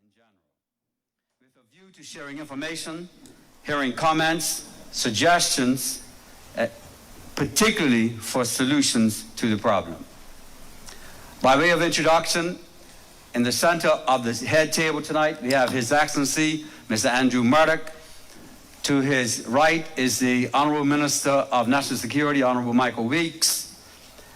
in general, with a view to sharing information, hearing comments, suggestions, particularly for solutions to the problem. By way of introduction, in the center of the head table tonight, we have His Excellency, Mr. Andrew Murdoch. To his right is the Honorable Minister of National Security, Honorable Michael Weeks.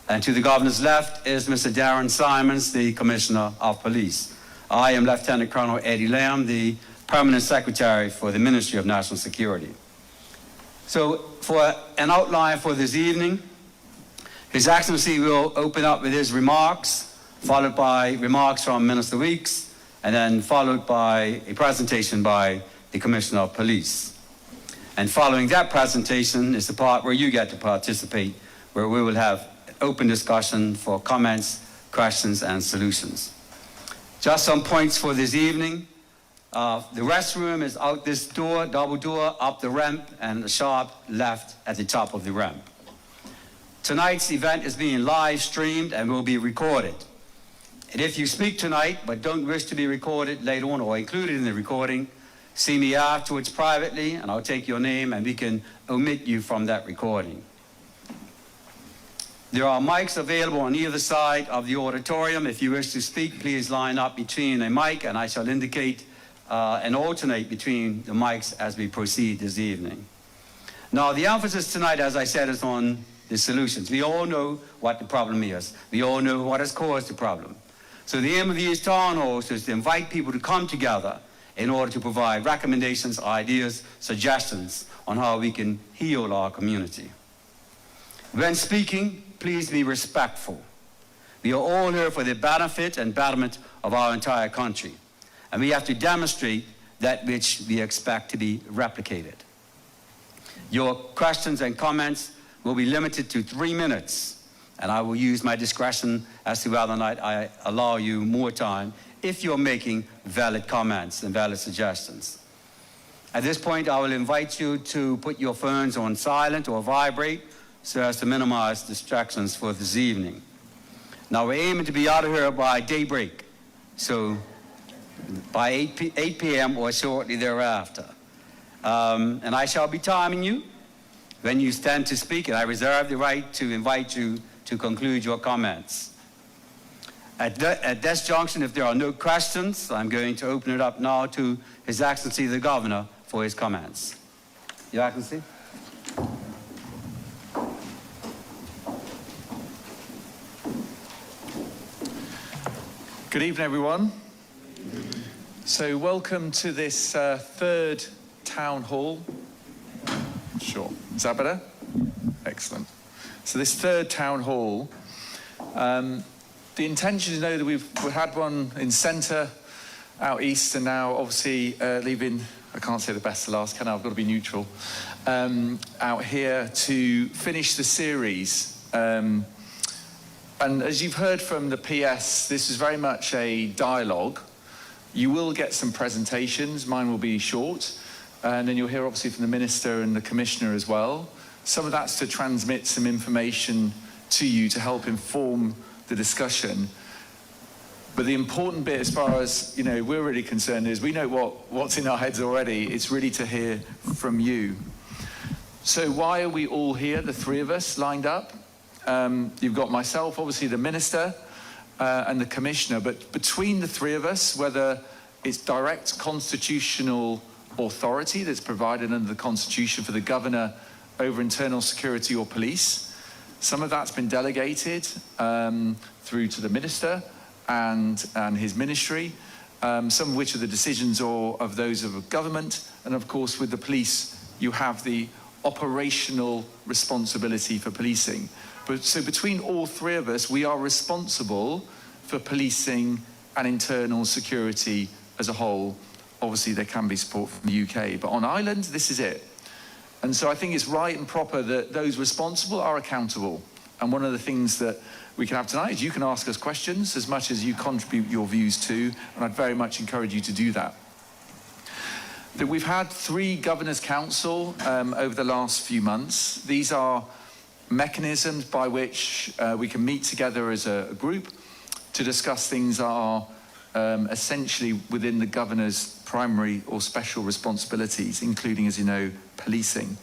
And to the Governor's left is Mr. Darren Simons, the Commissioner of Police. I am Lieutenant Colonel Eddie Lamb, the Permanent Secretary for the Ministry of National Security. So for an outline for this evening, His Excellency will open up with his remarks, followed by remarks from Minister Weeks, and then followed by a presentation by the Commissioner of Police. And following that presentation is the part where you get to participate, where we will have open discussion for comments, questions, and solutions. Just some points for this evening. The restroom is out this door, double door, up the ramp, and the sharp left at the top of the ramp. Tonight's event is being live streamed and will be recorded. And if you speak tonight but don't wish to be recorded later on or included in the recording, see me afterwards privately and I'll take your name and we can omit you from that recording. There are mics available on either side of the auditorium. If you wish to speak, please line up between a mic and I shall indicate and alternate between the mics as we proceed this evening. Now, the emphasis tonight, as I said, is on the solutions. We all know what the problem is. We all know what has caused the problem. So the aim of these town halls is to invite people to come together in order to provide recommendations, ideas, suggestions on how we can heal our community. When speaking, please be respectful. We are all here for the benefit and betterment of our entire country. And we have to demonstrate that which we expect to be replicated. Your questions and comments will be limited to 3 minutes, and I will use my discretion as to whether or not I allow you more time if you're making valid comments and valid suggestions. At this point, I will invite you to put your phones on silent or vibrate so as to minimize distractions for this evening. Now, we're aiming to be out of here by daybreak, so by 8 p.m. or shortly thereafter. And I shall be timing you when you stand to speak, and I reserve the right to invite you to conclude your comments. At this junction, if there are no questions, I'm going to open it up now to His Excellency the Governor for his comments. Your Excellency. Good evening, everyone. So welcome to this third town hall. Sure. Is that better? Excellent. So this third town hall, the intention is to know that we've had one in centre, out east, and now obviously leaving, I can't say the best to last, can I? I've got to be neutral, out here to finish the series. And as you've heard from the PS, this is very much a dialogue. You will get some presentations, mine will be short, and then you'll hear obviously from the Minister and the Commissioner as well. Some of that's to transmit some information to you to help inform the discussion. But the important bit as far as we're really concerned is we know what's in our heads already. It's really to hear from you. So why are we all here, the three of us lined up? You've got myself, obviously the Minister, and the Commissioner, but between the three of us, whether it's direct constitutional authority that's provided under the Constitution for the Governor over internal security or police, some of that's been delegated through to the Minister and his ministry, some of which are the decisions of those of government, and of course with the police you have the operational responsibility for policing. So between all three of us, we are responsible for policing and internal security as a whole. Obviously, there can be support from the UK, but on Ireland, this is it. And so I think it's right and proper that those responsible are accountable. And one of the things that we can have tonight is you can ask us questions as much as you contribute your views to, and I'd very much encourage you to do that. That we've had 3 Governors' Council over the last few months. These are mechanisms by which we can meet together as a group to discuss things that are essentially within the governor's primary or special responsibilities, including, as you know, policing.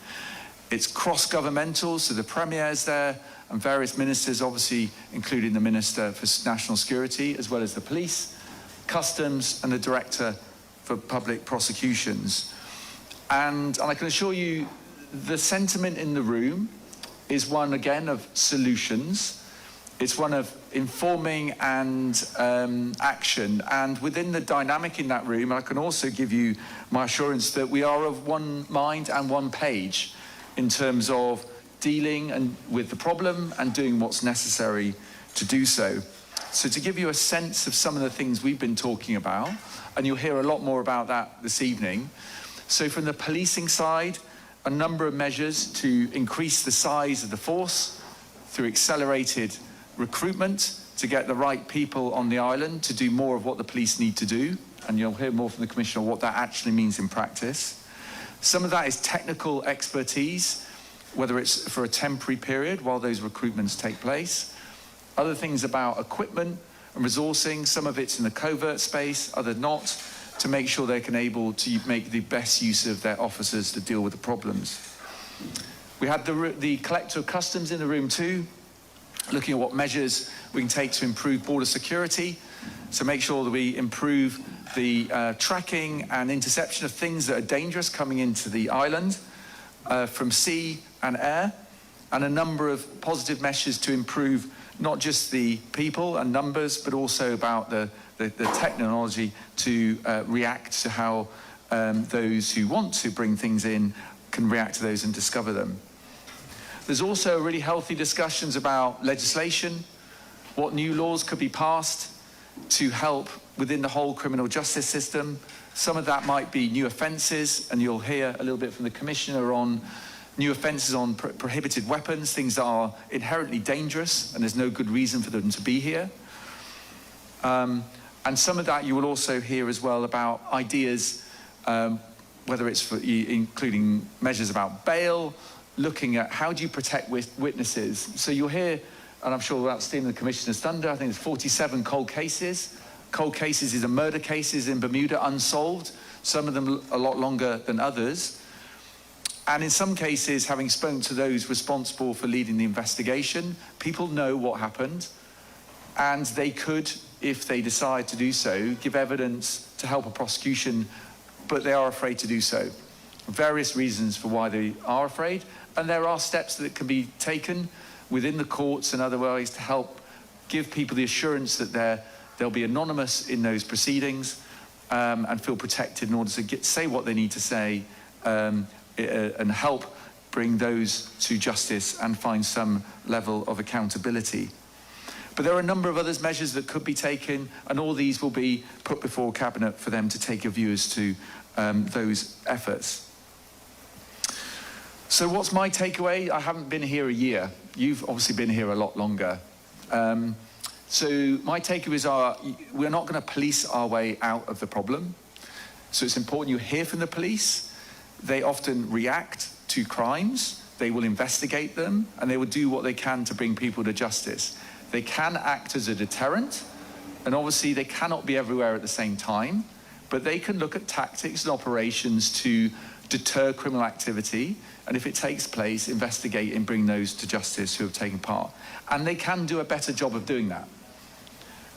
It's cross-governmental, so the Premier's there, and various ministers, obviously including the Minister for National Security, as well as the police, customs, and the Director for Public Prosecutions. And I can assure you, the sentiment in the room is one, again, of solutions. It's one of informing and action. And within the dynamic in that room, I can also give you my assurance that we are of one mind and one page in terms of dealing with the problem and doing what's necessary to do so. So to give you a sense of some of the things we've been talking about, and you'll hear a lot more about that this evening. So from the policing side, a number of measures to increase the size of the force through accelerated recruitment to get the right people on the island to do more of what the police need to do. And you'll hear more from the Commissioner what that actually means in practice. Some of that is technical expertise, whether it's for a temporary period while those recruitments take place. Other things about equipment and resourcing, some of it's in the covert space, other not, to make sure they can able to make the best use of their officers to deal with the problems. We had the Collector of Customs in the room too, looking at what measures we can take to improve border security, to make sure that we improve the tracking and interception of things that are dangerous coming into the island from sea and air, and a number of positive measures to improve not just the people and numbers, but also about the technology to react to how those who want to bring things in can react to those and discover them. There's also really healthy discussions about legislation, what new laws could be passed to help within the whole criminal justice system. Some of that might be new offences, and you'll hear a little bit from the Commissioner on new offences on prohibited weapons, things that are inherently dangerous, and there's no good reason for them to be here. And some of that you will also hear as well about ideas, whether it's for including measures about bail, looking at how do you protect witnesses. So you'll hear, and I'm sure without stealing the Commissioner's thunder, I think there's 47 cold cases. Cold cases is a murder cases in Bermuda, unsolved, some of them a lot longer than others. And in some cases, having spoken to those responsible for leading the investigation, people know what happened, and they could, if they decide to do so, give evidence to help a prosecution, but they are afraid to do so. Various reasons for why they are afraid, and there are steps that can be taken within the courts and other ways to help give people the assurance that they'll be anonymous in those proceedings and feel protected in order to say what they need to say and help bring those to justice and find some level of accountability. But there are a number of other measures that could be taken, and all these will be put before Cabinet for them to take a view as to those efforts. So what's my takeaway? I haven't been here a year. You've obviously been here a lot longer. So my takeaways are, we're not going to police our way out of the problem. So it's important you hear from the police. They often react to crimes, they will investigate them, and they will do what they can to bring people to justice. They can act as a deterrent, and obviously they cannot be everywhere at the same time, but they can look at tactics and operations to deter criminal activity, and if it takes place, investigate and bring those to justice who have taken part. And they can do a better job of doing that.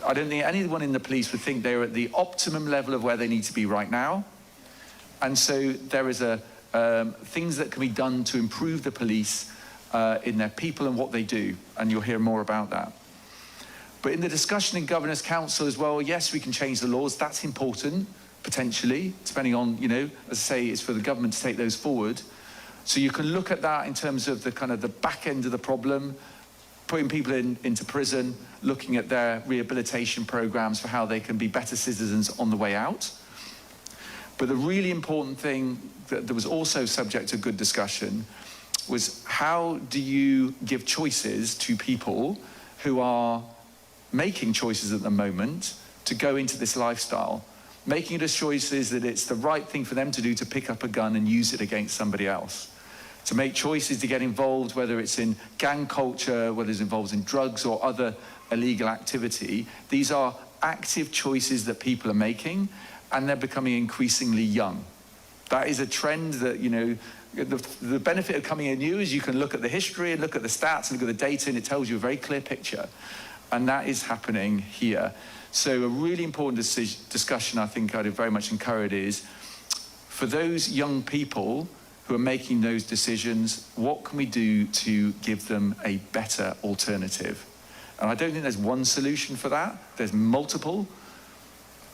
I don't think anyone in the police would think they're at the optimum level of where they need to be right now. And so there is things that can be done to improve the police in their people and what they do, and you'll hear more about that. But in the discussion in Governor's Council as well, yes, we can change the laws. That's important, potentially, depending on, as I say, it's for the government to take those forward. So you can look at that in terms of the kind of the back end of the problem, putting people into prison, looking at their rehabilitation programs for how they can be better citizens on the way out. But the really important thing that was also subject to good discussion was, how do you give choices to people who are making choices at the moment to go into this lifestyle, making the choices that it's the right thing for them to do to pick up a gun and use it against somebody else, to make choices to get involved, whether it's in gang culture, whether it's involved in drugs or other illegal activity. These are active choices that people are making, and they're becoming increasingly young. That is a trend that, you know, the benefit of coming in new is you can look at the history and look at the stats and look at the data, and it tells you a very clear picture. And that is happening here. So a really important discussion I think I'd very much encourage is, for those young people who are making those decisions, what can we do to give them a better alternative? And I don't think there's one solution for that. There's multiple.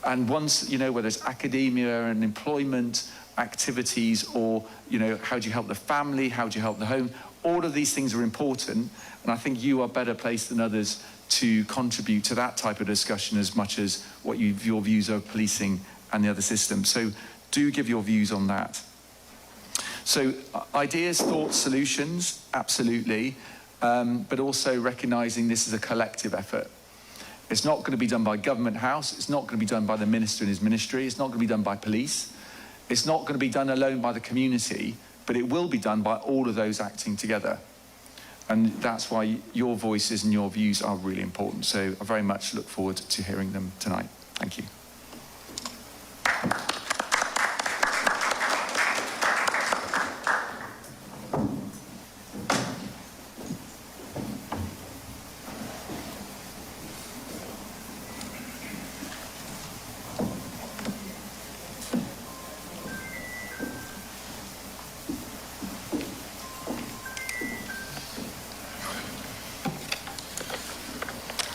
And once, you know, whether it's academia and employment activities, or, you know, how do you help the family, how do you help the home, all of these things are important, and I think you are better placed than others to contribute to that type of discussion as much as what your views of policing and the other systems. So do give your views on that. So ideas, thoughts, solutions, absolutely, but also recognizing this is a collective effort. It's not going to be done by Government House, it's not going to be done by the minister and his ministry, it's not going to be done by police, it's not going to be done alone by the community, but it will be done by all of those acting together. And that's why your voices and your views are really important. So I very much look forward to hearing them tonight. Thank you.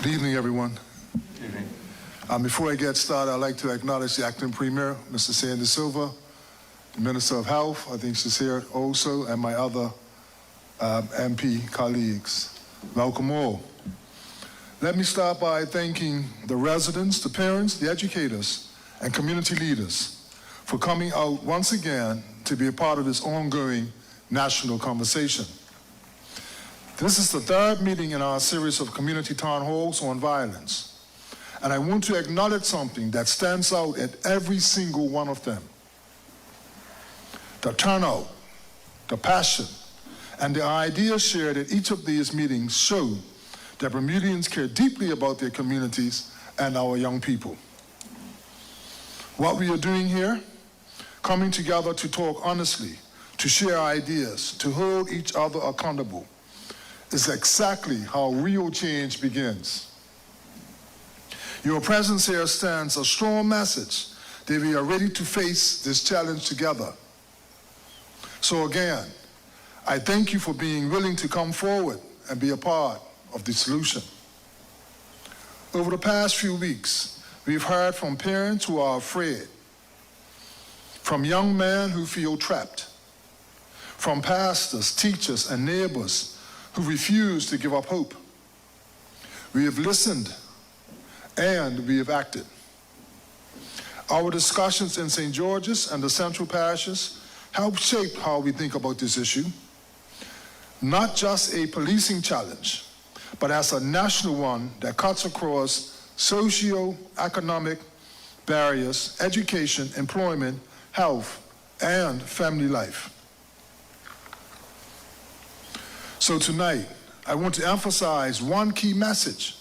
Good evening, everyone. Good evening. Before I get started, I'd like to acknowledge the Acting Premier, Mr. Sandy Silva, the Minister of Health, I think she's here also, and my other MP colleagues. Welcome all. Let me start by thanking the residents, the parents, the educators, and community leaders for coming out once again to be a part of this ongoing national conversation. This is the third meeting in our series of community town halls on violence, and I want to acknowledge something that stands out at every single one of them. The turnout, the passion, and the ideas shared at each of these meetings show that Bermudians care deeply about their communities and our young people. What we are doing here, coming together to talk honestly, to share ideas, to hold each other accountable, is exactly how real change begins. Your presence here stands a strong message that we are ready to face this challenge together. So again, I thank you for being willing to come forward and be a part of the solution. Over the past few weeks, we've heard from parents who are afraid, from young men who feel trapped, from pastors, teachers, and neighbors who refuse to give up hope. We have listened and we have acted. Our discussions in St. George's and the central parishes help shape how we think about this issue, not just a policing challenge, but as a national one that cuts across socio-economic barriers, education, employment, health, and family life. So tonight, I want to emphasize one key message.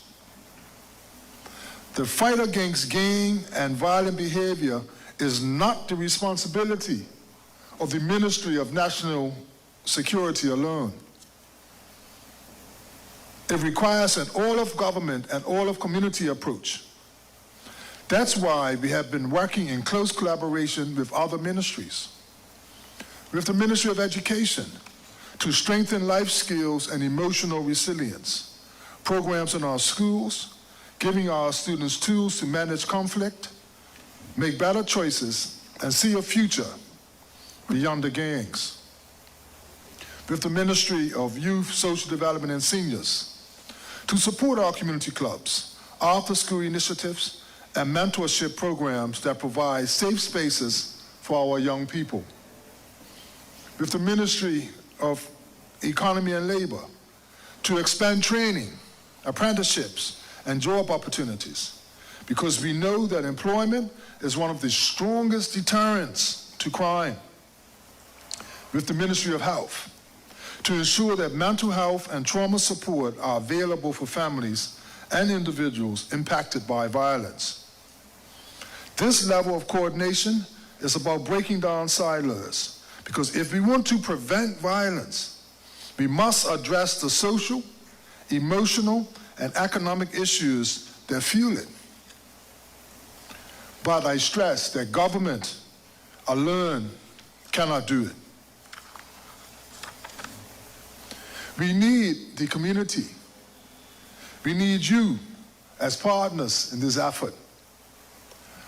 The fight against gang and violent behavior is not the responsibility of the Ministry of National Security alone. It requires an all-of-government and all-of-community approach. That's why we have been working in close collaboration with other ministries. With the Ministry of Education, to strengthen life skills and emotional resilience, programs in our schools, giving our students tools to manage conflict, make better choices, and see a future beyond the gangs. With the Ministry of Youth, Social Development, and Seniors, to support our community clubs, after-school initiatives, and mentorship programs that provide safe spaces for our young people. With the Ministry of Economy and Labor, to expand training, apprenticeships, and job opportunities, because we know that employment is one of the strongest deterrents to crime. With the Ministry of Health, to ensure that mental health and trauma support are available for families and individuals impacted by violence. This level of coordination is about breaking down silos, because if we want to prevent violence, we must address the social, emotional, and economic issues that fuel it. But I stress that government alone cannot do it. We need the community. We need you as partners in this effort.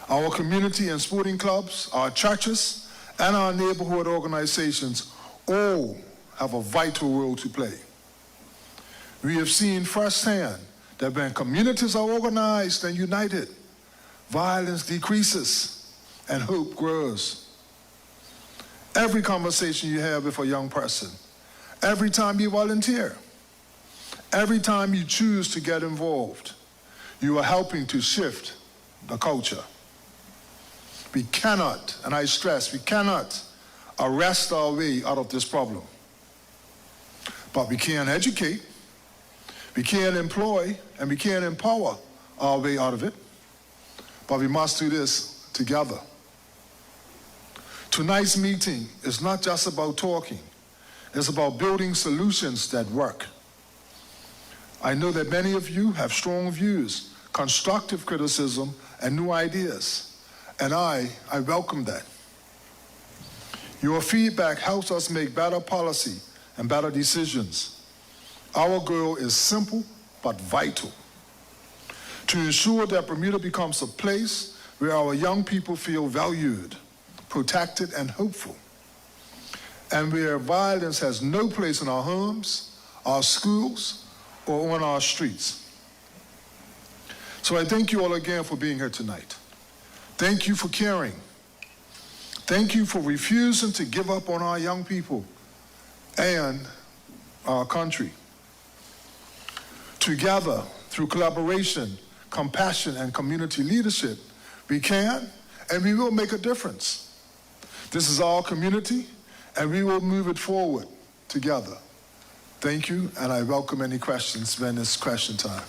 Our community and sporting clubs, our churches, and our neighborhood organizations all have a vital role to play. We have seen firsthand that when communities are organized and united, violence decreases and hope grows. Every conversation you have with a young person, every time you volunteer, every time you choose to get involved, you are helping to shift the culture. We cannot, and I stress, we cannot arrest our way out of this problem. But we can educate, we can employ, and we can empower our way out of it. But we must do this together. Tonight's meeting is not just about talking. It's about building solutions that work. I know that many of you have strong views, constructive criticism, and new ideas. And I welcome that. Your feedback helps us make better policy and better decisions. Our goal is simple but vital: to ensure that Bermuda becomes a place where our young people feel valued, protected, and hopeful, and where violence has no place in our homes, our schools, or on our streets. So I thank you all again for being here tonight. Thank you for caring. Thank you for refusing to give up on our young people and our country. Together, through collaboration, compassion, and community leadership, we can and we will make a difference. This is our community, and we will move it forward together. Thank you, and I welcome any questions when it's question time.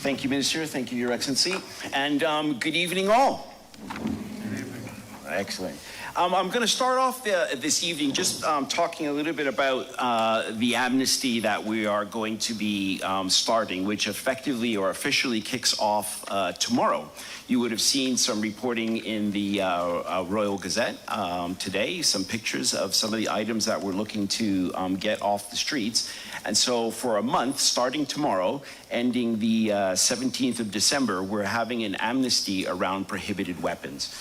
Thank you, Minister. Thank you, Your Excellency. And good evening, all. Good evening. Excellent. I'm going to start off this evening just talking a little bit about the amnesty that we are going to be starting, which effectively or officially kicks off tomorrow. You would have seen some reporting in the Royal Gazette today, some pictures of some of the items that we're looking to get off the streets. And so for a month, starting tomorrow, ending the 17th of December, we're having an amnesty around prohibited weapons.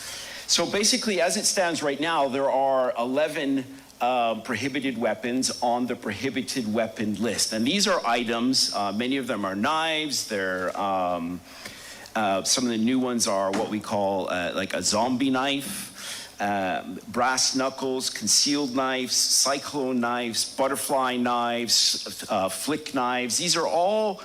So basically, as it stands right now, there are 11 prohibited weapons on the prohibited weapon list. And these are items, many of them are knives, they're, some of the new ones are what we call like a zombie knife, brass knuckles, concealed knives, cyclone knives, butterfly knives, flick knives. These are all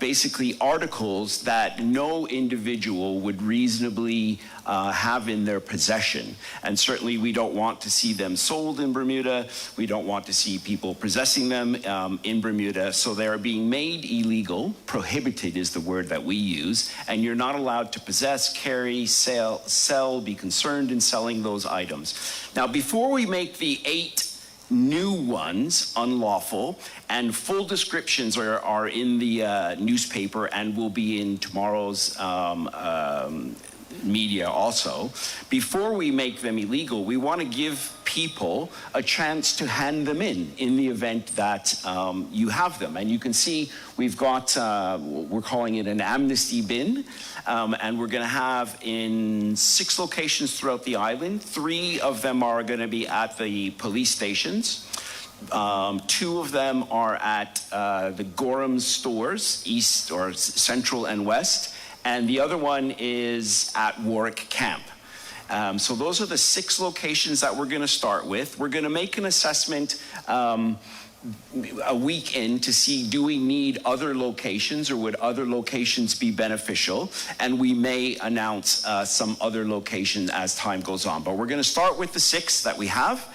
basically articles that no individual would reasonably have in their possession. And certainly we don't want to see them sold in Bermuda. We don't want to see people possessing them in Bermuda. So they are being made illegal. Prohibited is the word that we use. And you're not allowed to possess, carry, sell, be concerned in selling those items. Now, before we make the 8 new ones unlawful, and full descriptions are in the newspaper and will be in tomorrow's media also. Before we make them illegal, we want to give people a chance to hand them in the event that you have them. And you can see we've got, we're calling it an amnesty bin, and we're going to have in 6 locations throughout the island. 3 of them are going to be at the police stations. 2 of them are at the Gorham stores, east or central and west, and the other one is at Warwick Camp. So those are the 6 locations that we're going to start with. We're going to make an assessment a week in to see, do we need other locations, or would other locations be beneficial? And we may announce some other location as time goes on. But we're going to start with the 6 that we have.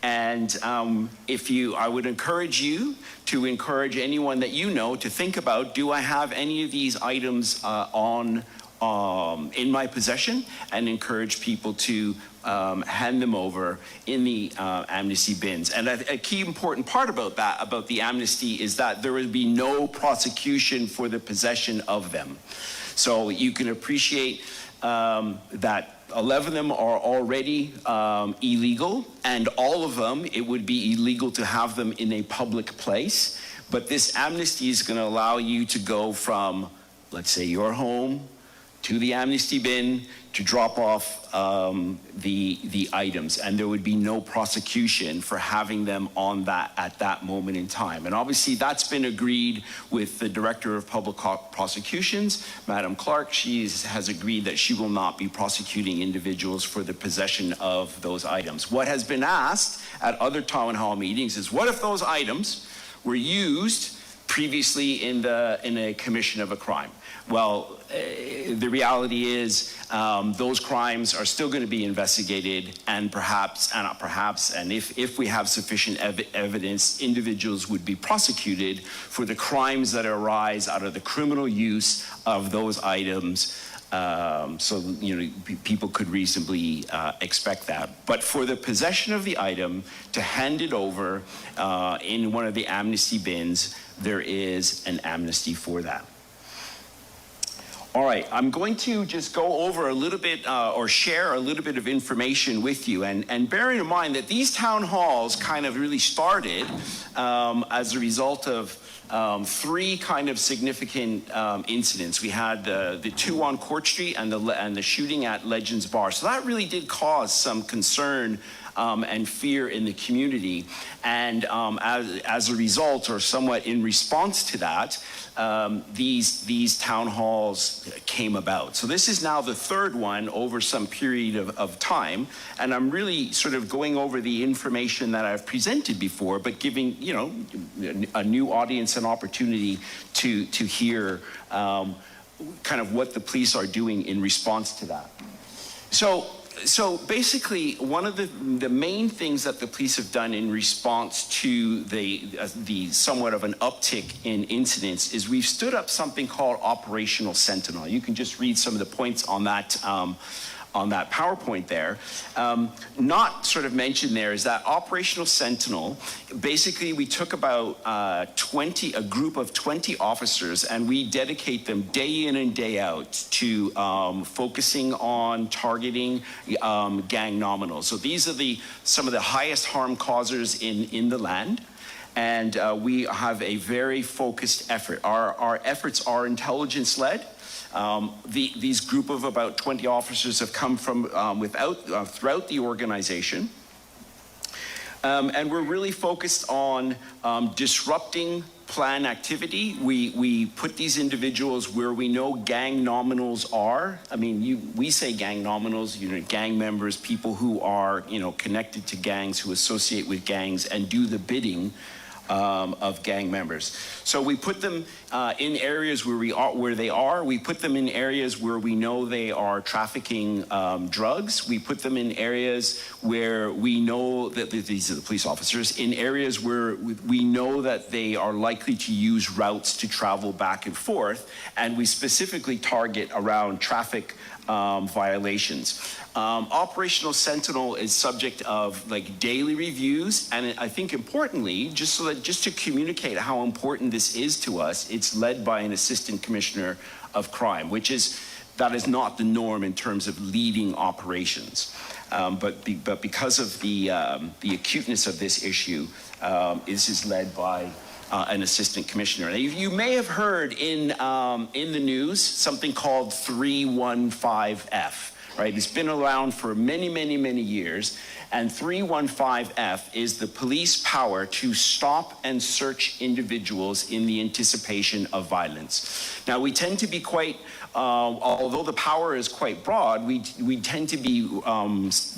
And I would encourage you to encourage anyone that you know to think about, do I have any of these items in my possession, and encourage people to hand them over in the amnesty bins. And a key important part about that, about the amnesty, is that there would be no prosecution for the possession of them. So you can appreciate that 11 of them are already illegal, and all of them, it would be illegal to have them in a public place. But this amnesty is going to allow you to go from, let's say, your home to the amnesty bin to drop off the items, and there would be no prosecution for having them on that at that moment in time. And obviously that's been agreed with the Director of Public Prosecutions, Madam Clark. She has agreed that she will not be prosecuting individuals for the possession of those items. What has been asked at other town hall meetings is, what if those items were used previously in a commission of a crime? Well, the reality is those crimes are still going to be investigated, and if we have sufficient evidence, individuals would be prosecuted for the crimes that arise out of the criminal use of those items. So, people could reasonably expect that. But for the possession of the item, to hand it over in one of the amnesty bins, there is an amnesty for that. All right, I'm going to just go over a little bit or share a little bit of information with you, and bearing in mind that these town halls kind of really started as a result of three kind of significant incidents. We had the two on Court Street and the shooting at Legends Bar. So that really did cause some concern and fear in the community. And as a result, or somewhat in response to that, these town halls came about. So this is now the third one over some period of time, and I'm really sort of going over the information that I've presented before, but giving a new audience an opportunity to hear kind of what the police are doing in response to that. So basically, one of the main things that the police have done in response to the somewhat of an uptick in incidents is we've stood up something called Operational Sentinel. You can just read some of the points on that PowerPoint there. Not sort of mentioned there is that Operational Sentinel, basically we took about a group of 20 officers, and we dedicate them day in and day out to focusing on targeting gang nominals. So these are some of the highest harm causers in the land. And we have a very focused effort. Our efforts are intelligence-led. These group of about 20 officers have come from throughout the organization. And we're really focused on disrupting plan activity. We put these individuals where we know gang nominals are. I mean, we say gang nominals, gang members, people who are, connected to gangs, who associate with gangs and do the bidding of gang members. So we put them in areas where they are. We put them in areas where we know they are trafficking drugs. We put them in areas where we know that these are the police officers, in areas where we know that they are likely to use routes to travel back and forth, and we specifically target around traffic violations. Operational Sentinel is subject of daily reviews, and I think importantly, just to communicate how important this is to us, it's led by an assistant commissioner of crime, that is not the norm in terms of leading operations. But because of the acuteness of this issue, this is led by an assistant commissioner. Now, you may have heard in the news something called 315F. Right? It's been around for many, many, many years, and 315F is the police power to stop and search individuals in the anticipation of violence. Now, we tend to be quite, although the power is quite broad, we tend to be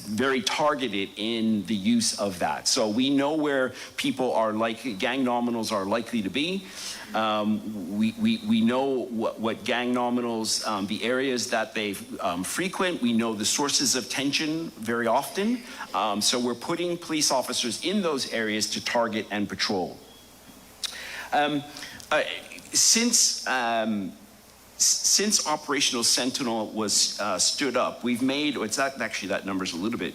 very targeted in the use of that. So we know where people are gang nominals are likely to be. We know what gang nominals, the areas that they frequent. We know the sources of tension very often. So we're putting police officers in those areas to target and patrol. Since Operational Sentinel was stood up, we've made, actually that number's a little bit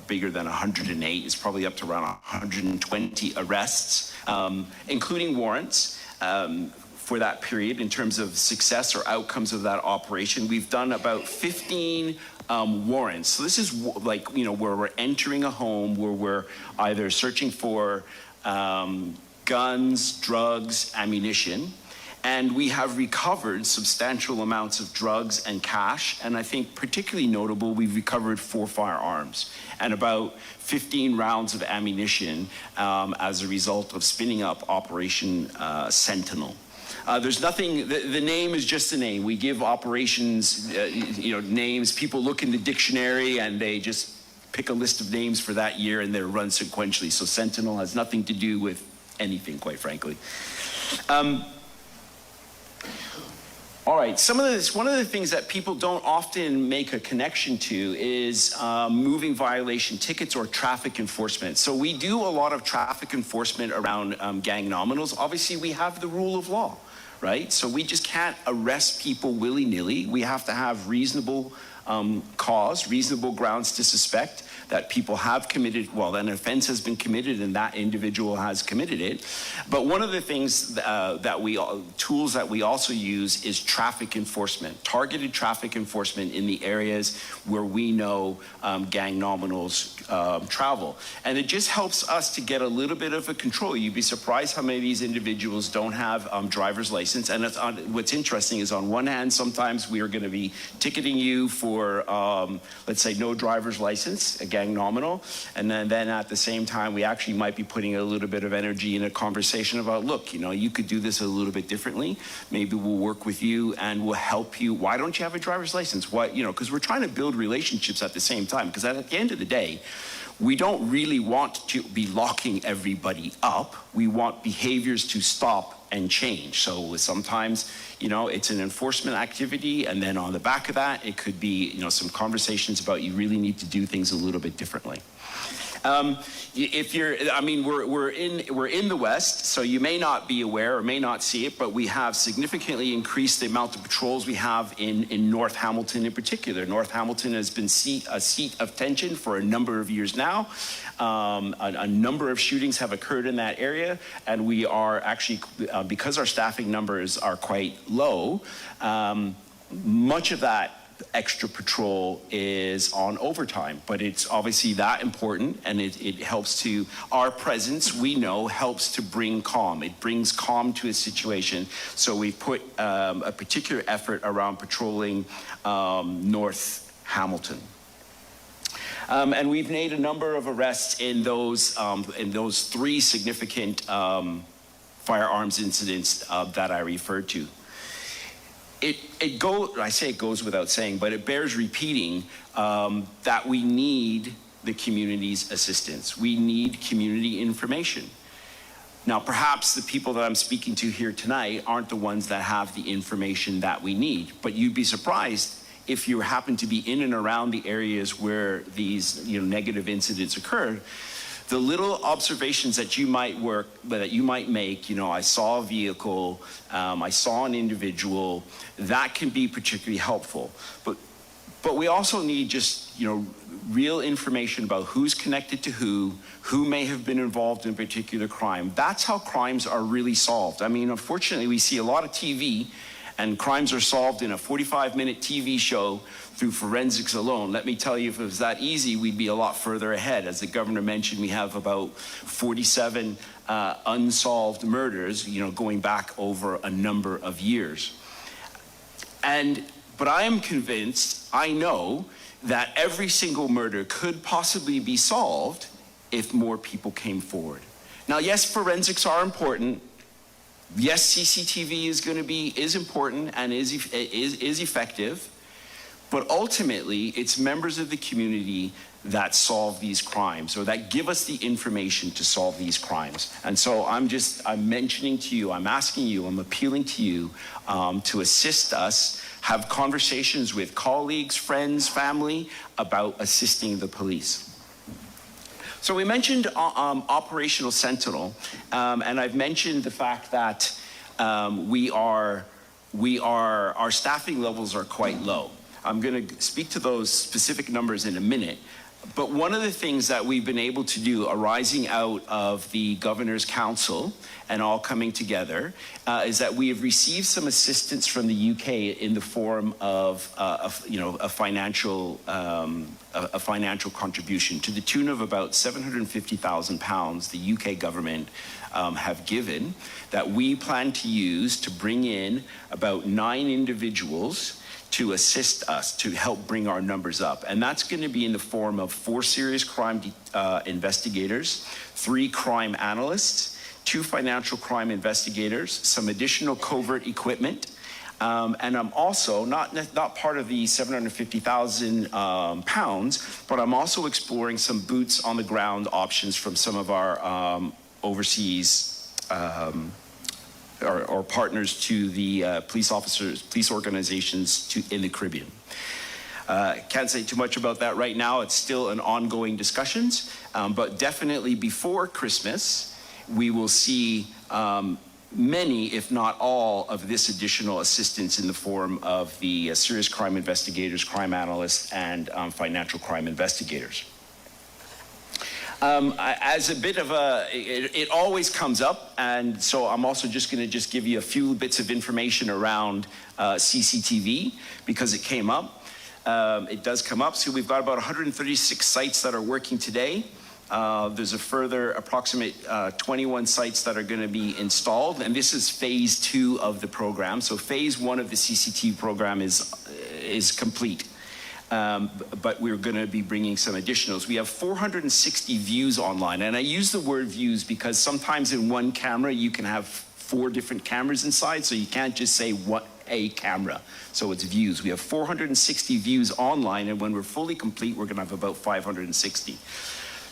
bigger than 108. It's probably up to around 120 arrests, including warrants for that period in terms of success or outcomes of that operation. We've done about 15 warrants. So this is like, you know, where we're entering a home, where we're either searching for guns, drugs, ammunition, and we have recovered substantial amounts of drugs and cash, and I think particularly notable, we've recovered 4 firearms and about 15 rounds of ammunition as a result of spinning up Operation Sentinel. There's nothing, the name is just a name. We give operations, names. People look in the dictionary and they just pick a list of names for that year and they're run sequentially. So Sentinel has nothing to do with anything, quite frankly. All right, one of the things that people don't often make a connection to is moving violation tickets or traffic enforcement. So we do a lot of traffic enforcement around gang nominals. Obviously, we have the rule of law, right? So we just can't arrest people willy-nilly. We have to have reasonable cause, reasonable grounds to suspect that people have committed, well, an offense has been committed and that individual has committed it. But one of the things tools that we also use is traffic enforcement, targeted traffic enforcement in the areas where we know gang nominals travel. And it just helps us to get a little bit of a control. You'd be surprised how many of these individuals don't have driver's license. And what's interesting is on one hand, sometimes we are gonna be ticketing you for, let's say, no driver's license, again, nominal, and then at the same time we actually might be putting a little bit of energy in a conversation about, look, you know, you could do this a little bit differently. Maybe we'll work with you and we'll help you. Why don't you have a driver's license? Why, you know, because we're trying to build relationships at the same time, because at the end of the day, we don't really want to be locking everybody up. We want behaviors to stop and change. So sometimes, you know, it's an enforcement activity, and then on the back of that, it could be, you know, some conversations about you really need to do things a little bit differently. If you're, I mean, we're in the West, so you may not be aware or may not see it, but we have significantly increased the amount of patrols we have in North Hamilton in particular. North Hamilton has been a seat of tension for a number of years now. A number of shootings have occurred in that area, and we are actually, because our staffing numbers are quite low, much of that extra patrol is on overtime, but it's obviously that important, and it helps to, our presence, we know, helps to bring calm. It brings calm to a situation. So we put a particular effort around patrolling North Hamilton. And we've made a number of arrests in those 3 significant firearms incidents that I referred to. I say it goes without saying, but it bears repeating that we need the community's assistance. We need community information. Now, perhaps the people that I'm speaking to here tonight aren't the ones that have the information that we need, but you'd be surprised if you happen to be in and around the areas where these, you know, negative incidents occurred. The little observations that you might make, you know, I saw a vehicle, I saw an individual, that can be particularly helpful. But we also need just, you know, real information about who's connected to who may have been involved in a particular crime. That's how crimes are really solved. I mean, unfortunately, we see a lot of TV, and crimes are solved in a 45-minute TV show through forensics alone. Let me tell you, if it was that easy, we'd be a lot further ahead. As the governor mentioned, we have about 47 unsolved murders, you know, going back over a number of years. But I am convinced, I know, that every single murder could possibly be solved if more people came forward. Now, yes, forensics are important. Yes, CCTV is important and is effective, but ultimately it's members of the community that solve these crimes, or that give us the information to solve these crimes. And so I'm mentioning to you, I'm asking you, I'm appealing to you to assist us, have conversations with colleagues, friends, family about assisting the police. So we mentioned Operational Sentinel, and I've mentioned the fact that our staffing levels are quite low. I'm going to speak to those specific numbers in a minute. But one of the things that we've been able to do arising out of the Governor's Council and all coming together is that we have received some assistance from the UK in the form of a financial contribution to the tune of about £750,000 the UK government have given that we plan to use to bring in about 9 individuals to assist us to help bring our numbers up. And that's going to be in the form of 4 serious crime investigators, 3 crime analysts, 2 financial crime investigators, some additional covert equipment, and I'm also not part of the £750,000, but I'm also exploring some boots on the ground options from some of our overseas or partners to the police organizations in the Caribbean. Can't say too much about that right now. It's still an ongoing discussions, but definitely before Christmas, we will see many, if not all, of this additional assistance in the form of the serious crime investigators, crime analysts, and financial crime investigators. As a bit of it always comes up, and so I'm also just going to give you a few bits of information around CCTV because it came up. It does come up. So we've got about 136 sites that are working today. There's a further approximate 21 sites that are going to be installed, and this is phase 2 of the program. So phase 1 of the CCTV program is complete. But we're going to be bringing some additionals. We have 460 views online, and I use the word views because sometimes in one camera you can have 4 different cameras inside, so you can't just say what a camera. So it's views. We have 460 views online, and when we're fully complete, we're going to have about 560.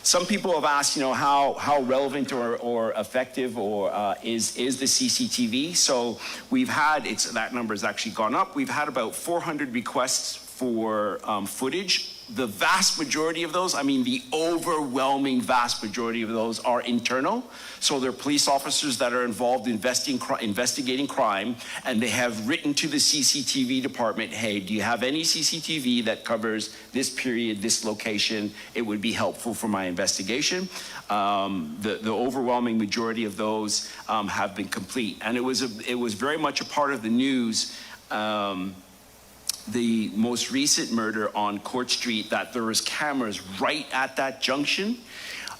Some people have asked, how relevant or effective or is the CCTV? So we've had, that number has actually gone up. We've had about 400 requests for footage. The vast majority of those, I mean the overwhelming vast majority of those are internal. So they're police officers that are involved in investigating crime, and they have written to the CCTV department, hey, do you have any CCTV that covers this period, this location? It would be helpful for my investigation. The overwhelming majority of those have been complete. And it was very much a part of the news the most recent murder on Court Street, that there was cameras right at that junction.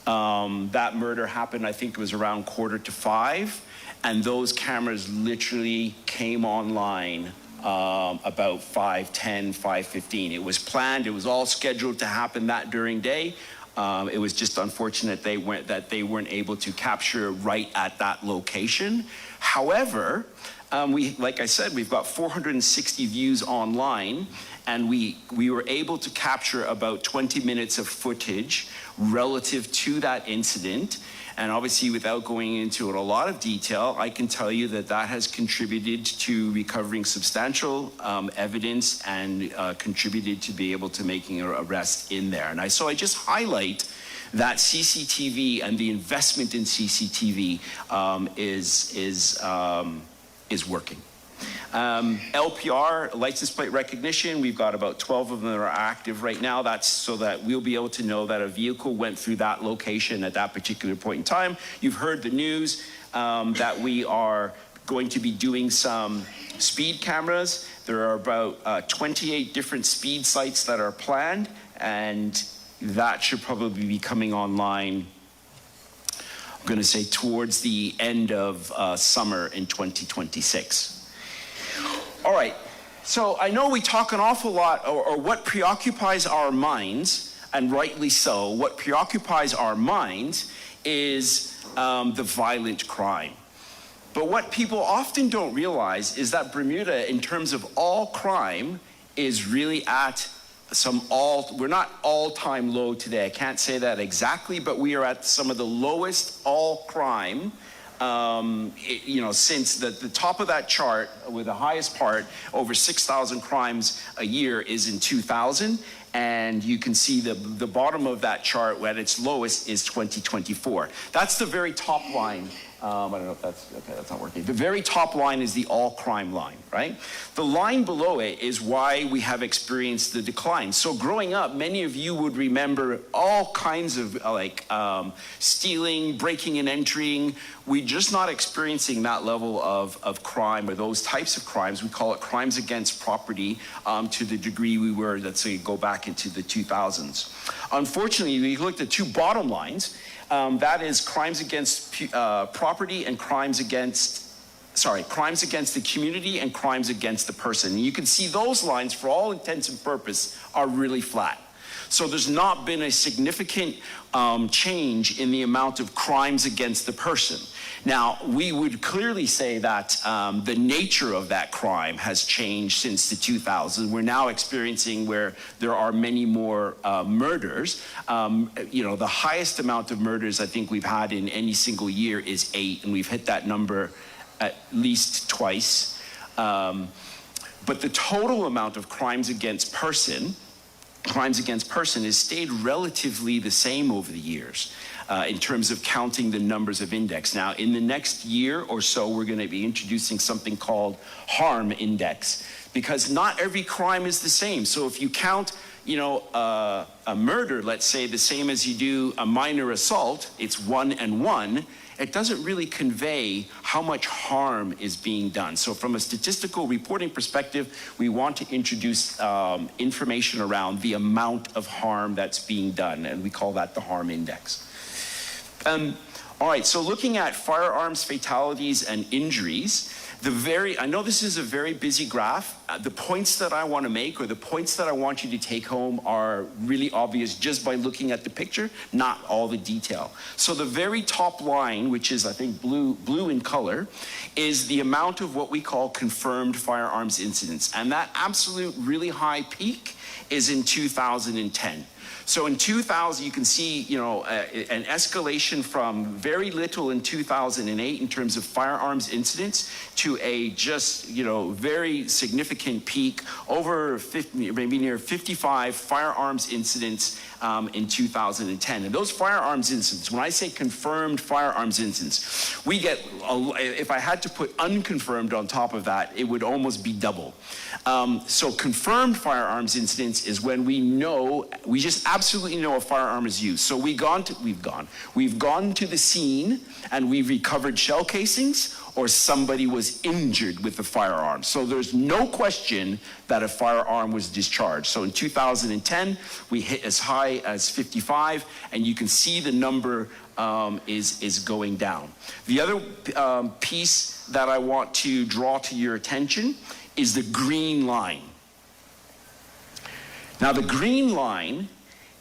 That murder happened, I think it was around 4:45, and those cameras literally came online about 5:10, 5:15. It was planned, it was all scheduled to happen that during day. It was just unfortunate that they weren't able to capture right at that location. However, like I said, we've got 460 views online, and we were able to capture about 20 minutes of footage relative to that incident. And obviously, without going into it a lot of detail, I can tell you that that has contributed to recovering substantial evidence and contributed to be able to making an arrest in there. And so I just highlight that CCTV and the investment in CCTV is working. LPR, license plate recognition, we've got about 12 of them that are active right now. That's so that we'll be able to know that a vehicle went through that location at that particular point in time. You've heard the news that we are going to be doing some speed cameras. There are about 28 different speed sites that are planned, and that should probably be coming online, I'm going to say, towards the end of summer in 2026. All right, so I know we talk an awful lot, or what preoccupies our minds, and rightly so, what preoccupies our minds is the violent crime. But what people often don't realize is that Bermuda, in terms of all crime, is really at we're not all-time low today. I can't say that exactly, but we are at some of the lowest all crime, since the top of that chart with the highest part, over 6,000 crimes a year, is in 2000. and you can see the bottom of that chart at its lowest is 2024. That's the very top line. I don't know if that's, okay, that's not working. The very top line is the all crime line, right? The line below it is why we have experienced the decline. So growing up, many of you would remember all kinds of stealing, breaking and entering. We're just not experiencing that level of crime or those types of crimes. We call it crimes against property to the degree we were, let's say, go back into the 2000s. Unfortunately, we looked at two bottom lines. That is crimes against property and crimes against the community and crimes against the person. And you can see those lines, for all intents and purposes, are really flat. So there's not been a significant change in the amount of crimes against the person. Now, we would clearly say that the nature of that crime has changed since the 2000s. We're now experiencing where there are many more murders. The highest amount of murders I think we've had in any single year is 8, and we've hit that number at least twice. But the total amount of crimes against person has stayed relatively the same over the years in terms of counting the numbers of index. Now, in the next year or so, we're going to be introducing something called harm index, because not every crime is the same. So if you count, a murder, let's say, the same as you do a minor assault, it's 1 and 1. It doesn't really convey how much harm is being done. So from a statistical reporting perspective, we want to introduce information around the amount of harm that's being done, and we call that the harm index. All right, so looking at firearms fatalities and injuries, I know this is a very busy graph. The points that I want to make, or the points that I want you to take home, are really obvious just by looking at the picture, not all the detail. So the very top line, which is I think blue in color, is the amount of what we call confirmed firearms incidents. And that absolute really high peak is in 2010. So in 2000, you can see, an escalation from very little in 2008 in terms of firearms incidents to a just, very significant peak, over 50, maybe near 55 firearms incidents in 2010. And those firearms incidents, when I say confirmed firearms incidents, we get, if I had to put unconfirmed on top of that, it would almost be double. So confirmed firearms incidents is when we just absolutely know a firearm is used. So we've gone to the scene and we've recovered shell casings, or somebody was injured with the firearm. So there's no question that a firearm was discharged. So in 2010, we hit as high as 55, and you can see the number is going down. The other piece that I want to draw to your attention is the green line. Now, the green line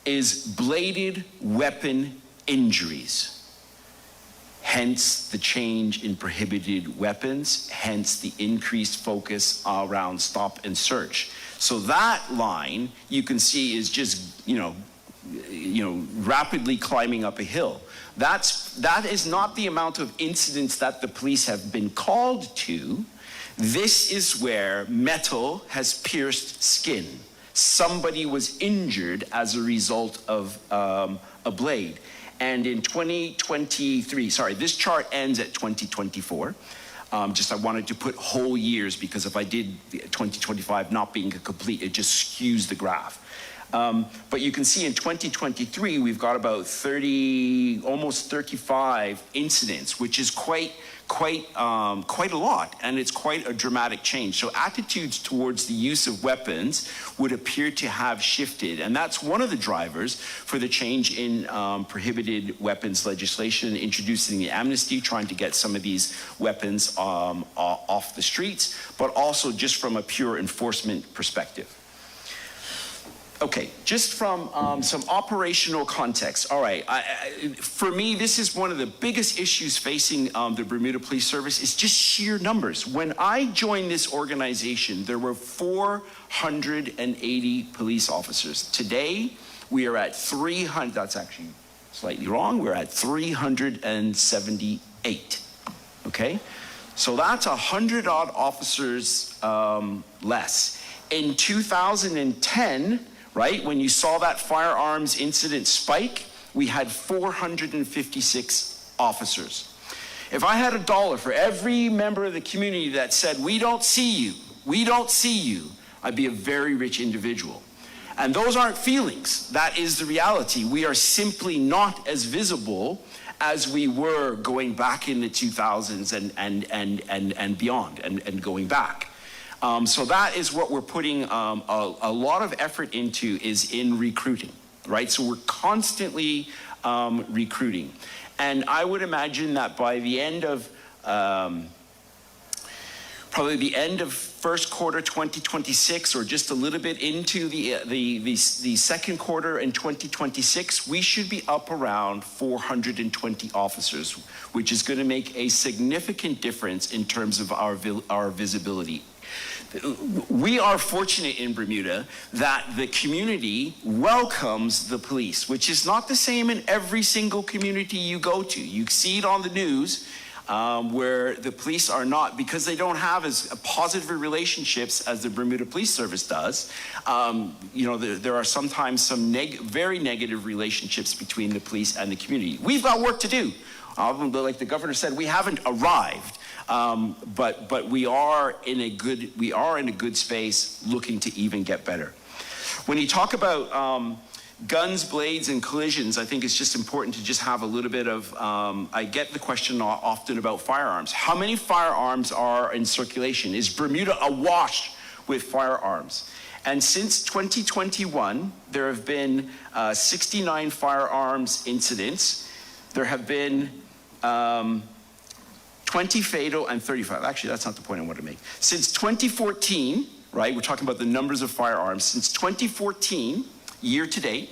is bladed weapon injuries. Hence the change in prohibited weapons, hence the increased focus around stop and search. So that line, you can see, is just, rapidly climbing up a hill. That is not the amount of incidents that the police have been called to. This is where metal has pierced skin. Somebody was injured as a result of a blade. And in 2023, this chart ends at 2024. I wanted to put whole years, because if I did 2025 not being complete, it just skews the graph. But you can see in 2023, we've got about almost 35 incidents, which is quite a lot, and it's quite a dramatic change. So attitudes towards the use of weapons would appear to have shifted, and that's one of the drivers for the change in prohibited weapons legislation, introducing the amnesty, trying to get some of these weapons off the streets, but also just from a pure enforcement perspective. Okay, just from some operational context. All right, for me, this is one of the biggest issues facing the Bermuda Police Service, is just sheer numbers. When I joined this organization, there were 480 police officers. Today, we are at 300, that's actually slightly wrong, we're at 378, okay? So that's 100 odd officers less. In 2010, right? When you saw that firearms incident spike, we had 456 officers. If I had $1 for every member of the community that said, we don't see you, I'd be a very rich individual. And those aren't feelings. That is the reality. We are simply not as visible as we were going back in the 2000s and beyond, and going back. So that is what we're putting a lot of effort into, is in recruiting, right? So we're constantly recruiting. And I would imagine that by the end of, probably the end of first quarter 2026, or just a little bit into the second quarter in 2026, we should be up around 420 officers, which is going to make a significant difference in terms of our visibility. We are fortunate in Bermuda that the community welcomes the police, which is not the same in every single community you go to. You see it on the news, where the police are not, because they don't have as positive relationships as the Bermuda Police Service does. There are sometimes some very negative relationships between the police and the community. We've got work to do. Like the governor said, we haven't arrived, but we are in a good space, looking to even get better. When you talk about guns, blades, and collisions, I think it's just important to just have a little bit of, I get the question often about firearms. How many firearms are in circulation? Is Bermuda awash with firearms? And since 2021, there have been 69 firearms incidents. There have been 20 fatal and 35. Actually, that's not the point I want to make. Since 2014, right, we're talking about the numbers of firearms. Since 2014, year to date,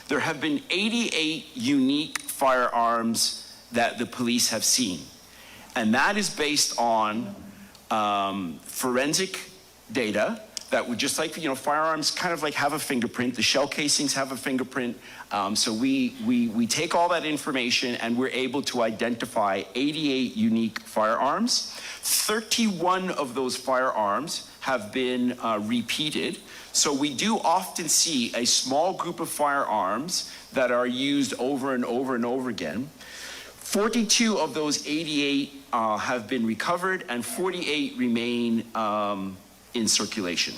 there have been 88 unique firearms that the police have seen. And that is based on forensic data that would, just like, firearms kind of like have a fingerprint. The shell casings have a fingerprint. So we take all that information and we're able to identify 88 unique firearms. 31 of those firearms have been repeated. So we do often see a small group of firearms that are used over and over and over again. 42 of those 88 have been recovered, and 48 remain in circulation.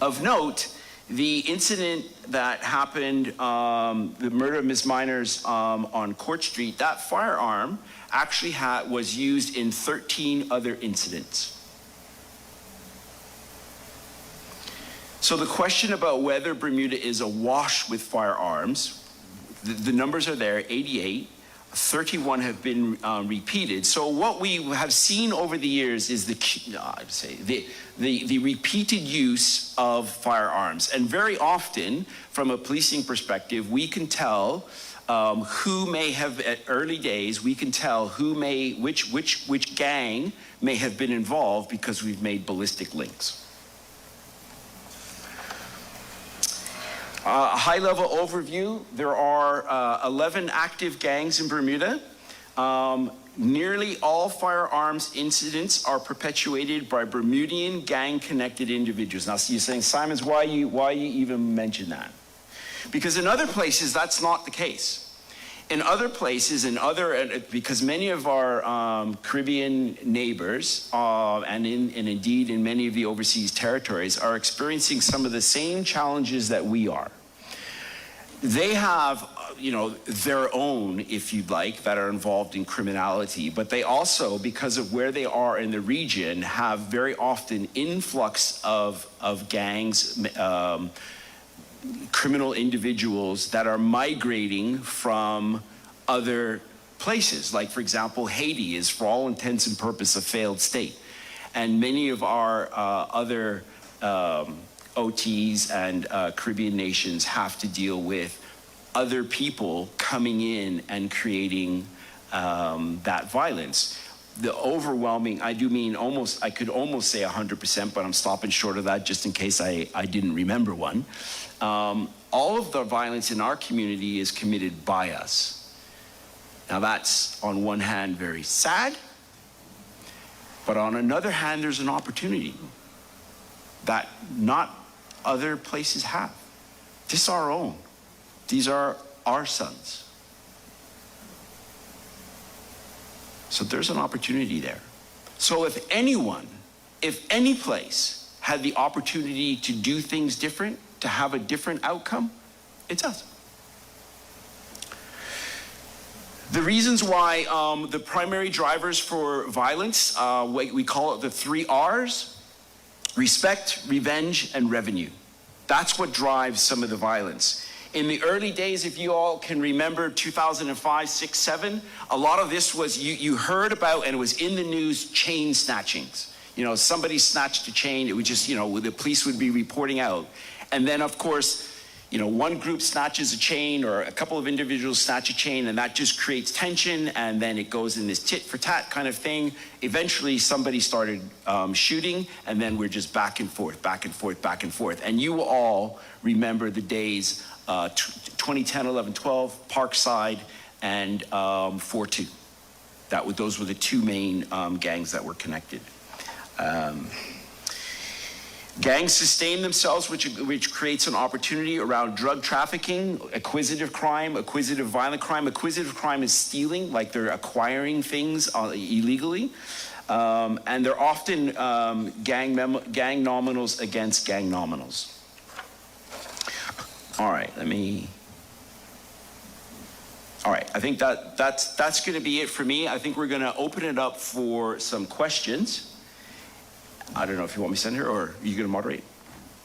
Of note, the incident that happened, the murder of Ms. Miners on Court Street, that firearm actually was used in 13 other incidents. So the question about whether Bermuda is awash with firearms, the numbers are there, 88. 31 have been repeated. So what we have seen over the years is the repeated use of firearms. And very often, from a policing perspective, we can tell who may have, at early days, we can tell which gang may have been involved because we've made ballistic links. A high-level overview, there are 11 active gangs in Bermuda. Nearly all firearms incidents are perpetuated by Bermudian gang-connected individuals. Now, so you're saying, Simons, why you even mention that? Because in other places, that's not the case. In other places, because many of our Caribbean neighbors, and indeed in many of the overseas territories, are experiencing some of the same challenges that we are. They have, their own, if you'd like, that are involved in criminality, but they also, because of where they are in the region, have very often influx of gangs, criminal individuals that are migrating from other places. Like, for example, Haiti is, for all intents and purposes, a failed state. And many of our other OTs and Caribbean nations have to deal with other people coming in and creating that violence. The overwhelming, I could almost say 100%, but I'm stopping short of that just in case I didn't remember one. All of the violence in our community is committed by us. Now that's, on one hand, very sad, but on another hand, there's an opportunity that not other places have. This is our own. These are our sons. So there's an opportunity there. So if anyone, if any place had the opportunity to do things different, to have a different outcome, it's us. The reasons why the primary drivers for violence, we call it the 3 R's: respect, revenge, and revenue. That's what drives some of the violence. In the early days, if you all can remember 2005, 6, 7, a lot of this was, you heard about, and it was in the news, chain snatchings. You know, somebody snatched a chain, it would just, you know, the police would be reporting out. And then, of course, you know, one group snatches a chain, or a couple of individuals snatch a chain, and that just creates tension, and then it goes in this tit for tat kind of thing. Eventually, somebody started shooting, and then we're just back and forth, back and forth, back and forth. And you all remember the days 2010, 11, 12, Parkside, and 4-2. Those were the 2 main gangs that were connected. Gangs sustain themselves, which creates an opportunity around drug trafficking, acquisitive crime, acquisitive violent crime. Acquisitive crime is stealing, like they're acquiring things illegally. And they're often gang nominals against gang nominals. All right, I think that's going to be it for me. I think we're going to open it up for some questions. I don't know if you want me to send her, or are you going to moderate?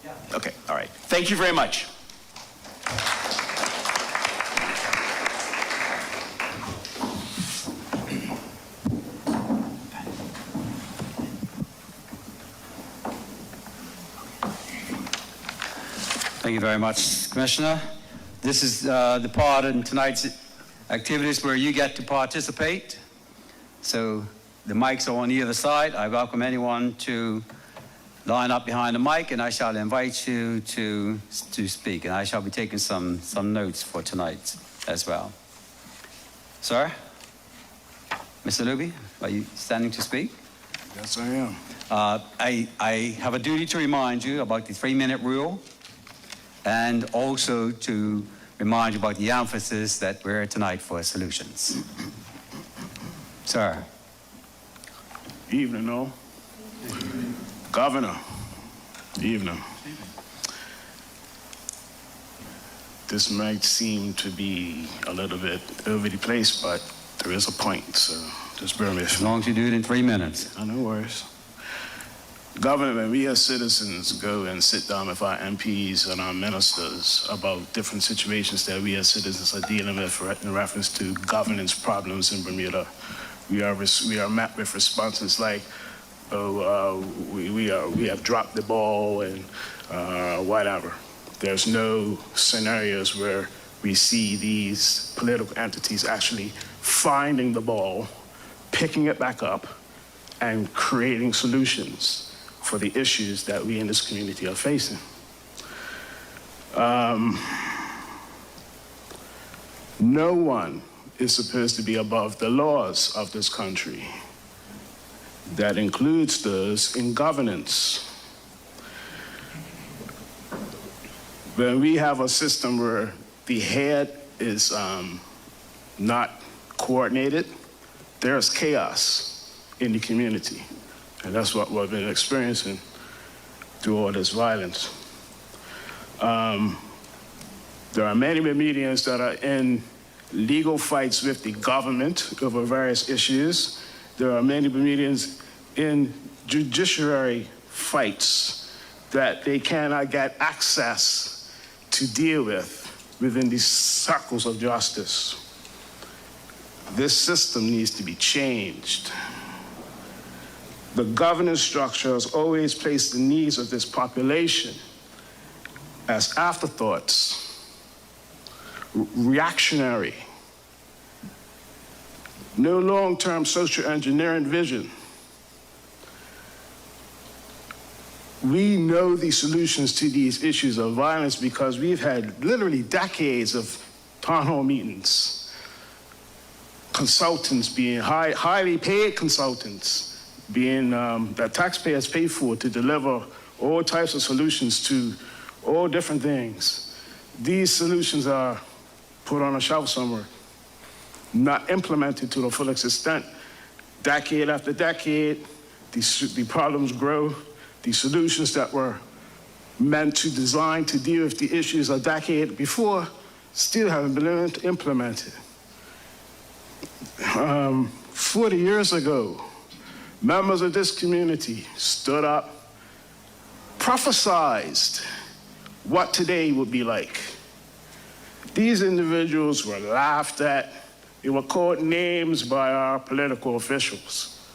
Yeah. Okay, all right. Thank you very much. Thank you very much, Commissioner. This is the part in tonight's activities where you get to participate. So the mics are on either side. I welcome anyone to line up behind the mic, and I shall invite you to speak. And I shall be taking some notes for tonight as well. Sir? Mr. Luby, are you standing to speak? Yes, I am. I have a duty to remind you about the 3-minute rule, and also to remind you about the emphasis that we're here tonight for solutions. Sir. Evening, all. Governor, evening. This might seem to be a little bit over the place, but there is a point, so just bear with me. As long as you do it in 3 minutes. No worries. Governor, when we as citizens go and sit down with our MPs and our ministers about different situations that we as citizens are dealing with in reference to governance problems in Bermuda, we are met with responses like, we have dropped the ball and whatever. There's no scenarios where we see these political entities actually finding the ball, picking it back up, and creating solutions for the issues that we in this community are facing. No one is supposed to be above the laws of this country. That includes those in governance. When we have a system where the head is not coordinated, there's chaos in the community. And that's what we've been experiencing through all this violence. There are many Bermudians that are in legal fights with the government over various issues. There are many Bermudians in judiciary fights that they cannot get access to deal with within these circles of justice. This system needs to be changed. The governance structure has always placed the needs of this population as afterthoughts, reactionary, no long-term social engineering vision. We know the solutions to these issues of violence because we've had literally decades of town hall meetings, consultants being highly paid consultants being that taxpayers pay for to deliver all types of solutions to all different things. these solutions are put on a shelf somewhere, not implemented to the full extent. Decade after decade, the problems grow. The solutions that were meant to design to deal with the issues a decade before still haven't been implemented. 40 years ago, members of this community stood up, prophesized what today would be like. These individuals were laughed at. They were called names by our political officials.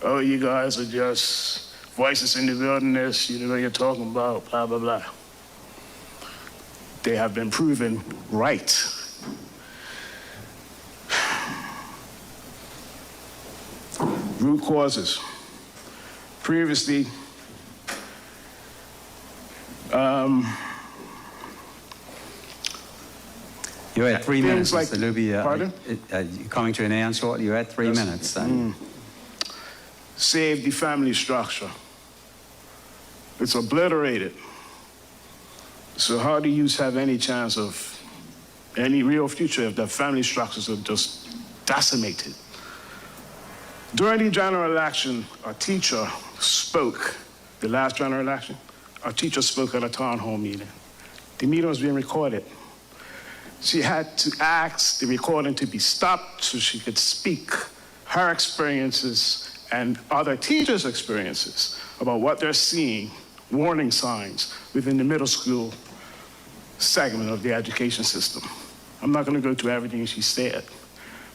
Oh, you guys are just voices in the wilderness, you know what you're talking about, blah, blah, blah. They have been proven right. Root causes. Previously, You're at 3 minutes, things Mr. Luby. Pardon? You're coming to an end shortly. You're at 3 minutes. save the family structure. It's obliterated. So how do you have any chance of any real future if the family structures are just decimated? During the general election, a teacher spoke, the last general election, a teacher spoke at a town hall meeting. The meeting was being recorded. She had to ask the recording to be stopped so she could speak her experiences and other teachers' experiences about what they're seeing, warning signs within the middle school segment of the education system. I'm not going to go to everything she said,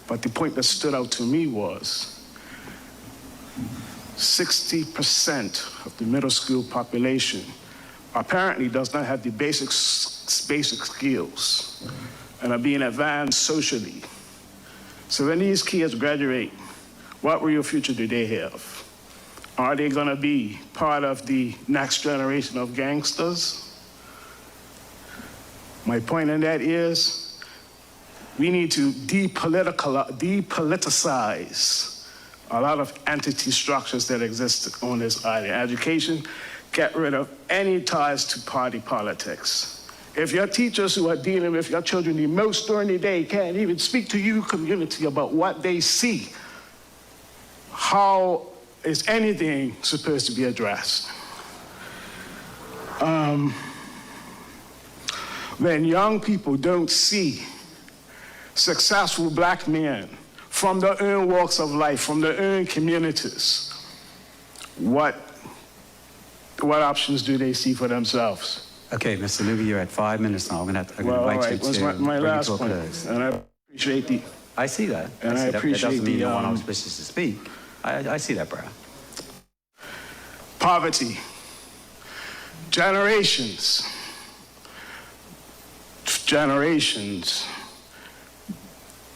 but the point that stood out to me was 60% of the middle school population apparently does not have the basic skills and are being advanced socially. So when these kids graduate, what real future do they have? Are they going to be part of the next generation of gangsters? My point in that is we need to depoliticize a lot of entity structures that exist on this island. Education, get rid of any ties to party politics. If your teachers who are dealing with your children the most during the day can't even speak to you community about what they see, how is anything supposed to be addressed? When young people don't see successful black men from their own walks of life, from their own communities, what options do they see for themselves? Okay, Mr. Luby, you're at 5 minutes now. I'm going to Well, all invite you right, was to my bring it last to a point, close. and I appreciate the. I see that. And I see that. appreciate that doesn't mean the, no one else wishes to speak. I see that, brother. Poverty. Generations,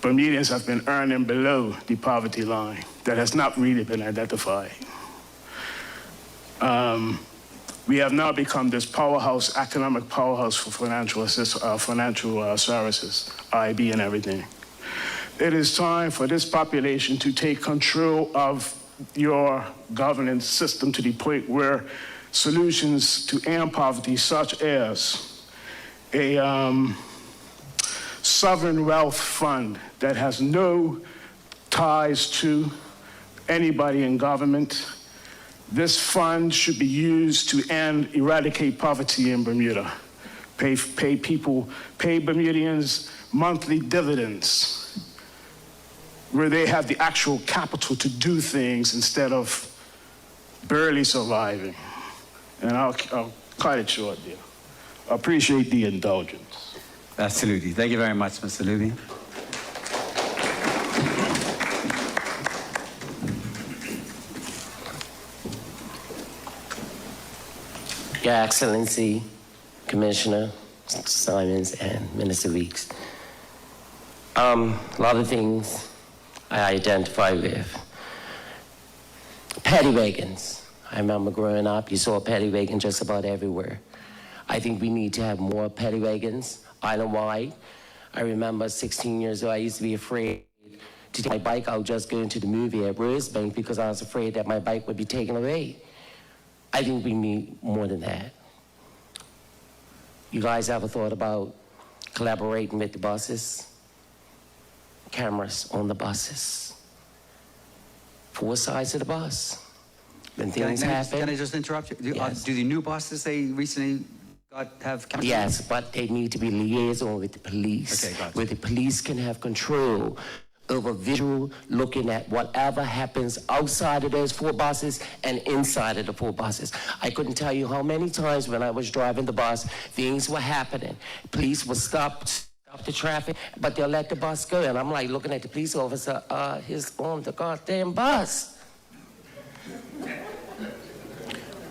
Bermudians have been earning below the poverty line that has not really been identified. We have now become this powerhouse, economic powerhouse for financial services, IB and everything. It is time for this population to take control of your governance system to the point where solutions to end poverty, such as a sovereign wealth fund that has no ties to anybody in government. This fund should be used to eradicate poverty in Bermuda. Pay Bermudians monthly dividends where they have the actual capital to do things instead of barely surviving. And I'll cut it short there. I appreciate the indulgence. Absolutely. Thank you very much, Mr. Luby. Your Excellency, Commissioner Simons and Minister Weeks. A lot of things I identify with. Paddy wagons. I remember growing up, you saw a paddy wagon just about everywhere. I think we need to have more paddy wagons island-wide. I remember 16 years old, I used to be afraid to take my bike out just going to the movie at Rosebank because I was afraid that my bike would be taken away. I think we need more than that. You guys ever thought about collaborating with the buses, cameras on the buses, 4 sides of the bus. When things happen. Can I just interrupt you? Yes. Do the new buses they recently have cameras? Yes, but they need to be liaison with the police. Okay, gotcha. Where the police can have control over visual looking at whatever happens outside of those 4 buses and inside of the 4 buses. I couldn't tell you how many times when I was driving the bus, things were happening. Police would stop the traffic, but they'll let the bus go. And I'm like looking at the police officer, he's on the goddamn bus.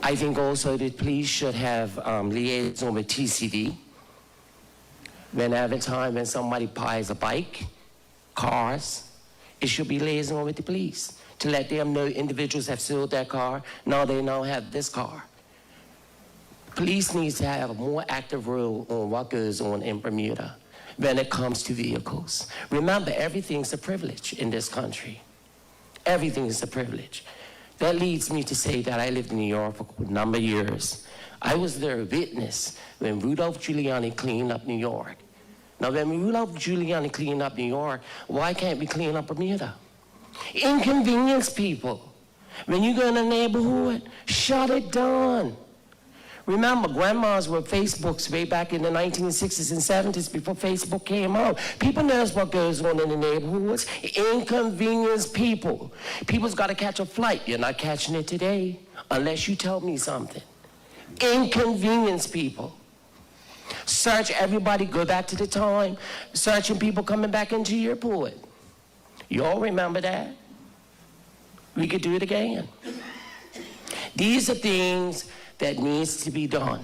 I think also that police should have liaison with TCD. Whenever time when somebody buys a bike, cars, it should be liaison with the police to let them know individuals have sold their car. Now they now have this car. Police needs to have a more active role on what goes on in Bermuda when it comes to vehicles. Remember, everything's a privilege in this country. Everything is a privilege. That leads me to say that I lived in New York for a number of years. I was there a witness when Rudolph Giuliani cleaned up New York. Now, when Rudolph Giuliani cleaned up New York, why can't we clean up Bermuda? Inconvenience people. When you go in a neighborhood, shut it down. Remember, grandmas were Facebooks way back in the 1960s and 70s before Facebook came out. People knows what goes on in the neighborhoods. Inconvenience people. People's got to catch a flight. You're not catching it today unless you tell me something. Inconvenience people. Search everybody, go back to the time, searching people coming back into your airport. You all remember that? We could do it again. These are things that needs to be done.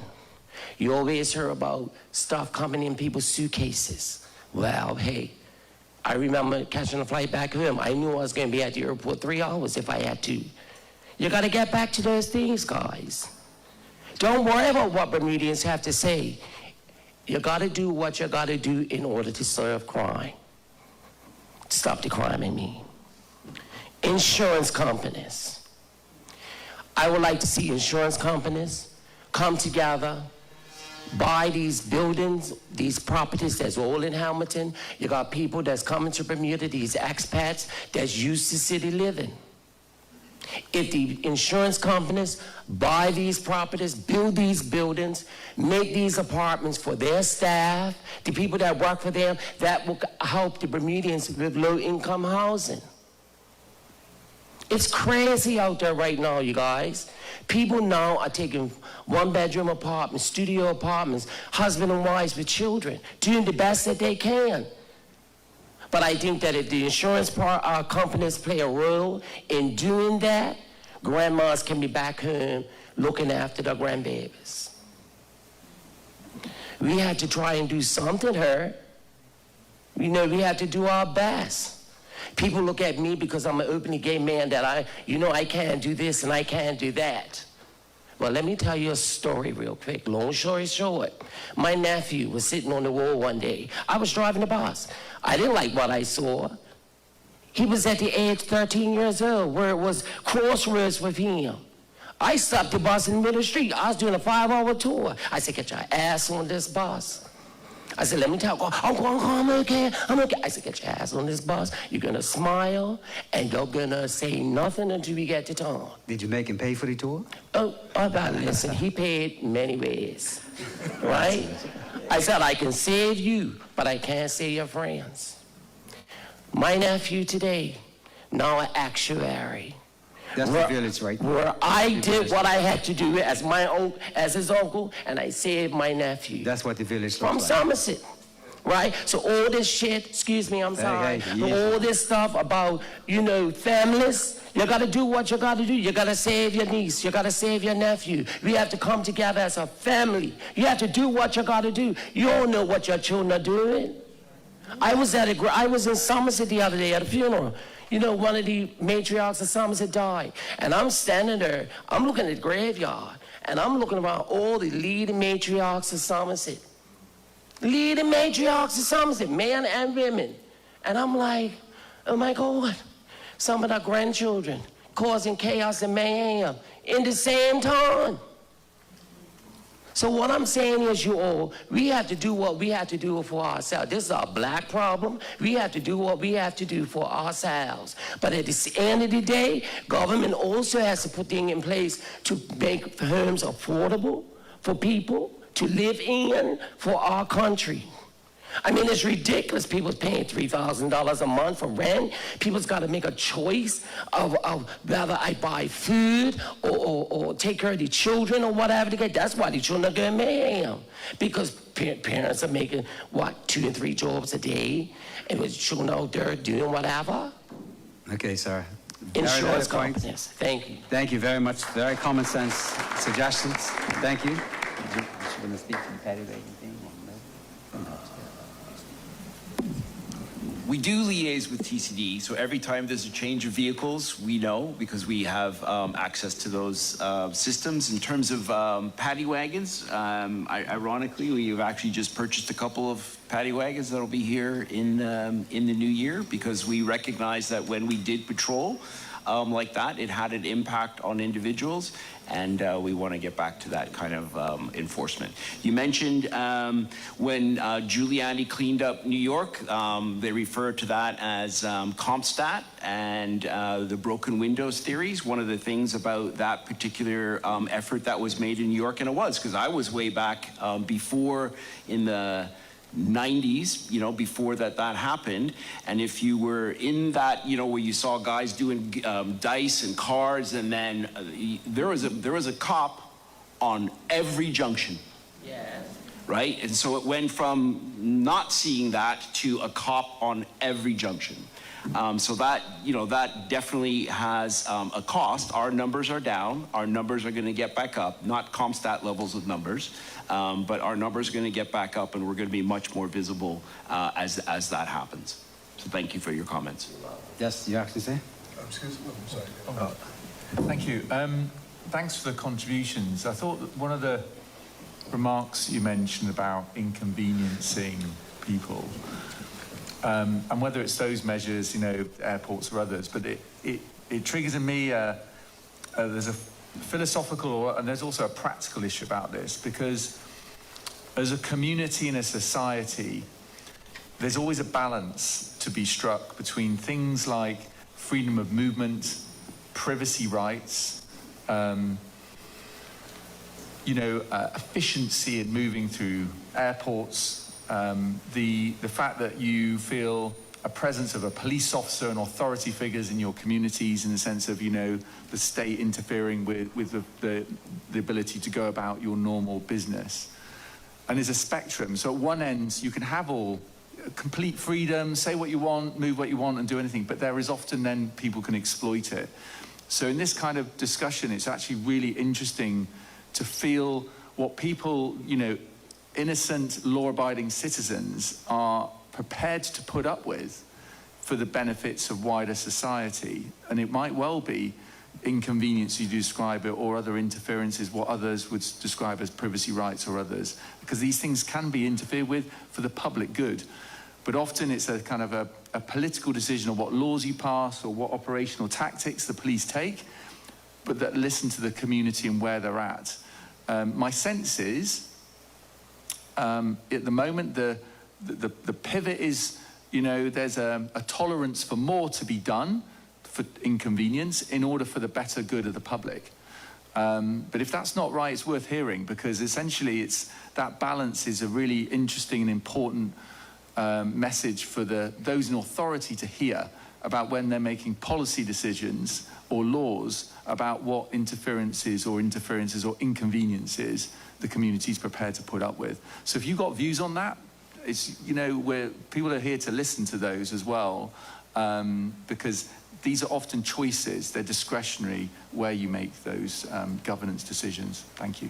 You always hear about stuff coming in people's suitcases. Well, hey, I remember catching a flight back home. I knew I was going to be at the airport 3 hours if I had to. You got to get back to those things, guys. Don't worry about what Bermudians have to say. You got to do what you got to do in order to serve crime. Stop the crime in me. Insurance companies. I would like to see insurance companies come together, buy these buildings, these properties that's all in Hamilton. You got people that's coming to Bermuda, these expats that's used to city living. If the insurance companies buy these properties, build these buildings, make these apartments for their staff, the people that work for them, that will help the Bermudians with low-income housing. It's crazy out there right now, you guys. People now are taking 1-bedroom apartments, studio apartments, husband and wives with children, doing the best that they can. But I think that if the insurance companies play a role in doing that, grandmas can be back home looking after their grandbabies. We had to try and do something here. You know, we had to do our best. People look at me because I'm an openly gay man that I can't do this and I can't do that. Well, let me tell you a story real quick. Long story short, my nephew was sitting on the wall one day. I was driving the bus. I didn't like what I saw. He was at the age 13 years old where it was crossroads with him. I stopped the bus in the middle of the street. I was doing a 5-hour tour. I said, get your ass on this bus. I said, let me tell you, I'm okay. I said, get your ass on this bus. You're going to smile, and you're going to say nothing until we get to town. Did you make him pay for the tour? Listen, he paid many ways, right? I said, I can save you, but I can't save your friends. My nephew today, now an actuary. That's the village, right? Where I did what I had to do as his uncle, and I saved my nephew. That's what the village From looks like. Somerset, right? So all this shit, excuse me, I'm sorry, all this stuff about, families, you gotta do what you gotta do. You gotta save your niece, you gotta save your nephew. We have to come together as a family. You have to do what you gotta do. You don't know what your children are doing. I was in Somerset the other day at a funeral. One of the matriarchs of Somerset died. And I'm standing there, I'm looking at the graveyard, and I'm looking around all the leading matriarchs of Somerset. Leading matriarchs of Somerset, men and women. And I'm like, oh my God, some of their grandchildren causing chaos and mayhem in the same time. So what I'm saying is, you all, we have to do what we have to do for ourselves. This is a black problem. We have to do what we have to do for ourselves. But at the end of the day, government also has to put things in place to make homes affordable for people to live in for our country. I mean, it's ridiculous. People's paying $3,000 a month for rent. People's got to make a choice of whether I buy food or take care of the children or whatever. That's why the children are getting mayhem. Because parents are making, 2 and 3 jobs a day, and with children out there doing whatever. Okay, sir. Insurance Very point. companies. Thank you. Thank you very much. Very common sense suggestions. Thank you. You want to speak to the paddy wagon thing? We do liaise with TCD, so every time there's a change of vehicles, we know because we have access to those systems. In terms of paddy wagons, ironically, we've actually just purchased a couple of paddy wagons that'll be here in the new year because we recognize that when we did patrol like that, it had an impact on individuals, and we want to get back to that kind of enforcement. You mentioned when Giuliani cleaned up New York, they refer to that as CompStat and the broken windows theories. One of the things about that particular effort that was made in New York, and it was because I was way back before in the 90s, before that happened. And if you were in that, where you saw guys doing dice and cards, and then there was a cop on every junction. Yeah. Right? And so it went from not seeing that to a cop on every junction. So that, that definitely has a cost. Our numbers are down. Our numbers are going to get back up, not CompStat levels of numbers, but our numbers are going to get back up, and we're going to be much more visible as that happens. So thank you for your comments. Yes, you actually say? Excuse me, I'm sorry. Thank you. Thanks for the contributions. I thought that one of the remarks you mentioned about inconveniencing people, and whether it's those measures, airports or others, but it triggers in me, there's a philosophical and there's also a practical issue about this, because as a community and a society, there's always a balance to be struck between things like freedom of movement, privacy rights, efficiency in moving through airports, the fact that you feel a presence of a police officer and authority figures in your communities, in the sense of, the state interfering with the ability to go about your normal business. And there's a spectrum. So at one end, you can have all complete freedom, say what you want, move what you want, and do anything, but there is often then people can exploit it. So in this kind of discussion, it's actually really interesting to feel what people, innocent, law-abiding citizens are prepared to put up with for the benefits of wider society. And it might well be inconvenience, you describe it, or other interferences, what others would describe as privacy rights or others, because these things can be interfered with for the public good. But often it's a kind of a political decision of what laws you pass or what operational tactics the police take, but that listen to the community and where they're at. My sense is, at the moment, the pivot is, there's a tolerance for more to be done for inconvenience in order for the better good of the public. But if that's not right, it's worth hearing, because essentially that balance is a really interesting and important message for those in authority to hear about when they're making policy decisions or laws about what interferences or inconveniences the community is prepared to put up with. So if you've got views on that, it's, where people are here to listen to those as well, because these are often choices, they're discretionary where you make those governance decisions. Thank you.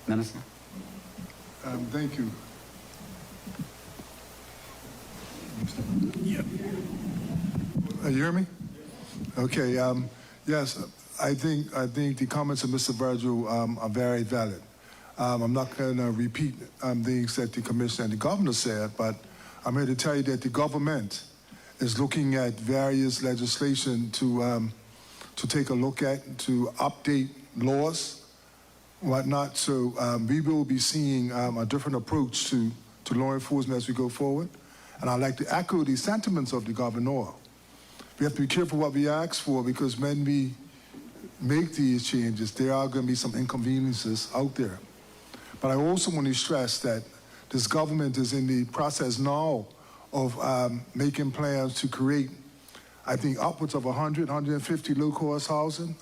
Minister? Thank you. You hear me? Okay. Yes, I think the comments of Mr. Virgil are very valid. I'm not going to repeat things that the commissioner and the governor said, but I'm here to tell you that the government is looking at various legislation to take a look at, to update laws whatnot. So we will be seeing a different approach to law enforcement as we go forward. And I'd like to echo the sentiments of the governor. We have to be careful what we ask for, because when we make these changes, there are going to be some inconveniences out there. But I also want to stress that this government is in the process now of making plans to create, I think, upwards of 100, 150 low-cost housing,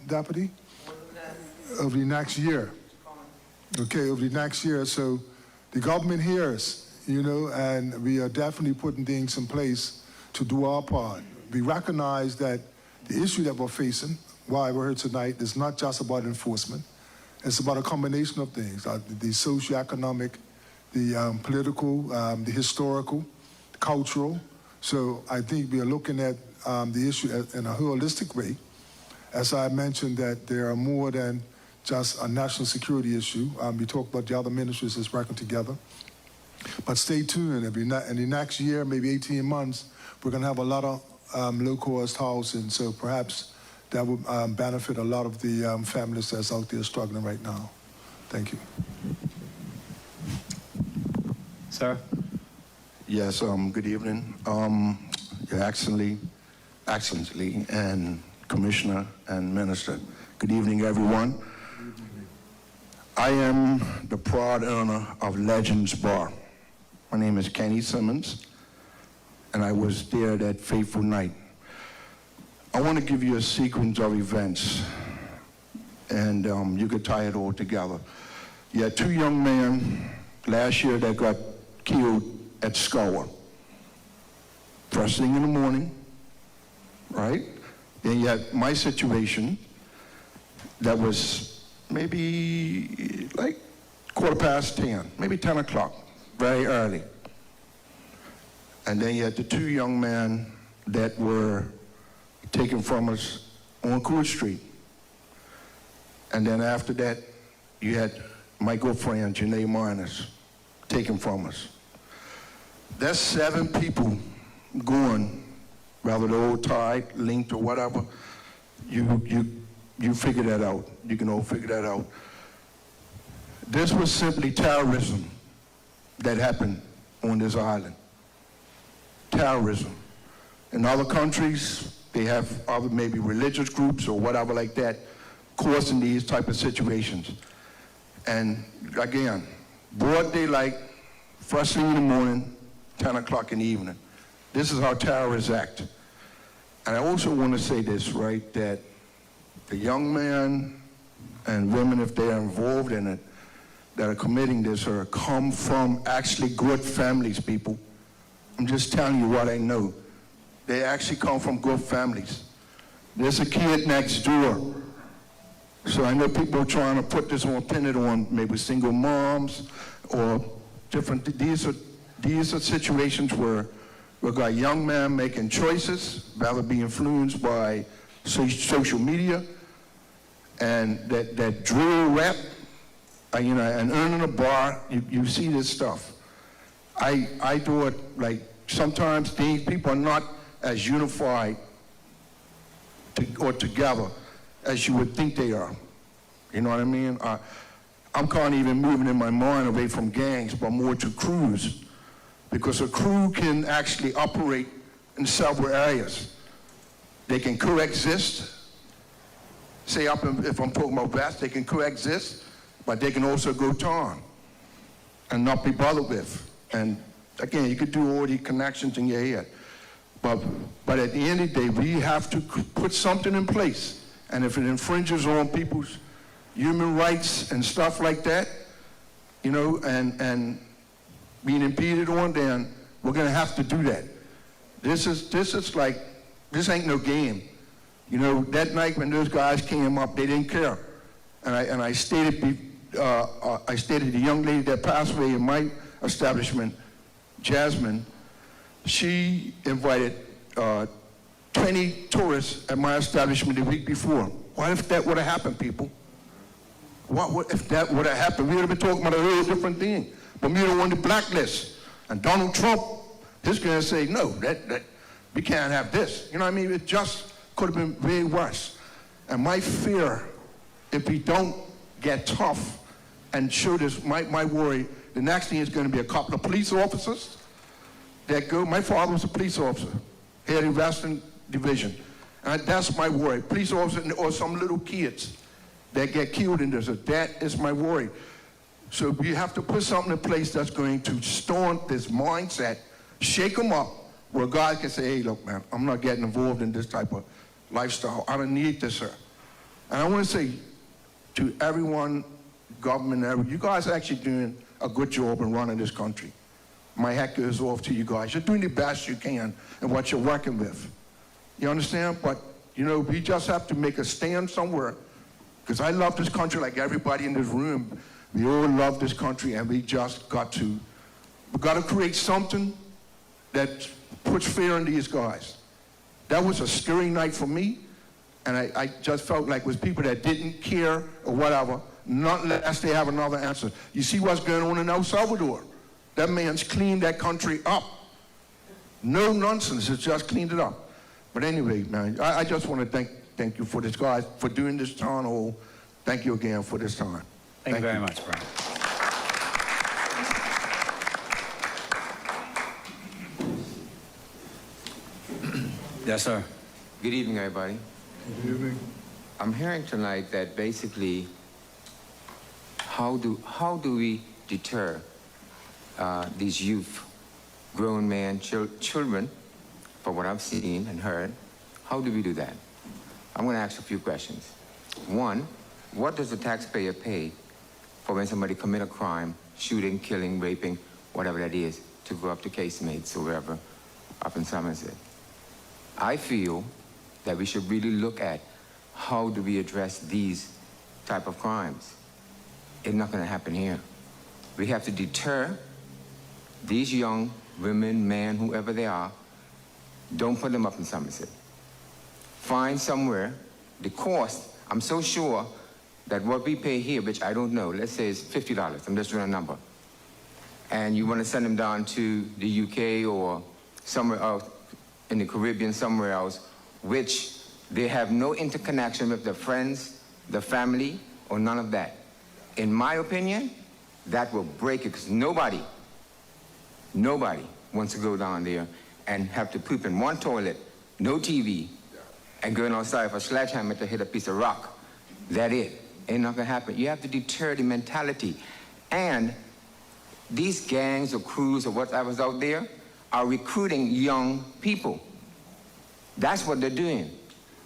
Deputy, over the next year. Okay, over the next year. So the government hears, you know, and we are definitely putting things in place to do our part. We recognize that the issue that we're facing, why we're here tonight, is not just about enforcement. It's about a combination of things, the socioeconomic, the political, the historical, the cultural. So I think we are looking at the issue in a holistic way. As I mentioned, that there are more than just a national security issue. We talked about the other ministries that's working together. But stay tuned. In the next year, maybe 18 months, we're going to have a lot of low-cost housing. So perhaps that would benefit a lot of the families that's out there struggling right now. Thank you. Sir? Yes, good evening. Your Excellency, and Commissioner and Minister. Good evening, everyone. I am the proud owner of Legends Bar. My name is Kenny Simmons, and I was there that fateful night. I want to give you a sequence of events, and you could tie it all together. You had two young men last year that got killed at Scour. First thing in the morning, right? Then you had my situation that was maybe like 10:15, maybe 10 o'clock, very early. And then you had the two young men that were taken from us on Cool Street. And then after that, you had my good friend, Janae Marnes, taken from us. That's 7 people going, whether the old tide, linked or whatever. You figure that out. You can all figure that out. This was simply terrorism that happened on this island. Terrorism. In other countries, they have other maybe religious groups or whatever like that causing these type of situations. And again, broad daylight, first thing in the morning, 10 o'clock in the evening. This is how terrorists act. And I also want to say this, right, that the young men and women, if they are involved in it, that are committing this or come from actually good families, people. I'm just telling you what I know. They actually come from good families. There's a kid next door. So I know people are trying to put this on, pin it on maybe single moms or different, these are situations where we've got young men making choices, rather be influenced by social media, and that drill rap, you know, and earning a bar, you see this stuff. I do it like sometimes these people are not as unified or together as you would think they are. You know what I mean? I'm kind of even moving in my mind away from gangs, but more to crews, because a crew can actually operate in several areas. They can coexist. Say if I'm talking about West, they can coexist, but they can also go on and not be bothered with. And again, you could do all these connections in your head. But at the end of the day, we have to put something in place. And if it infringes on people's human rights and stuff like that, you know, and being impeded on, then we're gonna have to do that. This ain't no game. You know, that night when those guys came up, they didn't care. And I stated the young lady that passed away in my establishment, Jasmine, she invited 20 tourists at my establishment the week before. What if that would have happened, people? What if that would have happened? We would have been talking about a whole different thing. Bermuda won the blacklist. And Donald Trump, he's going to say, no, that we can't have this. You know what I mean? It just could have been way worse. And my fear, if we don't get tough and show this. My worry, the next thing is going to be a couple of police officers that go. My father was a police officer, head of Western Division. And that's my worry. Police officers or some little kids that get killed in this. That is my worry. So we have to put something in place that's going to storm this mindset, shake them up, where God can say, hey, look, man, I'm not getting involved in this type of lifestyle. I don't need this, sir. And I want to say to everyone, government, you guys are actually doing a good job in running this country. My hat goes off to you guys. You're doing the best you can in what you're working with. You understand? But, you know, we just have to make a stand somewhere. Because I love this country like everybody in this room. We all love this country, and we just got to create something that puts fear in these guys. That was a scary night for me, and I just felt like it was people that didn't care or whatever, not unless they have another answer. You see what's going on in El Salvador. That man's cleaned that country up. No nonsense, it's just cleaned it up. But anyway, man, I just want to thank you for this, guys, for doing this town hall. Thank you again for this time. Thank you very much, Brian. Yes, sir. Good evening, everybody. Good evening. I'm hearing tonight that basically, how do we deter these youth, grown men, children, from what I've seen and heard? How do we do that? I'm going to ask a few questions. One, what does the taxpayer pay for when somebody commit a crime, shooting, killing, raping, whatever that is, to go up to casemates or wherever up in Somerset? I feel that we should really look at how do we address these type of crimes. It's not going to happen here. We have to deter these young women, men, whoever they are. Don't put them up in Somerset. Find somewhere. The cost, I'm so sure that what we pay here, which I don't know, let's say it's $50, I'm just doing a number, and you want to send them down to the UK or somewhere else in the Caribbean, somewhere else, which they have no interconnection with their friends, their family, or none of that. In my opinion, that will break it, because nobody wants to go down there and have to poop in one toilet, no TV, and going outside for a sledgehammer to hit a piece of rock. That it. Ain't not gonna happen. You have to deter the mentality. And these gangs or crews or whatever's out there are recruiting young people. That's what they're doing.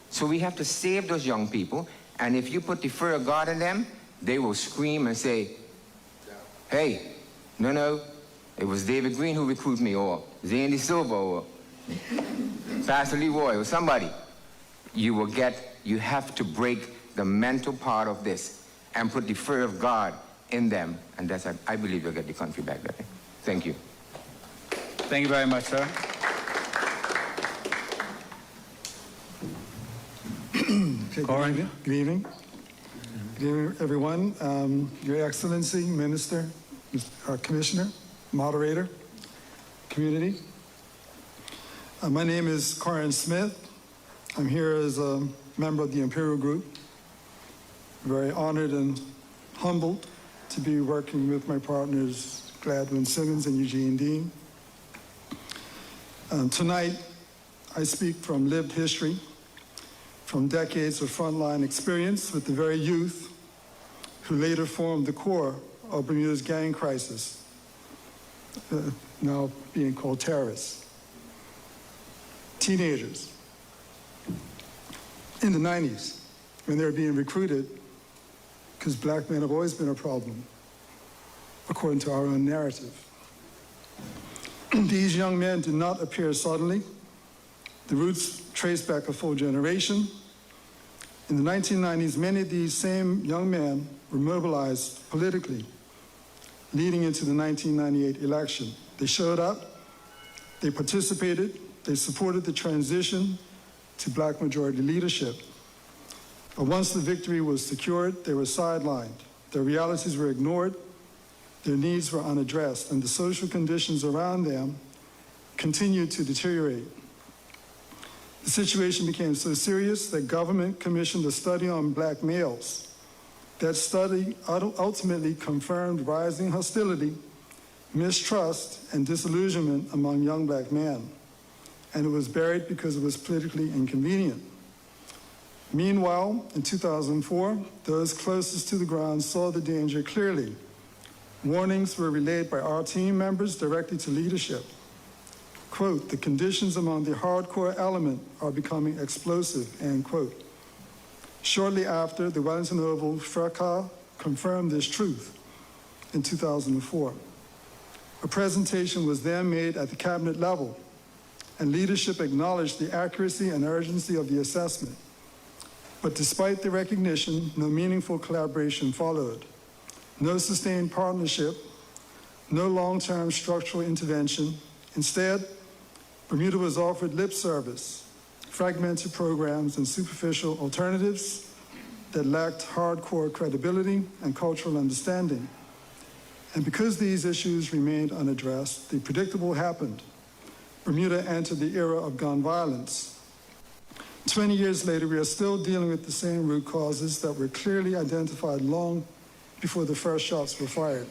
So we have to save those young people, and if you put the fear of God in them, they will scream and say, hey, no, it was David Green who recruited me, or Zandy Silva, or Pastor Leroy, or somebody. You have to break the mental part of this and put the fear of God in them, and that's, I believe, you'll get the country back that way. Thank you. Thank you very much, sir. Okay, Corin? Good evening. Good evening, everyone. Your Excellency, Minister, Commissioner, Moderator, community. My name is Corin Smith. I'm here as a member of the Imperial Group. Very honored and humbled to be working with my partners, Gladwin Simmons and Eugene Dean. Tonight, I speak from lived history, from decades of frontline experience with the very youth who later formed the core of Bermuda's gang crisis, now being called terrorists. Teenagers in the 90s, when they were being recruited, because black men have always been a problem, according to our own narrative. These young men did not appear suddenly. The roots trace back a full generation. In the 1990s, many of these same young men were mobilized politically, leading into the 1998 election. They showed up, they participated, they supported the transition to black majority leadership. But once the victory was secured, they were sidelined. Their realities were ignored, their needs were unaddressed, and the social conditions around them continued to deteriorate. The situation became so serious that government commissioned a study on black males That study ultimately confirmed rising hostility, mistrust, and disillusionment among young black men, and it was buried because it was politically inconvenient. Meanwhile, in 2004, those closest to the ground saw the danger clearly. Warnings were relayed by our team members directly to leadership. Quote, "The conditions among the hardcore element are becoming explosive," end quote. Shortly after, the Wellington Oval fracas confirmed this truth in 2004. A presentation was then made at the cabinet level, and leadership acknowledged the accuracy and urgency of the assessment. But despite the recognition, no meaningful collaboration followed. No sustained partnership, no long-term structural intervention. Instead, Bermuda was offered lip service, fragmented programs, and superficial alternatives that lacked hardcore credibility and cultural understanding. And because these issues remained unaddressed, the predictable happened. Bermuda entered the era of gun violence. 20 years later, we are still dealing with the same root causes that were clearly identified long before the first shots were fired.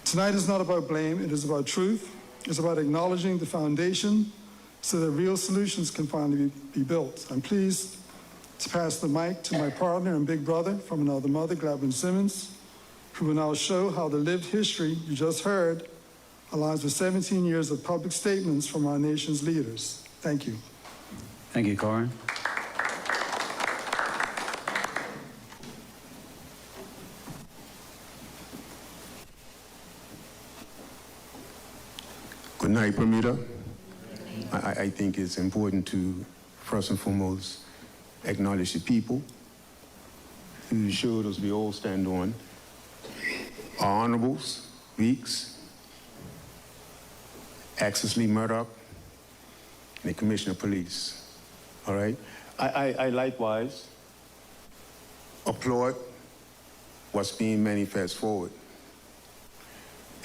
Tonight is not about blame, it is about truth. It's about acknowledging the foundation so that real solutions can finally be built. I'm pleased to pass the mic to my partner and big brother from another mother, Gladwin Simmons, who will now show how the lived history you just heard aligns with 17 years of public statements from our nation's leaders. Thank you. Thank you, Corin. Good night, Bermuda. I think it's important to, first and foremost, acknowledge the people whose shoulders we all stand on. Our honorables, Weeks, Axis Lee Murdoch, and the Commissioner of Police. All right? I likewise applaud what's being manifest forward.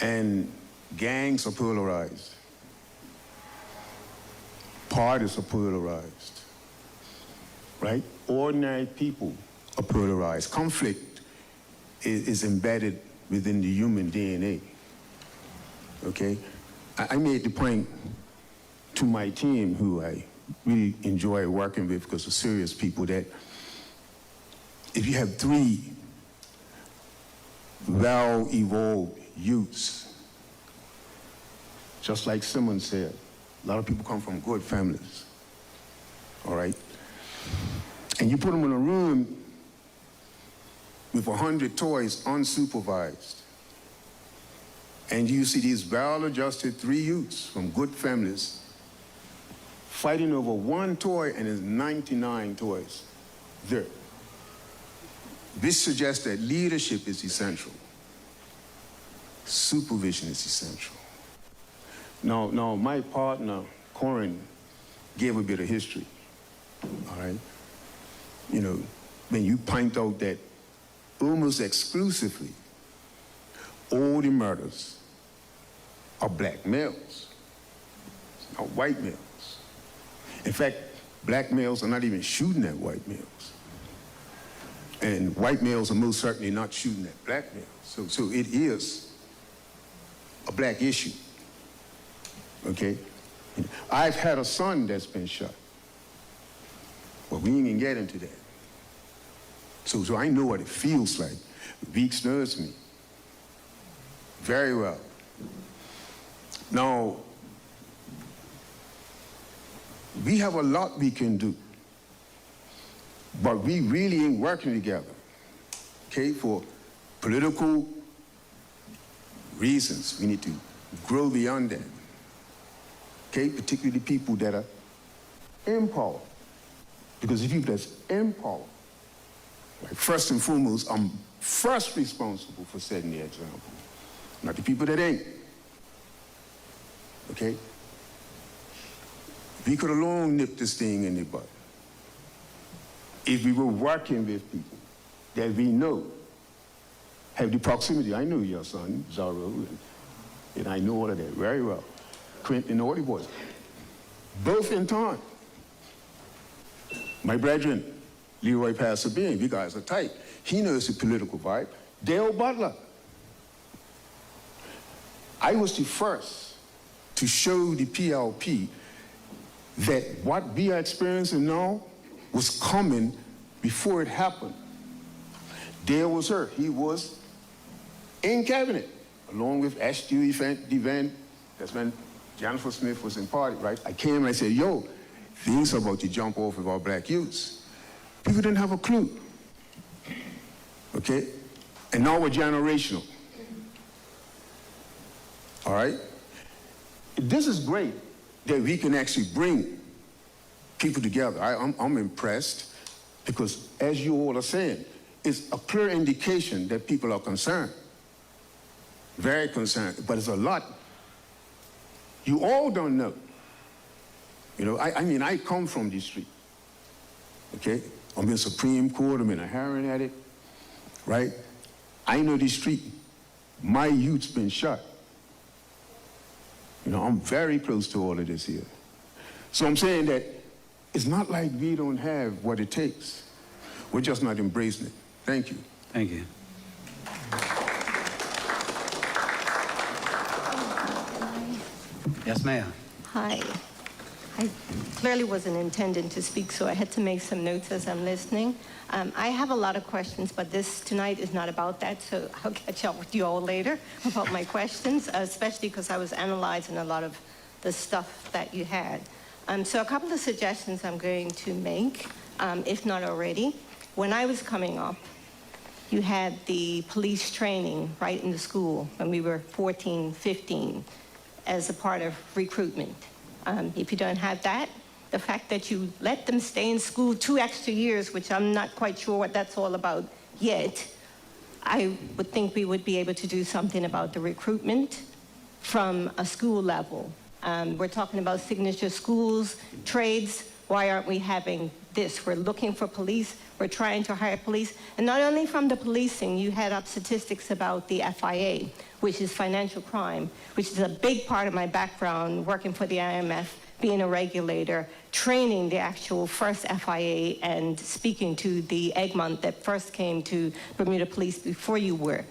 And gangs are polarized. Parties are polarized, right? Ordinary people are polarized. Conflict is embedded within the human DNA, okay? I made the point to my team, who I really enjoy working with because they're serious people, that if you have three well-evolved youths, just like Simmons said, a lot of people come from good families, all right? And you put them in a room with 100 toys unsupervised, and you see these well-adjusted three youths from good families fighting over one toy, and there's 99 toys there. This suggests that leadership is essential. Supervision is essential. Now, my partner, Corin, gave a bit of history, all right? You know, when you point out that almost exclusively all the murders are black males, not white males. In fact, black males are not even shooting at white males. And white males are most certainly not shooting at black males. So it is a black issue. Okay? I've had a son that's been shot. Well, we ain't gonna get into that. So I know what it feels like. Weeks knows me very well. Now, we have a lot we can do, but we really ain't working together, okay, for political reasons. We need to grow beyond that. Okay, particularly people that are in power. Because the people that's in power, like first and foremost, I'm first responsible for setting the example, not the people that ain't. Okay? We could have long nipped this thing in the bud if we were working with people that we know have the proximity. I know your son, Zorro, and I know all of that very well. Quentin and all the boys, both in time. My brethren, Leroy Passer Bean, you guys are tight. He knows the political vibe. Dale Butler. I was the first to show the PLP that what we are experiencing now was coming before it happened. Dale was her. He was in cabinet, along with Ashley Devane. That's when Jennifer Smith was in party, right? I came and I said, yo, things are about to jump off of our black youths. People didn't have a clue, okay? And now we're generational, all right? This is great that we can actually bring people together. I'm impressed because, as you all are saying, it's a clear indication that people are concerned, very concerned, but it's a lot you all don't know. You know, I mean, I come from this street, okay? I'm in Supreme Court, I'm in a hearing addict, right? I know this street. My youth's been shot. You know, I'm very close to all of this here. So I'm saying that it's not like we don't have what it takes. We're just not embracing it. Thank you. Thank you. Yes, ma'am. Hi. I clearly wasn't intending to speak, so I had to make some notes as I'm listening. I have a lot of questions, but this tonight is not about that, so I'll catch up with you all later about my questions, especially because I was analyzing a lot of the stuff that you had. So a couple of suggestions I'm going to make, if not already. When I was coming up, you had the police training right in the school when we were 14, 15, as a part of recruitment. If you don't have that, the fact that you let them stay in school 2 extra years, which I'm not quite sure what that's all about yet, I would think we would be able to do something about the recruitment from a school level. We're talking about signature schools, trades. Why aren't we having this? We're looking for police. We're trying to hire police. And not only from the policing, you had up statistics about the FIA, which is financial crime, which is a big part of my background, working for the IMF, being a regulator, training the actual first FIA and speaking to the Egmont that first came to Bermuda Police before you were.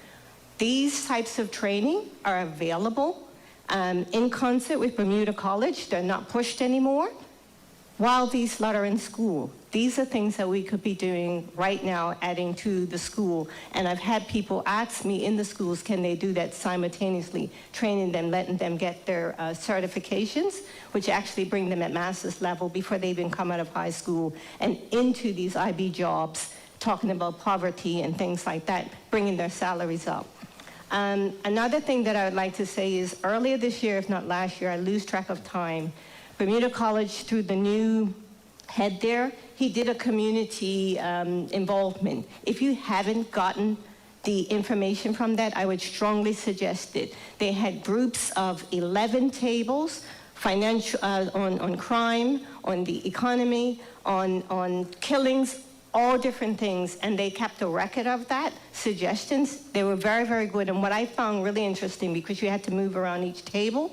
These types of training are available in concert with Bermuda College. They're not pushed anymore. While these lot are in school, these are things that we could be doing right now, adding to the school. And I've had people ask me in the schools, can they do that simultaneously, training them, letting them get their certifications, which actually bring them at master's level before they even come out of high school and into these IB jobs, talking about poverty and things like that, bringing their salaries up. Another thing that I would like to say is earlier this year, if not last year, I lose track of time, Bermuda College, through the new head there, he did a community involvement. If you haven't gotten the information from that, I would strongly suggest it. They had groups of 11 tables, financial, on crime, on the economy, on killings, all different things, and they kept a record of that, suggestions. They were very, very good, and what I found really interesting, because you had to move around each table,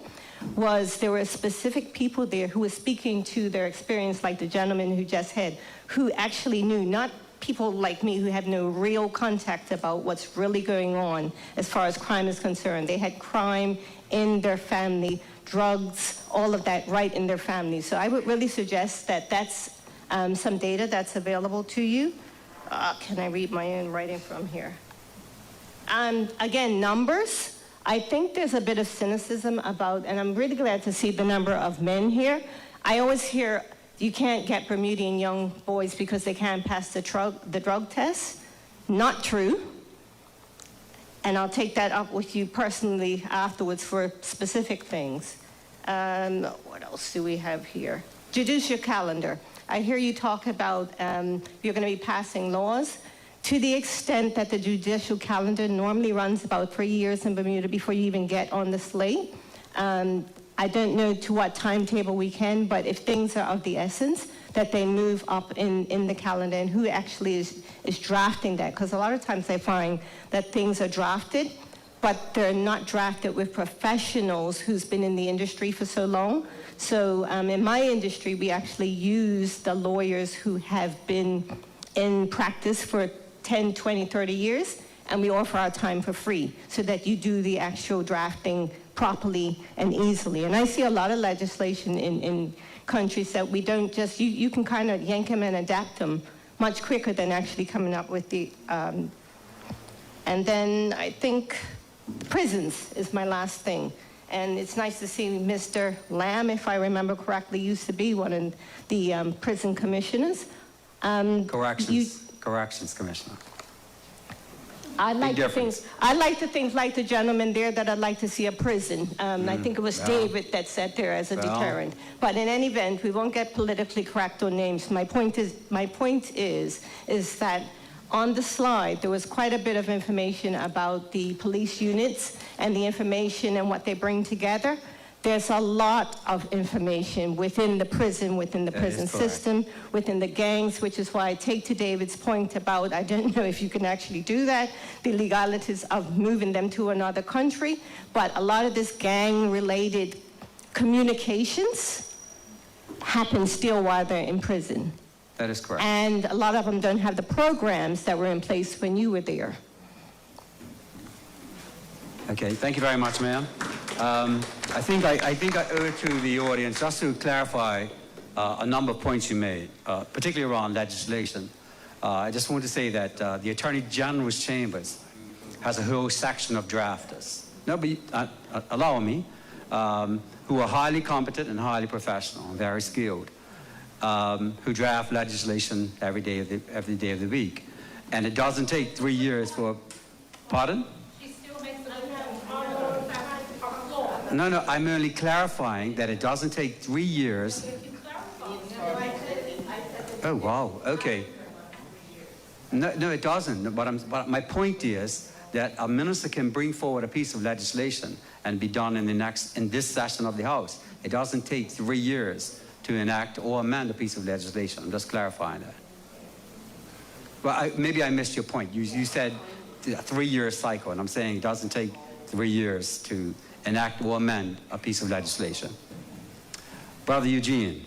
was there were specific people there who were speaking to their experience, like the gentleman who just had, who actually knew, not people like me who had no real contact about what's really going on as far as crime is concerned. They had crime in their family, drugs, all of that right in their family. So I would really suggest that that's some data that's available to you. Can I read my own writing from here? Again, numbers. I think there's a bit of cynicism about, and I'm really glad to see the number of men here. I always hear you can't get Bermudian young boys because they can't pass the drug test. Not true. And I'll take that up with you personally afterwards for specific things. What else do we have here? Judicial calendar. I hear you talk about you're going to be passing laws. To the extent that the judicial calendar normally runs about 3 years in Bermuda before you even get on the slate. I don't know to what timetable we can, but if things are of the essence, that they move up in the calendar, and who actually is drafting that. Because a lot of times I find that things are drafted, but they're not drafted with professionals who's been in the industry for so long. So in my industry, we actually use the lawyers who have been in practice for 10, 20, 30 years, and we offer our time for free so that you do the actual drafting properly and easily. And I see a lot of legislation in countries that we don't just, you can kind of yank them and adapt them much quicker than actually coming up with the, and then I think prisons is my last thing. And it's nice to see Mr. Lamb, if I remember correctly, used to be one of the prison commissioners. Corrections Commissioner. I'd like to difference. think like the gentleman there that I'd like to see a prison. I think it was David that sat there as a deterrent. But in any event, we won't get politically correct on names. My point is that on the slide, there was quite a bit of information about the police units and the information and what they bring together. There's a lot of information within the prison system, within the gangs, which is why I take to David's point about, I don't know if you can actually do that, the legalities of moving them to another country, but a lot of this gang-related communications happen still while they're in prison. That is correct. And a lot of them don't have the programs that were in place when you were there. Okay, thank you very much, ma'am. I think I owe it to the audience just to clarify a number of points you made, particularly around legislation. I just want to say that the Attorney General's Chambers has a whole section of drafters. Allow me, who are highly competent and highly professional and very skilled, who draft legislation every day of the week. And it doesn't take 3 years for, pardon? No, I'm only clarifying that it doesn't take 3 years. Oh, wow, okay. No, it doesn't. But my point is that a minister can bring forward a piece of legislation and be done in this session of the House. It doesn't take 3 years to enact or amend a piece of legislation. I'm just clarifying that. Well, maybe I missed your point. You said a 3-year cycle, and I'm saying it doesn't take 3 years to enact or amend a piece of legislation. Brother Eugene.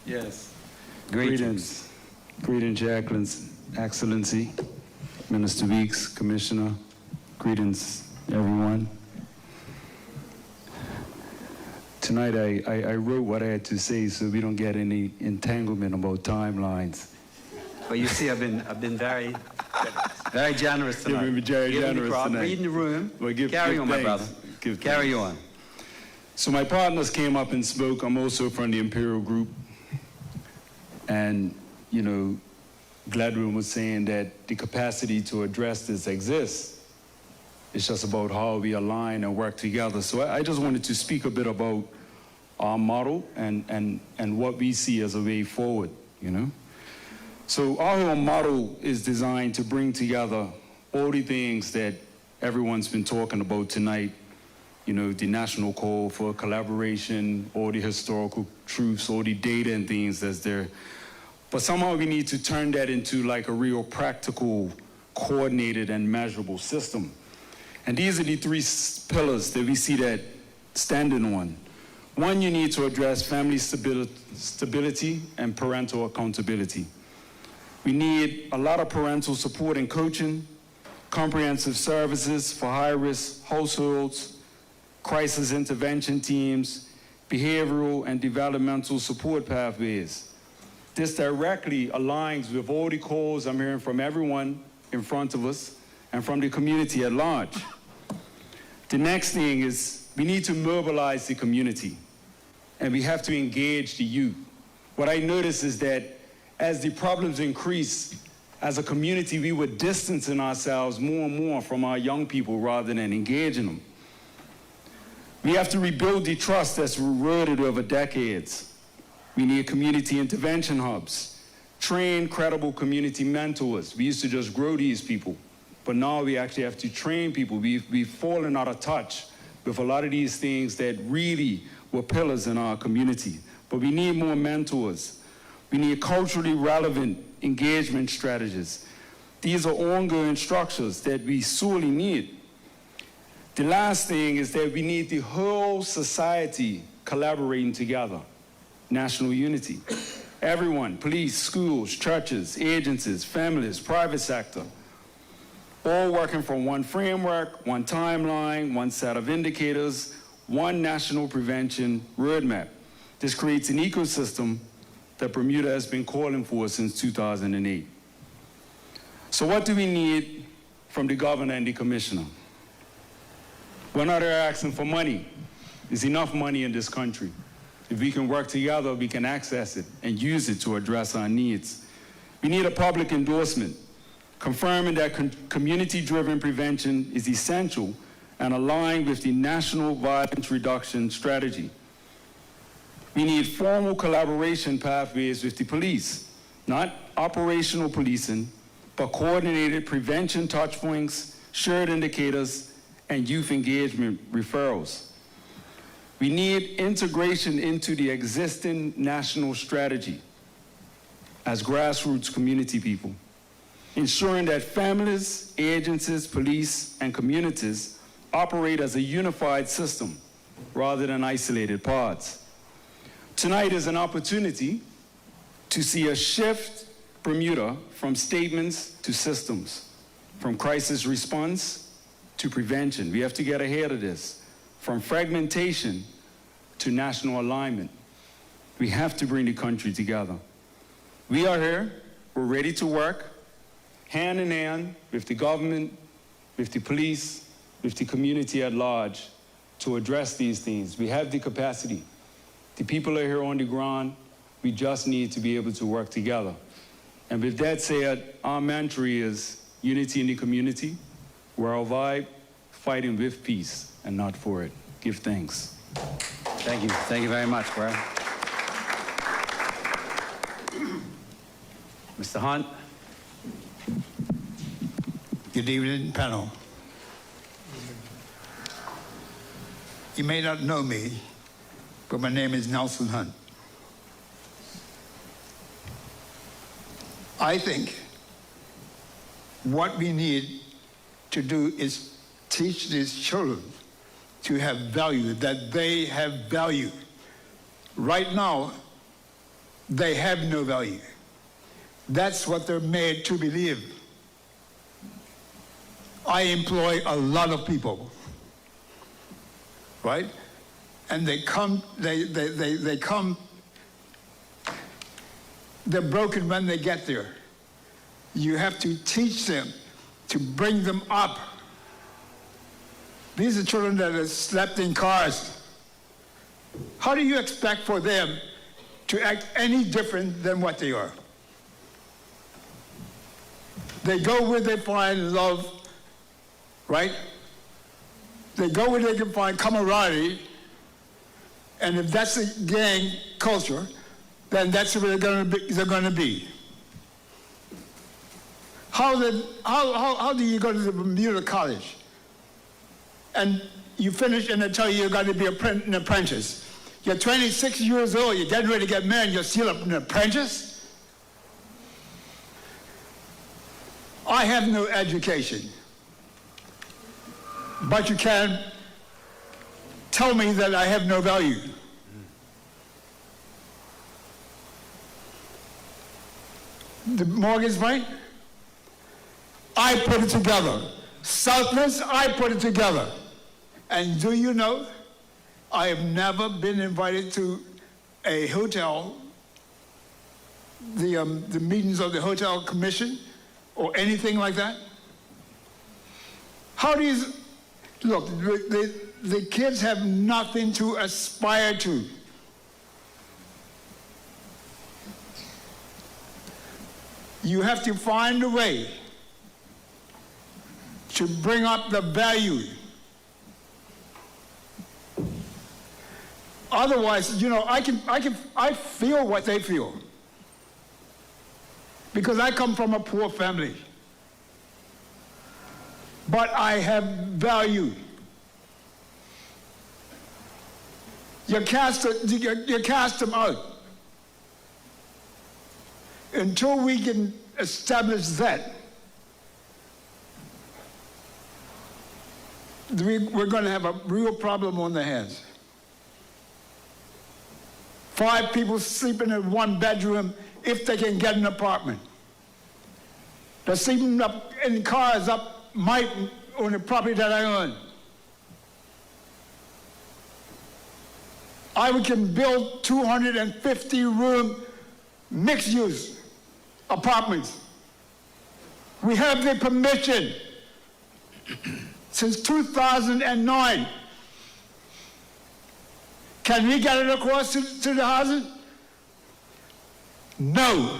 Yes. Greetings. Greetings, Your Excellency, Minister Weeks, Commissioner. Greetings, everyone. Tonight I wrote what I had to say so we don't get any entanglement about timelines. Well, you see, I've been very generous tonight. You've been very generous tonight. Reading the room. Well, Carry on, my brother. Carry on. So my partners came up and spoke. I'm also from the Imperial Group. And, you know, Gladwin was saying that the capacity to address this exists. It's just about how we align and work together. So I just wanted to speak a bit about our model and what we see as a way forward, you know. So our whole model is designed to bring together all the things that everyone's been talking about tonight, you know, the national call for collaboration, all the historical truths, all the data and things that's there. But somehow we need to turn that into like a real practical, coordinated and measurable system. And these are the 3 pillars that we see that standing on. One, you need to address family stability and parental accountability. We need a lot of parental support and coaching, comprehensive services for high-risk households, crisis intervention teams, behavioral and developmental support pathways. This directly aligns with all the calls I'm hearing from everyone in front of us and from the community at large. The next thing is we need to mobilize the community, and we have to engage the youth. What I notice is that as the problems increase, as a community, we were distancing ourselves more and more from our young people rather than engaging them. We have to rebuild the trust that's eroded over decades. We need community intervention hubs, train credible community mentors. We used to just grow these people, but now we actually have to train people. We've fallen out of touch with a lot of these things that really were pillars in our community. But we need more mentors. We need culturally relevant engagement strategies. These are ongoing structures that we sorely need. The last thing is that we need the whole society collaborating together, national unity. Everyone, police, schools, churches, agencies, families, private sector, all working from one framework, one timeline, one set of indicators, one national prevention roadmap. This creates an ecosystem that Bermuda has been calling for since 2008. So what do we need from the governor and the commissioner? We're not here asking for money. There's enough money in this country. If we can work together, we can access it and use it to address our needs. We need a public endorsement confirming that community-driven prevention is essential and aligned with the National Violence Reduction Strategy. We need formal collaboration pathways with the police, not operational policing, but coordinated prevention touchpoints, shared indicators, and youth engagement referrals. We need integration into the existing national strategy as grassroots community people, ensuring that families, agencies, police, and communities operate as a unified system rather than isolated parts. Tonight is an opportunity to see a shift Bermuda from statements to systems, from crisis response to prevention. We have to get ahead of this. From fragmentation to national alignment. We have to bring the country together. We are here, we're ready to work, hand in hand with the government, with the police, with the community at large to address these things. We have the capacity. The people are here on the ground. We just need to be able to work together. And with that said, our mantra is unity in the community, worldwide, fighting with peace and not for it. Give thanks. Thank you. Thank you very much, Brad. Mr. Hunt. Good evening, panel. You may not know me, but my name is Nelson Hunt. I think what we need to do is teach these children to have value, that they have value. Right now, they have no value. That's what they're made to believe. I employ a lot of people, right? And they come, they're broken when they get there. You have to teach them, to bring them up. These are children that have slept in cars. How do you expect for them to act any different than what they are? They go where they find love, right? They go where they can find camaraderie, and if that's a gang culture, then that's where they're going to be. How do you go to the Bermuda College and you finish and they tell you you're going to be an apprentice? You're 26 years old, you're getting ready to get married, you're still an apprentice? I have no education, but you can tell me that I have no value. The mortgage bank, I put it together. Southlands, I put it together. And do you know, I have never been invited to a hotel, the meetings of the hotel commission or anything like that. How do you, look, the kids have nothing to aspire to. You have to find a way to bring up the value. Otherwise, you know, I feel what they feel. Because I come from a poor family. But I have value. You cast them out. Until we can establish that, we're going to have a real problem on the hands. 5 people sleeping in 1 bedroom if they can get an apartment. They're sleeping up in cars up on the property that I own. I can build 250-room mixed-use apartments. We have the permission since 2009. Can we get it across to the housing? No.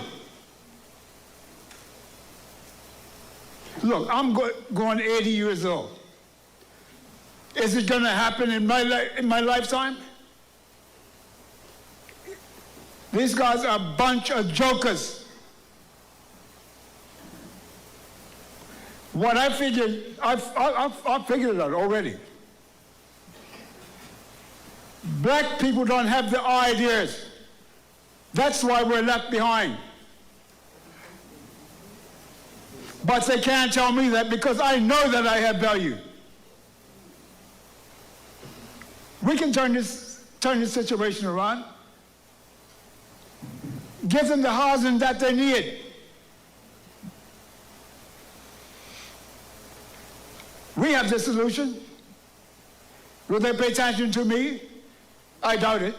Look, I'm going 80 years old. Is it going to happen in my lifetime? These guys are a bunch of jokers. What I figured, I figured it out already. Black people don't have the ideas. That's why we're left behind. But they can't tell me that because I know that I have value. We can turn this situation around. Give them the housing that they need. We have the solution. Will they pay attention to me? I doubt it.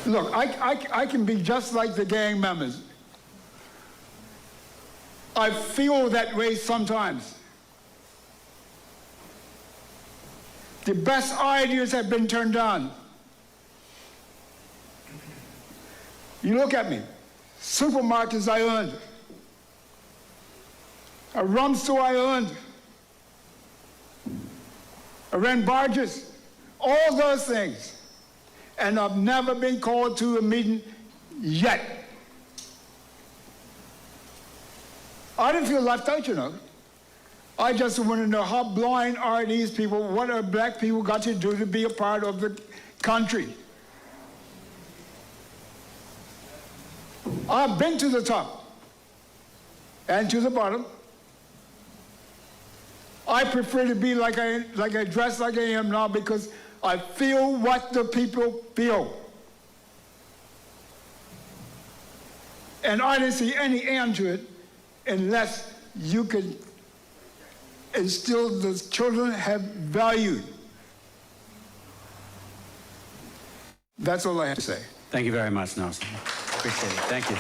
Look, I can be just like the gang members. I feel that way sometimes. The best ideas have been turned down. You look at me, supermarkets I owned, a rum store I owned, I ran barges, all those things. And I've never been called to a meeting yet. I didn't feel left out, you know. I just want to know how blind are these people? What are black people got to do to be a part of the country? I've been to the top and to the bottom. I prefer to be like I dress like I am now because I feel what the people feel. And I didn't see any end to it unless you can instill the children have value. That's all I have to say. Thank you very much, Nelson. Appreciate it. Thank you.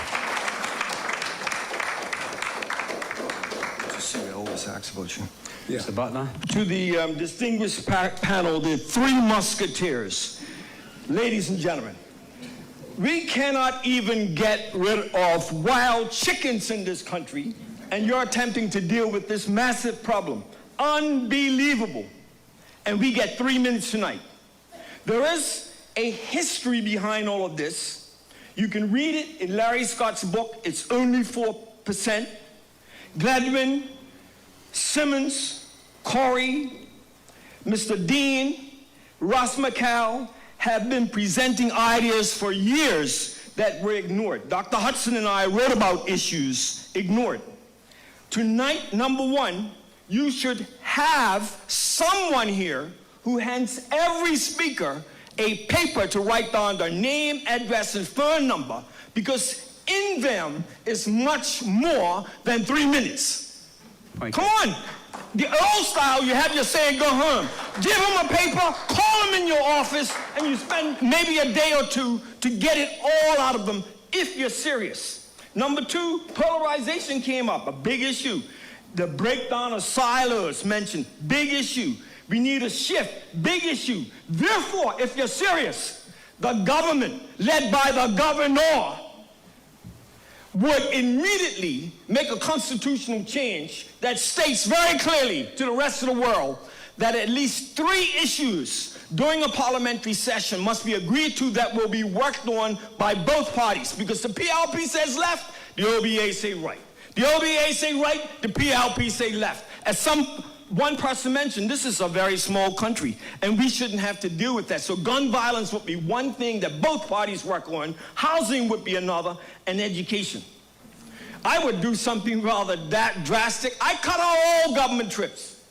Yeah. Mr. Butler. To the distinguished panel, the 3 musketeers. Ladies and gentlemen, we cannot even get rid of wild chickens in this country, and you're attempting to deal with this massive problem. Unbelievable. And we get 3 minutes tonight. There is a history behind all of this. You can read it in Larry Scott's book, It's Only 4%. Gladwin, Simmons, Corey, Mr. Dean, Ross McCall have been presenting ideas for years that were ignored. Dr. Hudson and I wrote about issues ignored. Tonight, number 1, you should have someone here who hands every speaker a paper to write down their name, address, and phone number, because in them is much more than 3 minutes. Come on. The old style, you have your say and go home. Give them a paper, call them in your office, and you spend maybe a day or 2 to get it all out of them if you're serious. Number 2, polarization came up, a big issue. The breakdown of silos mentioned, big issue. We need a shift, big issue. Therefore, if you're serious, the government, led by the governor, would immediately make a constitutional change that states very clearly to the rest of the world that at least 3 issues during a parliamentary session must be agreed to that will be worked on by both parties. Because the PLP says left, the OBA say right. The OBA say right, the PLP say left. As one person mentioned, this is a very small country, and we shouldn't have to deal with that. So gun violence would be one thing that both parties work on, housing would be another, and education. I would do something rather that drastic. I cut out all government trips.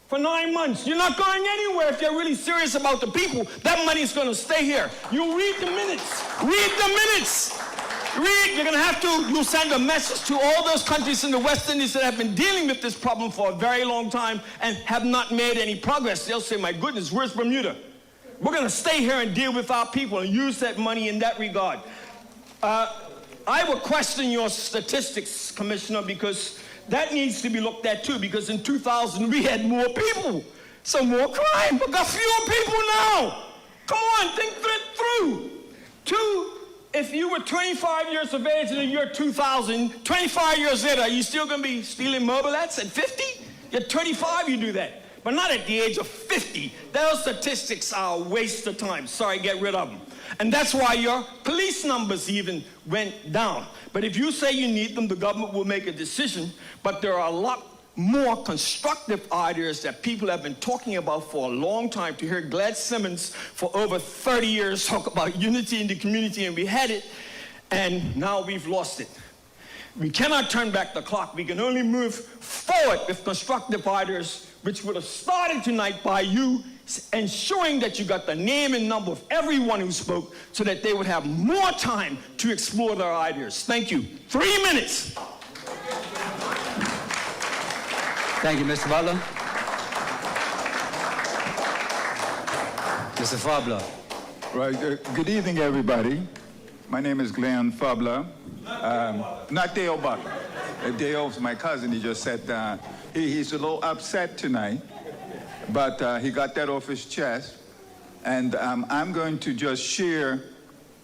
for 9 months. You're not going anywhere if you're really serious about the people. That money's going to stay here. You read the minutes. Read the minutes. Read. You're going to have to, you'll send a message to all those countries in the West Indies that have been dealing with this problem for a very long time and have not made any progress. They'll say, my goodness, where's Bermuda? We're going to stay here and deal with our people and use that money in that regard. I would question your statistics, Commissioner, because that needs to be looked at too, because in 2000 we had more people, so more crime, but got fewer people now. Come on, think that through. Two, if you were 25 years of age in the year 2000, 25 years later, are you still going to be stealing mobilettes at 50? You're 25, you do that. But not at the age of 50. Those statistics are a waste of time. Sorry, get rid of them. And that's why your police numbers even went down. But if you say you need them, the government will make a decision. But there are a lot more constructive ideas that people have been talking about for a long time. To hear Glad Simmons for over 30 years talk about unity in the community, and we had it, and now we've lost it. We cannot turn back the clock. We can only move forward with constructive ideas, which would have started tonight by you ensuring that you got the name and number of everyone who spoke so that they would have more time to explore their ideas. Thank you. 3 minutes. Thank you, Mr. Butler. Mr. Fabler. Right. Good evening, everybody. My name is Glenn Fabler. Not Dale Butler. Dale's my cousin. He just sat down. He's a little upset tonight, but he got that off his chest. And I'm going to just share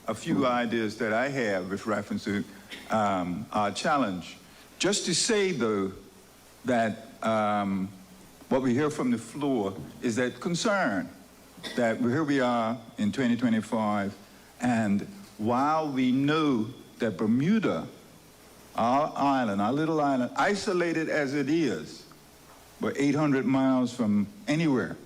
a few ideas that I have with reference to our challenge. Just to say, though, that what we hear from the floor is that concern that here we are in 2025, and while we know that Bermuda, our island, our little island, isolated as it is, we're 800 miles from anywhere.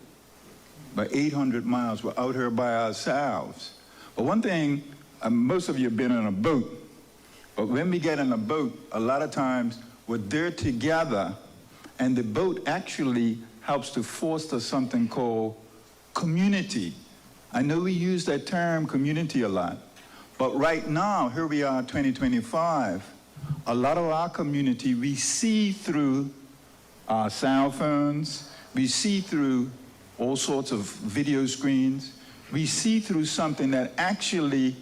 But 800 miles, we're out here by ourselves. But one thing, most of you have been in a boat, but when we get in a boat, a lot of times we're there together, and the boat actually helps to foster something called community. I know we use that term community a lot, but right now, here we are, 2025, a lot of our community we see through our cell phones, we see through all sorts of video screens, we see through something that actually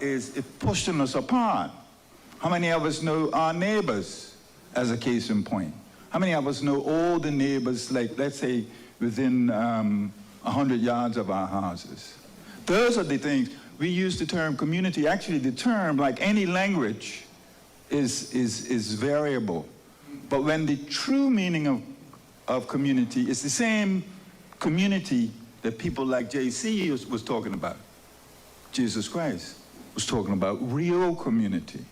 is pushing us apart. How many of us know our neighbors, as a case in point? How many of us know all the neighbors, like, let's say, within 100 yards of our houses? Those are the things. We use the term community. Actually, the term, like any language, is variable. But when the true meaning of community is the same community that people like JC was talking about, Jesus Christ was talking about, real community.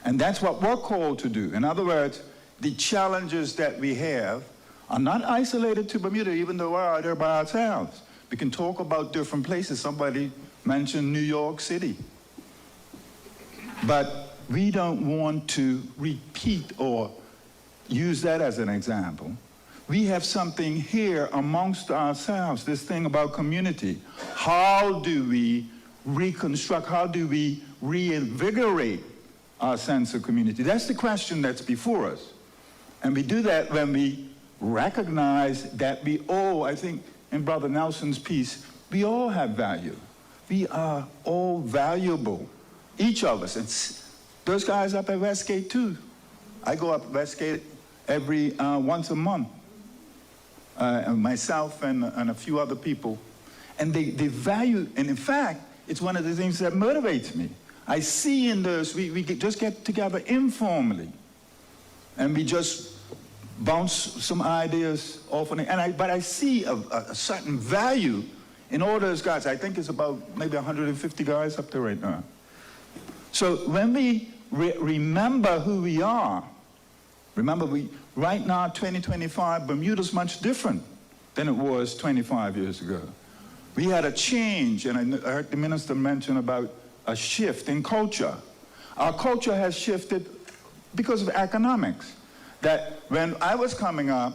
And that's what we're called to do. In other words, the challenges that we have are not isolated to Bermuda, even though we're out there by ourselves. We can talk about different places. Somebody mentioned New York City. But we don't want to repeat or use that as an example. We have something here amongst ourselves, this thing about community. How do we reconstruct, how do we reinvigorate our sense of community? That's the question that's before us. And we do that when we recognize that we all, I think in Brother Nelson's piece, we all have value. We are all valuable, each of us. And those guys up at Westgate too. I go up Westgate every once a month, myself and a few other people. And they value, and in fact, it's one of the things that motivates me. I see in those, we just get together informally, and we just bounce some ideas off, but I see a certain value in all those guys. I think it's about maybe 150 guys up there right now. So when we remember who we are, remember right now, 2025, Bermuda's much different than it was 25 years ago. We had a change, and I heard the minister mention about a shift in culture. Our culture has shifted because of economics. That when I was coming up,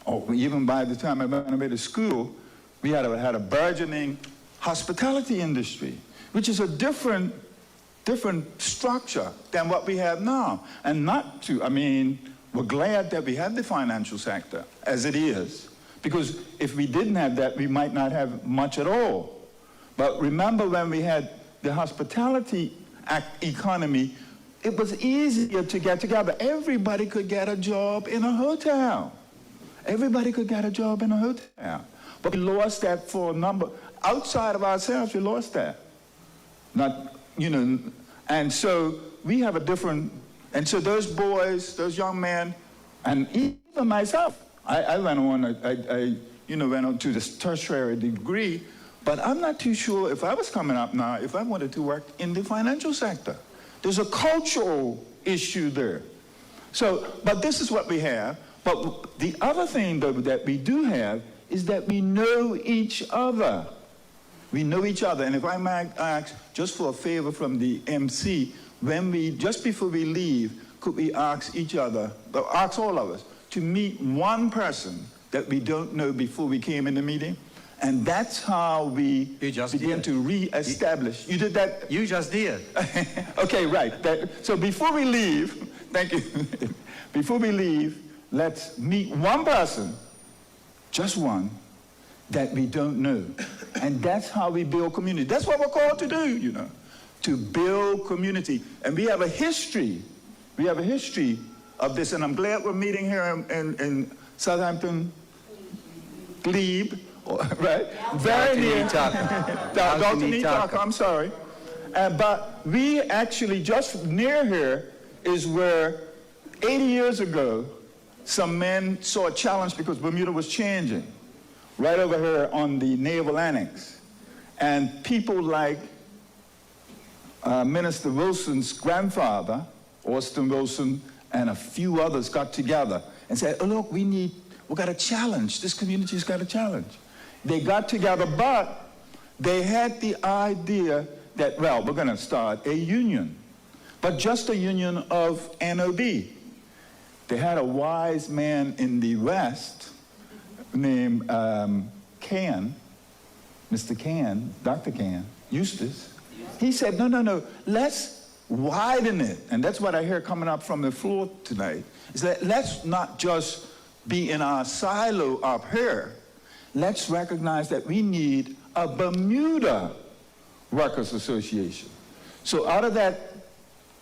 or even by the time I renovated school, we had a burgeoning hospitality industry, which is a different structure than what we have now. And we're glad that we have the financial sector as it is, because if we didn't have that, we might not have much at all. But remember when we had the hospitality economy, it was easier to get together. Everybody could get a job in a hotel. Everybody could get a job in a hotel. But we lost that for a number, outside of ourselves, we lost that. And so we have a different, and so those boys, those young men, and even myself, I went on, I went on to this tertiary degree, but I'm not too sure if I was coming up now, if I wanted to work in the financial sector. There's a cultural issue there. So, but this is what we have. But the other thing that we do have is that we know each other. We know each other. And if I might ask, just for a favor from the MC, just before we leave, could we ask each other, ask all of us, to meet one person that we don't know before we came in the meeting? And that's how we begin to re-establish. You did that? You just did. Okay, right. So before we leave, thank you. Before we leave, let's meet one person, just one, that we don't know. And that's how we build community. That's what we're called to do, to build community. And we have a history. We have a history of this. And I'm glad we're meeting here in Southampton, Glebe. Right? Very near. Dalton Etalk, I'm sorry. But we actually, just near here, is where 80 years ago, some men saw a challenge because Bermuda was changing. Right over here on the Naval Annex. And people like Minister Wilson's grandfather, Austin Wilson, and a few others got together and said, oh, look, we got a challenge. This community's got a challenge. They got together, but they had the idea that, well, we're going to start a union, but just a union of NOB. They had a wise man in the West named Can, Mr. Can, Dr. Can, Eustace. He said, no, let's widen it. And that's what I hear coming up from the floor tonight, is that let's not just be in our silo up here. Let's recognize that we need a Bermuda Workers Association. So out of that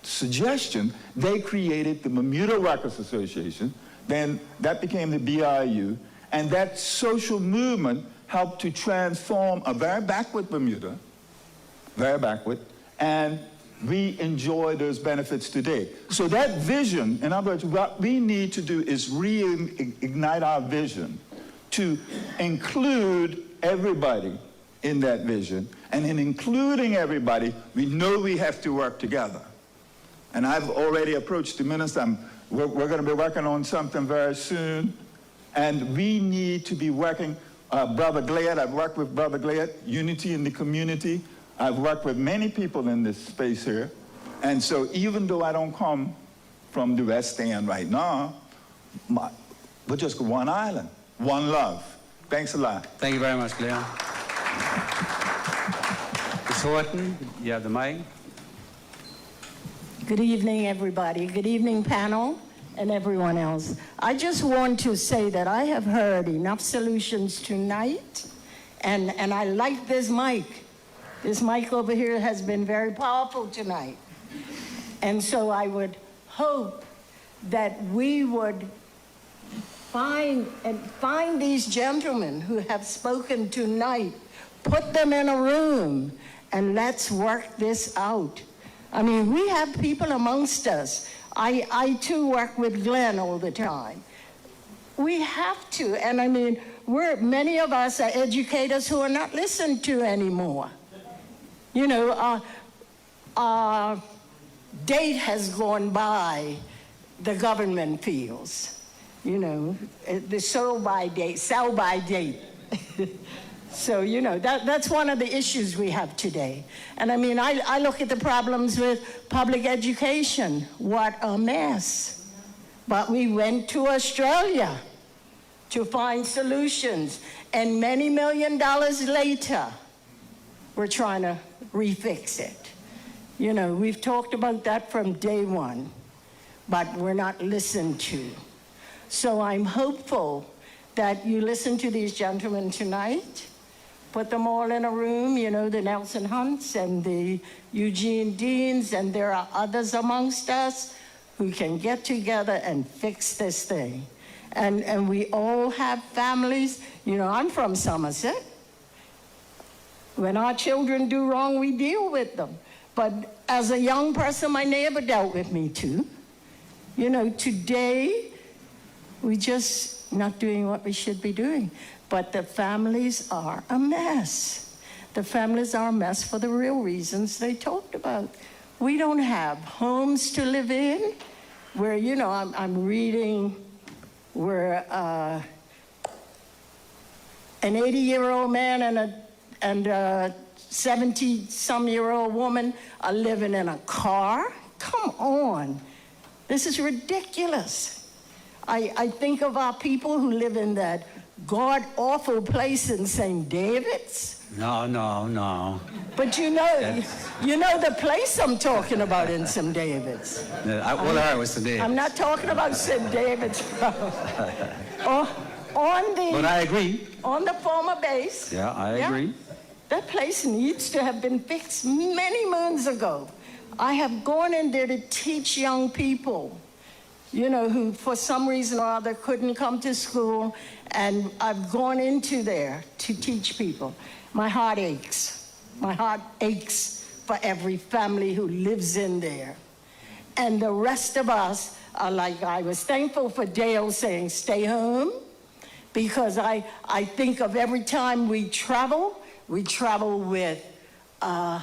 suggestion, they created the Bermuda Workers Association. Then that became the BRU. And that social movement helped to transform a very backward Bermuda, very backward, and we enjoy those benefits today. So that vision, in other words, what we need to do is reignite our vision to include everybody in that vision. And in including everybody, we know we have to work together. And I've already approached the minister. We're going to be working on something very soon. And we need to be working, Brother Glad, I've worked with Brother Glad, unity in the community. I've worked with many people in this space here. And so even though I don't come from the West End right now, we're just one island. One love. Thanks a lot. Thank you very much, Leon. Ms. Horton, you have the mic. Good evening, everybody. Good evening, panel, and everyone else. I just want to say that I have heard enough solutions tonight, and I like this mic. This mic over here has been very powerful tonight. And so I would hope that we would find these gentlemen who have spoken tonight, put them in a room, and let's work this out. I mean, we have people amongst us. I too work with Glenn all the time. We have to, and I mean, many of us are educators who are not listened to anymore. You know, our date has gone by, the government feels. You know, the sell by date. So, you know, that's one of the issues we have today. And I mean, I look at the problems with public education. What a mess. But we went to Australia to find solutions. And many $1 million later, we're trying to refix it. You know, we've talked about that from day one, but we're not listened to. So I'm hopeful that you listen to these gentlemen tonight, put them all in a room, you know, the Nelson Hunts and the Eugene Deans, and there are others amongst us who can get together and fix this thing. And we all have families. You know, I'm from Somerset. When our children do wrong, we deal with them. But as a young person, my neighbor dealt with me too. You know, today, we just not doing what we should be doing. But the families are a mess. The families are a mess for the real reasons they talked about. We don't have homes to live in, where, you know, I'm reading where an 80-year-old man and a 70-some-year-old woman are living in a car. Come on. This is ridiculous. I think of our people who live in that god-awful place in St. David's. No. But you know the place I'm talking about in St. David's. All I heard was St. David's. I'm not talking about St. David's. But I agree. On the former base. Yeah, I agree. That place needs to have been fixed many moons ago. I have gone in there to teach young people, you know, who for some reason or other couldn't come to school, and I've gone into there to teach people. My heart aches. My heart aches for every family who lives in there. And the rest of us are like, I was thankful for Dale saying, stay home, because I think of every time we travel with an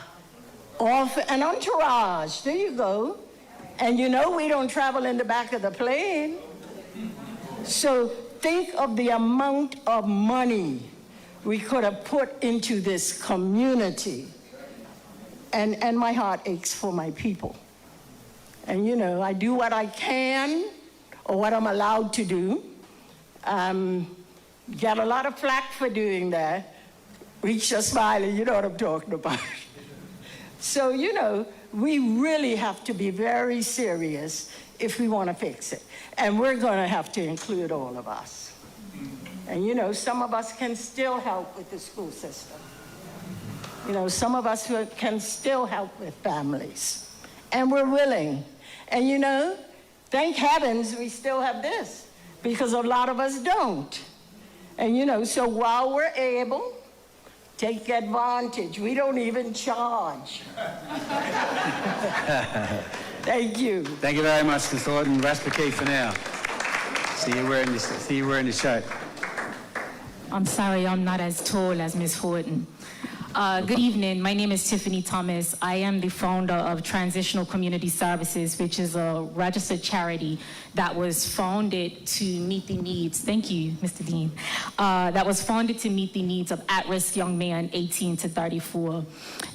entourage. There you go. And you know we don't travel in the back of the plane. So think of the amount of money we could have put into this community. And my heart aches for my people. And you know, I do what I can, or what I'm allowed to do. Get a lot of flack for doing that. Reach a smile, you know what I'm talking about. So, you know, we really have to be very serious if we want to fix it. And we're going to have to include all of us. And, you know, some of us can still help with the school system. You know, some of us can still help with families. And we're willing. And, you know, thank heavens we still have this, because a lot of us don't. And, you know, so while we're able, take advantage. We don't even charge. Thank you. Thank you very much, Ms. Horton. Rest okay for now. See you wearing the shirt. I'm sorry, I'm not as tall as Ms. Horton. Good evening. My name is Tiffany Thomas. I am the founder of Transitional Community Services, which is a registered charity that was founded to meet the needs. Thank you, Mr. Dean. That was founded to meet the needs of at-risk young men 18 to 34.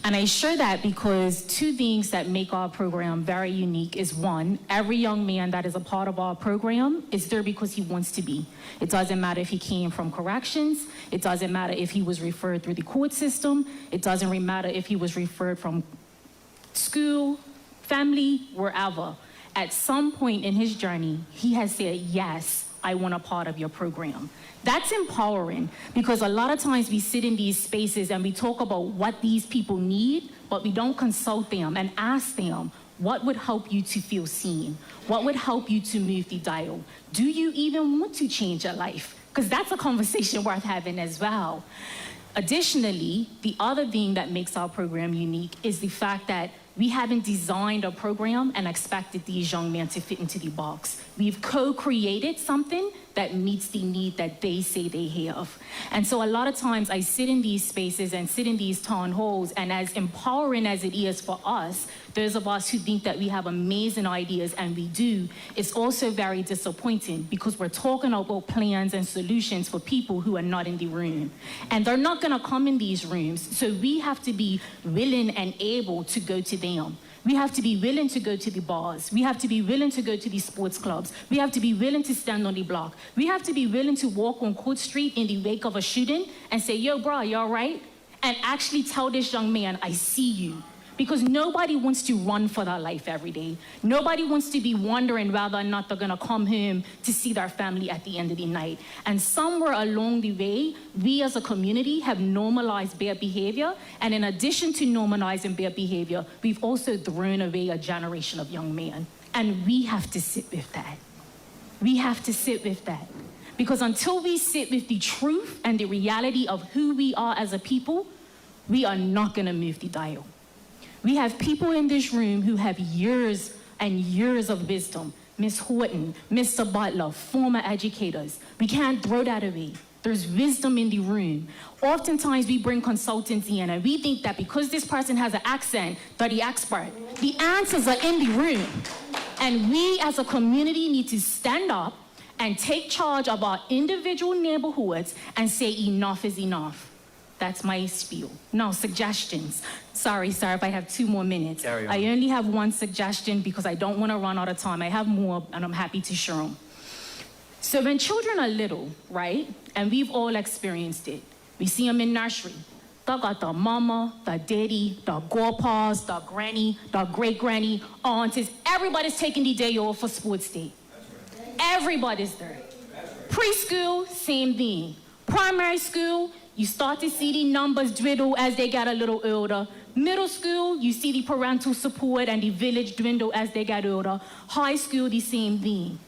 And I share that because two things that make our program very unique is, one, every young man that is a part of our program is there because he wants to be. It doesn't matter if he came from corrections. It doesn't matter if he was referred through the court system. It doesn't matter if he was referred from school, family, wherever. At some point in his journey, he has said, yes, I want a part of your program. That's empowering, because a lot of times we sit in these spaces and we talk about what these people need, but we don't consult them and ask them, what would help you to feel seen? What would help you to move the dial? Do you even want to change your life? Because that's a conversation worth having as well. Additionally, the other thing that makes our program unique is the fact that we haven't designed a program and expected these young men to fit into the box. We've co-created something that meets the need that they say they have. And so a lot of times I sit in these spaces and sit in these town halls, and as empowering as it is for us, those of us who think that we have amazing ideas, and we do, it's also very disappointing because we're talking about plans and solutions for people who are not in the room. And they're not gonna come in these rooms, so we have to be willing and able to go to them. We have to be willing to go to the bars. We have to be willing to go to the sports clubs. We have to be willing to stand on the block. We have to be willing to walk on Court Street in the wake of a shooting and say, yo, bro, you all right? And actually tell this young man, I see you. Because nobody wants to run for their life every day. Nobody wants to be wondering whether or not they're gonna come home to see their family at the end of the night. And somewhere along the way, we as a community have normalized bad behavior. And in addition to normalizing bad behavior, we've also thrown away a generation of young men. And we have to sit with that. We have to sit with that. Because until we sit with the truth and the reality of who we are as a people, we are not gonna move the dial. We have people in this room who have years and years of wisdom. Ms. Horton, Mr. Butler, former educators. We can't throw that away. There's wisdom in the room. Oftentimes we bring consultants in and we think that because this person has an accent, they're the expert. The answers are in the room. And we as a community need to stand up and take charge of our individual neighborhoods and say enough is enough. That's my spiel. Now, suggestions. Sorry, sir, if I have 2 more minutes. Carry on. I only have one suggestion because I don't want to run out of time. I have more, and I'm happy to share them. So when children are little, right, and we've all experienced it, we see them in nursery. They got the mama, the daddy, the grandpas, the granny, the great-granny, aunties. Everybody's taking the day off for sports day. Everybody's there. Preschool, same thing. Primary school, you start to see the numbers dwindle as they get a little older. Middle school, you see the parental support and the village dwindle as they get older. High school, the same thing.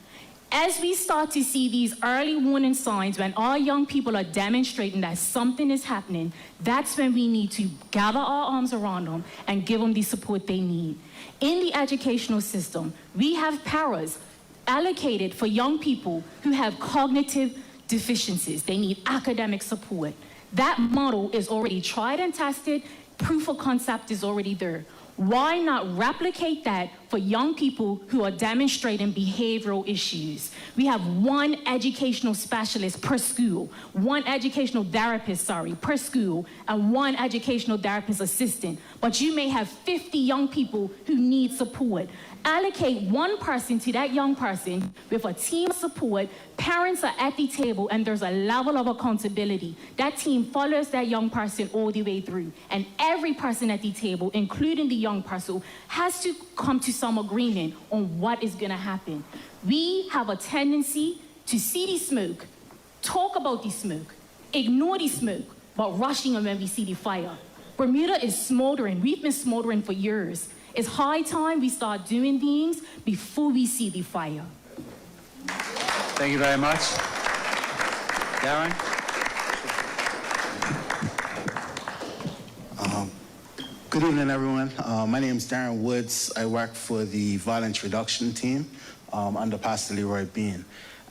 As we start to see these early warning signs when our young people are demonstrating that something is happening, that's when we need to gather our arms around them and give them the support they need. In the educational system, we have paras allocated for young people who have cognitive deficiencies. They need academic support. That model is already tried and tested. Proof of concept is already there. Why not replicate that for young people who are demonstrating behavioral issues? We have one educational specialist per school, one educational therapist, per school, and one educational therapist assistant. But you may have 50 young people who need support. Allocate one person to that young person with a team of support. Parents are at the table and there's a level of accountability. That team follows that young person all the way through. And every person at the table, including the young person, has to come to some agreement on what is gonna happen. We have a tendency to see the smoke, talk about the smoke, ignore the smoke, but rushing when we see the fire. Bermuda is smoldering. We've been smoldering for years. It's high time we start doing things before we see the fire. Thank you very much. Darren? Good evening, everyone. My name is Darren Woods. I work for the Violence Reduction Team under Pastor Leroy Bean.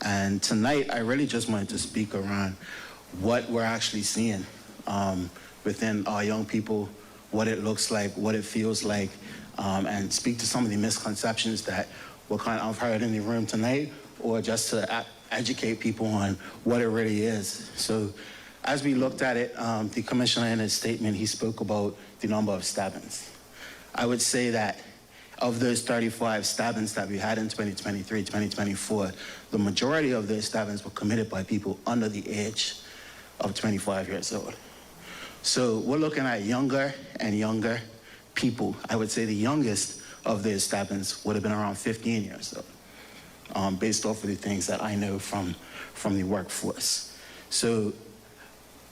And tonight, I really just wanted to speak around what we're actually seeing within our young people, what it looks like, what it feels like, and speak to some of the misconceptions that were kind of heard in the room tonight, or just to educate people on what it really is. So as we looked at it, the commissioner in his statement, he spoke about the number of stabbings. I would say that of those 35 stabbings that we had in 2023, 2024, the majority of those stabbings were committed by people under the age of 25 years old. So we're looking at younger and younger people. I would say the youngest of those stabbings would have been around 15 years old, based off of the things that I know from the workforce. So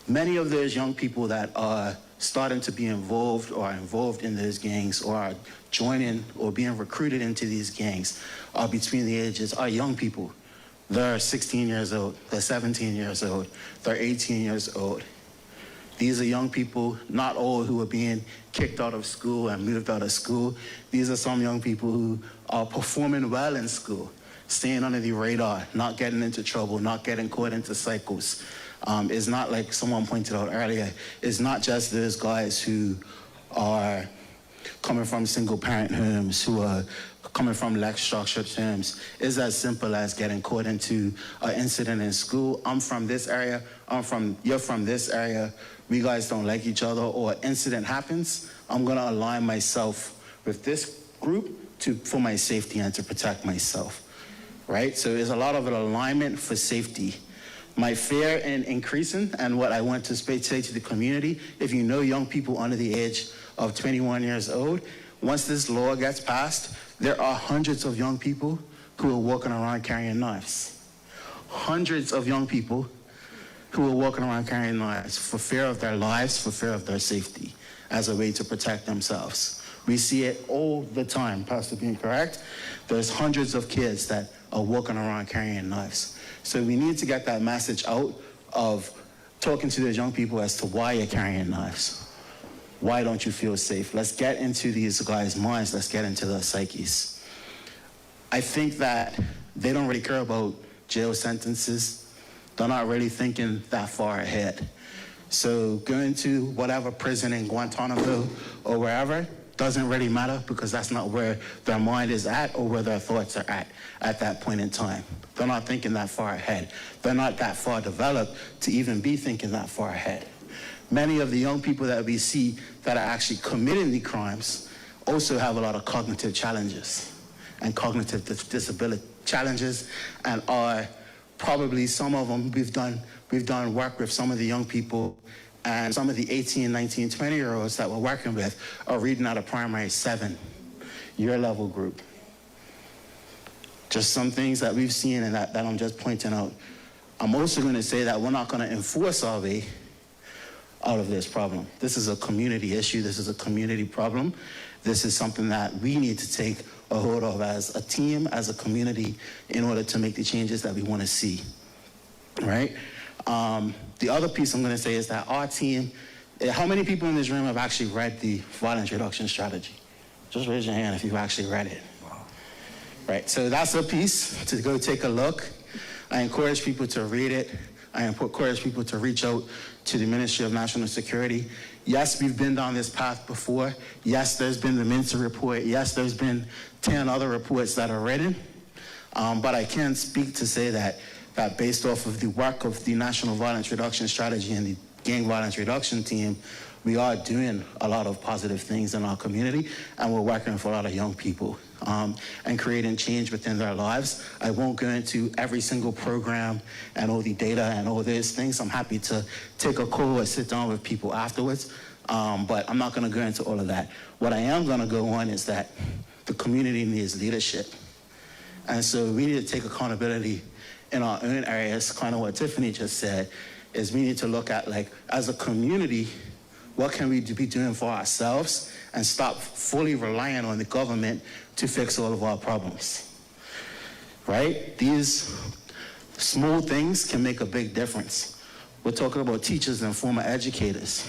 many of those young people that are starting to be involved or are involved in those gangs or are joining or being recruited into these gangs are between the ages, are young people. They're 16 years old, they're 17 years old, they're 18 years old. These are young people, not all who are being kicked out of school and moved out of school. These are some young people who are performing well in school, staying under the radar, not getting into trouble, not getting caught into cycles. It's not like someone pointed out earlier, it's not just those guys who are coming from single parent homes, who are coming from less structured homes. It's as simple as getting caught into an incident in school. I'm from this area, you're from this area, we guys don't like each other, or an incident happens, I'm gonna align myself with this group for my safety and to protect myself, right? So there's a lot of an alignment for safety. My fear in increasing, and what I want to say to the community, if you know young people under the age of 21 years old, once this law gets passed, there are hundreds of young people who are walking around carrying knives. Hundreds of young people who are walking around carrying knives for fear of their lives, for fear of their safety, as a way to protect themselves. We see it all the time, Pastor being correct. There's hundreds of kids that are walking around carrying knives. So we need to get that message out of talking to those young people as to why you're carrying knives. Why don't you feel safe? Let's get into these guys' minds. Let's get into their psyches. I think that they don't really care about jail sentences. They're not really thinking that far ahead. So going to whatever prison in Guantanamo or wherever doesn't really matter, because that's not where their mind is at or where their thoughts are at that point in time. They're not thinking that far ahead. They're not that far developed to even be thinking that far ahead. Many of the young people that we see that are actually committing the crimes also have a lot of cognitive challenges and cognitive disability challenges, and are probably, some of them, we've done work with some of the young people, and some of the 18, 19, 20-year-olds that we're working with are reading at a primary 7 year level group. Just some things that we've seen and that I'm just pointing out. I'm also going to say that we're not going to enforce our way out of this problem. This is a community issue. This is a community problem. This is something that we need to take a hold of as a team, as a community, in order to make the changes that we want to see, right? The other piece I'm going to say is that our team, how many people in this room have actually read the violence reduction strategy? Just raise your hand if you've actually read it. Wow. Right, so that's a piece to go take a look. I encourage people to read it. I encourage people to reach out to the Ministry of National Security. Yes, we've been down this path before. Yes, there's been the Minter report. Yes, there's been 10 other reports that are written. But I can speak to say that based off of the work of the National Violence Reduction Strategy and the Gang Violence Reduction Team, we are doing a lot of positive things in our community, and we're working with a lot of young people and creating change within their lives. I won't go into every single program and all the data and all those things. I'm happy to take a call or sit down with people afterwards, but I'm not going to go into all of that. What I am going to go on is that the community needs leadership. And so we need to take accountability in our own areas. Kind of what Tiffany just said is we need to look at, like, as a community, what can we be doing for ourselves and stop fully relying on the government to fix all of our problems, right? These small things can make a big difference. We're talking about teachers and former educators.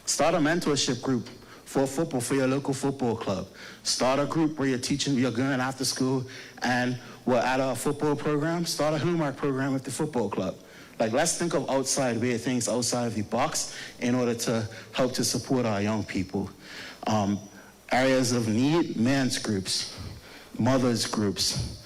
Start a mentorship group for football, for your local football club. Start a group where you're teaching, you're going after school, and we're at a football program. Start a homework program with the football club. Like, let's think of outside weird things outside of the box in order to help to support our young people. Areas of need, men's groups, mothers groups.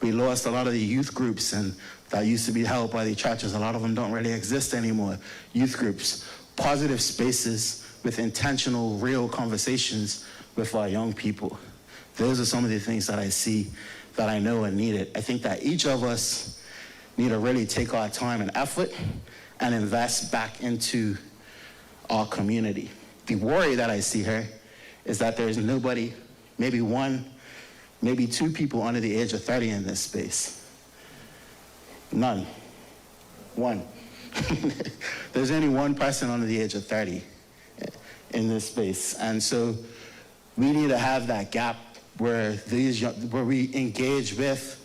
We lost a lot of the youth groups, and that used to be held by the churches. A lot of them don't really exist anymore. Youth groups, positive spaces with intentional, real conversations with our young people. Those are some of the things that I see that I know are needed. I think that each of us need to really take our time and effort and invest back into our community. The worry that I see here is that there's nobody, maybe one, maybe two people under the age of 30 in this space. None. One. There's only one person under the age of 30 in this space. And so we need to have that gap where we engage with